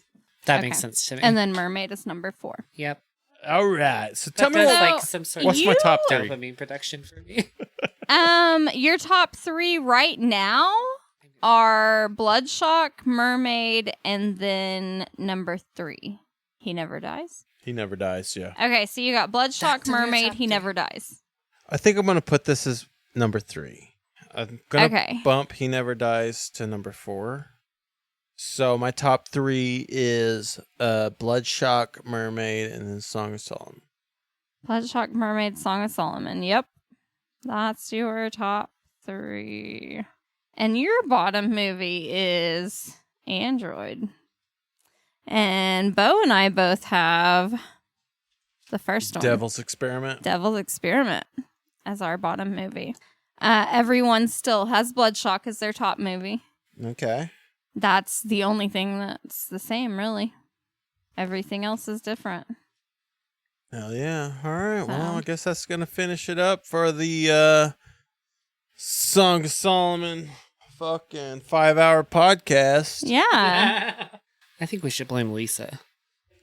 that Okay. makes sense to me. And then Mermaid is number 4. Yep. All right. So tell That me does what, like some sort what's of my top 3? dopamine production for me. Your top 3 right now? are Bloodshock, Mermaid, and then number 3. He Never Dies. He Never Dies, yeah. Okay, so you got Bloodshock, That's in your Mermaid, top He three. Never Dies. I think I'm going to put this as number 3. I'm going to Okay. bump He Never Dies to number 4. So my top 3 is Bloodshock, Mermaid, and then Song of Solomon. Bloodshock, Mermaid, Song of Solomon. Yep. That's your top 3. And your bottom movie is Android. And Bo and I both have the first one. Devil's Experiment. Devil's Experiment as our bottom movie. Everyone still has Bloodshock as their top movie. Okay. That's the only thing that's the same, really. Everything else is different. Hell yeah. All right. So- Well, I guess that's going to finish it up for the Song of Solomon fucking 5-hour podcast. Yeah. I think we should blame Lisa.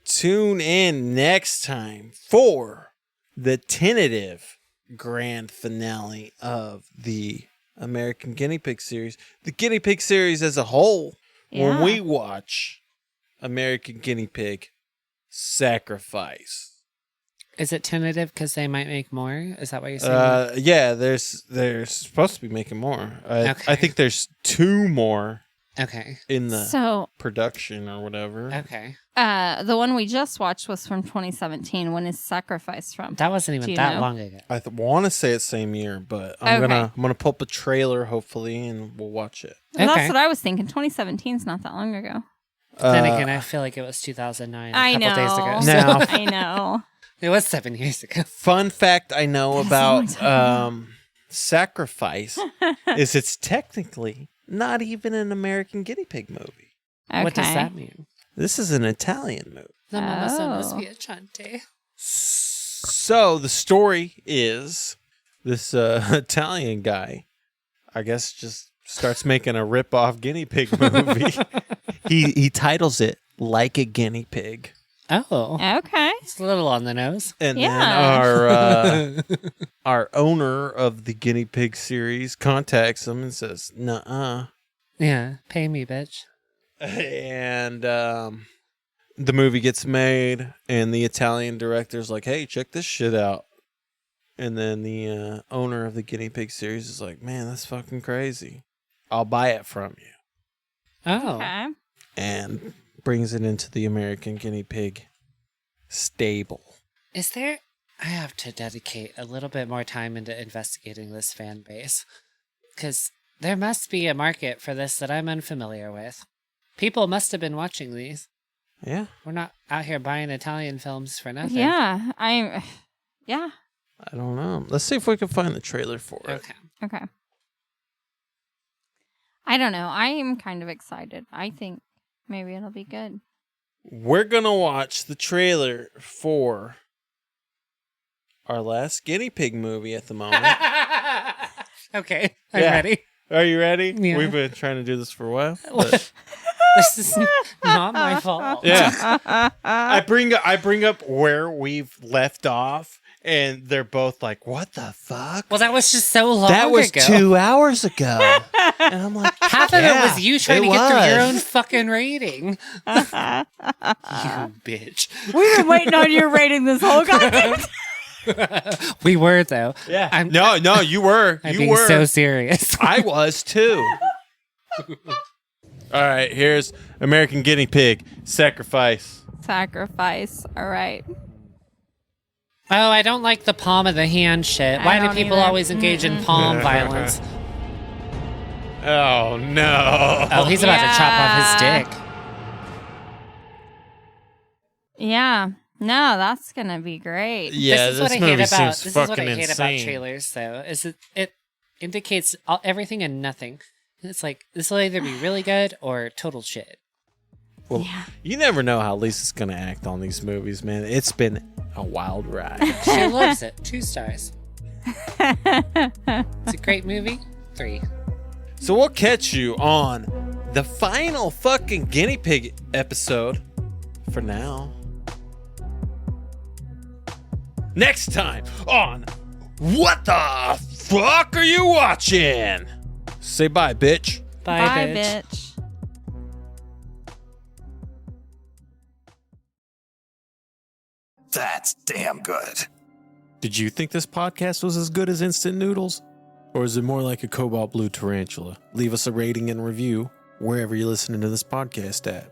Tune in next time for the tentative grand finale of the American Guinea Pig series. The Guinea Pig series as a whole, when Yeah. we watch American Guinea Pig Sacrifice. Is it tentative because they might make more? Is that what you're saying? Yeah, they're supposed to be making more. Okay. I think there's 2 more Okay. in the So, production or whatever. Okay. the one we just watched was from 2017. When is Sacrifice from? That wasn't Do even you that know? long ago. I want to say it's same year, but I'm Okay. gonna pull up a trailer hopefully, and we'll watch it. Well, Okay. that's what I was thinking. 2017 is not that long ago. Then again, I feel like it was 2009 I a couple know. days ago. Now- So I know. it was 7 years ago. Fun fact I know That's a long about time. Sacrifice is it's technically not even an American Guinea Pig movie. Okay. What does that mean? This is an Italian movie. La mamma sono Oh. spiacente. So the story is this Italian guy, I guess, just starts making a rip-off guinea pig movie. he titles it Like a Guinea Pig. Oh. Okay. It's a little on the nose. And Yeah. then our owner of the guinea pig series contacts him and says, "Nuh-uh." Yeah. Pay me, bitch. And the movie gets made, and the Italian director's like, "Hey, check this shit out." And then the owner of the guinea pig series is like, "Man, that's fucking crazy. I'll buy it from you." Oh. Okay. And brings it into the American guinea pig stable. Is there... I have to dedicate a little bit more time into investigating this fan base. Because there must be a market for this that I'm unfamiliar with. People must have been watching these. Yeah. We're not out here buying Italian films for nothing. Yeah. Yeah. I don't know. Let's see if we can find the trailer for it. Okay. Okay. I don't know. I am kind of excited. I think maybe it'll be good. We're going to watch the trailer for our last guinea pig movie at the moment. Okay. I'm Yeah. ready. Are you ready? Yeah. We've been trying to do this for a while. but- This is not my fault. yeah. I bring up where we've left off, and they're both like, "What the fuck?" Well, that was just so long that was ago. 2 hours ago. And I'm like, Half of it was you trying to get through your own was. fucking rating. You bitch. We've been waiting on your rating this whole goddamn time. We were, though. Yeah. No, you were. I'm you being were. so serious. I was too. All right, here's American Guinea Pig Sacrifice. Sacrifice. All right. Oh, I don't like the palm of the hand shit. I Why do don't people either. always engage in palm violence? Oh no! Oh, he's about to chop off his Yeah. dick. Yeah. No, that's gonna be great. Yeah, This is what I hate movie about. seems This is what fucking I hate about insane. trailers, though. Is it indicates everything and nothing. It's like this will either be really good or total shit. Well, you never know how Lisa's gonna act on these movies, man. It's been a wild ride. She loves it. 2 stars. It's a great movie. 3. So we'll catch you on the final fucking guinea pig episode. For now. Next time on What the Fuck Are You Watching? Say bye, bitch. Bye, bitch. bitch. That's damn good. Did you think this podcast was as good as instant noodles? Or is it more like a cobalt blue tarantula? Leave us a rating and review wherever you're listening to this podcast at.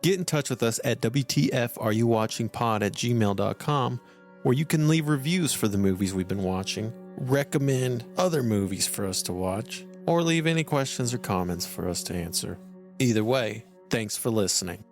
Get in touch with us at WTFareyouwatchingpod@gmail.com, where you can leave reviews for the movies we've been watching, recommend other movies for us to watch, or leave any questions or comments for us to answer. Either way, thanks for listening.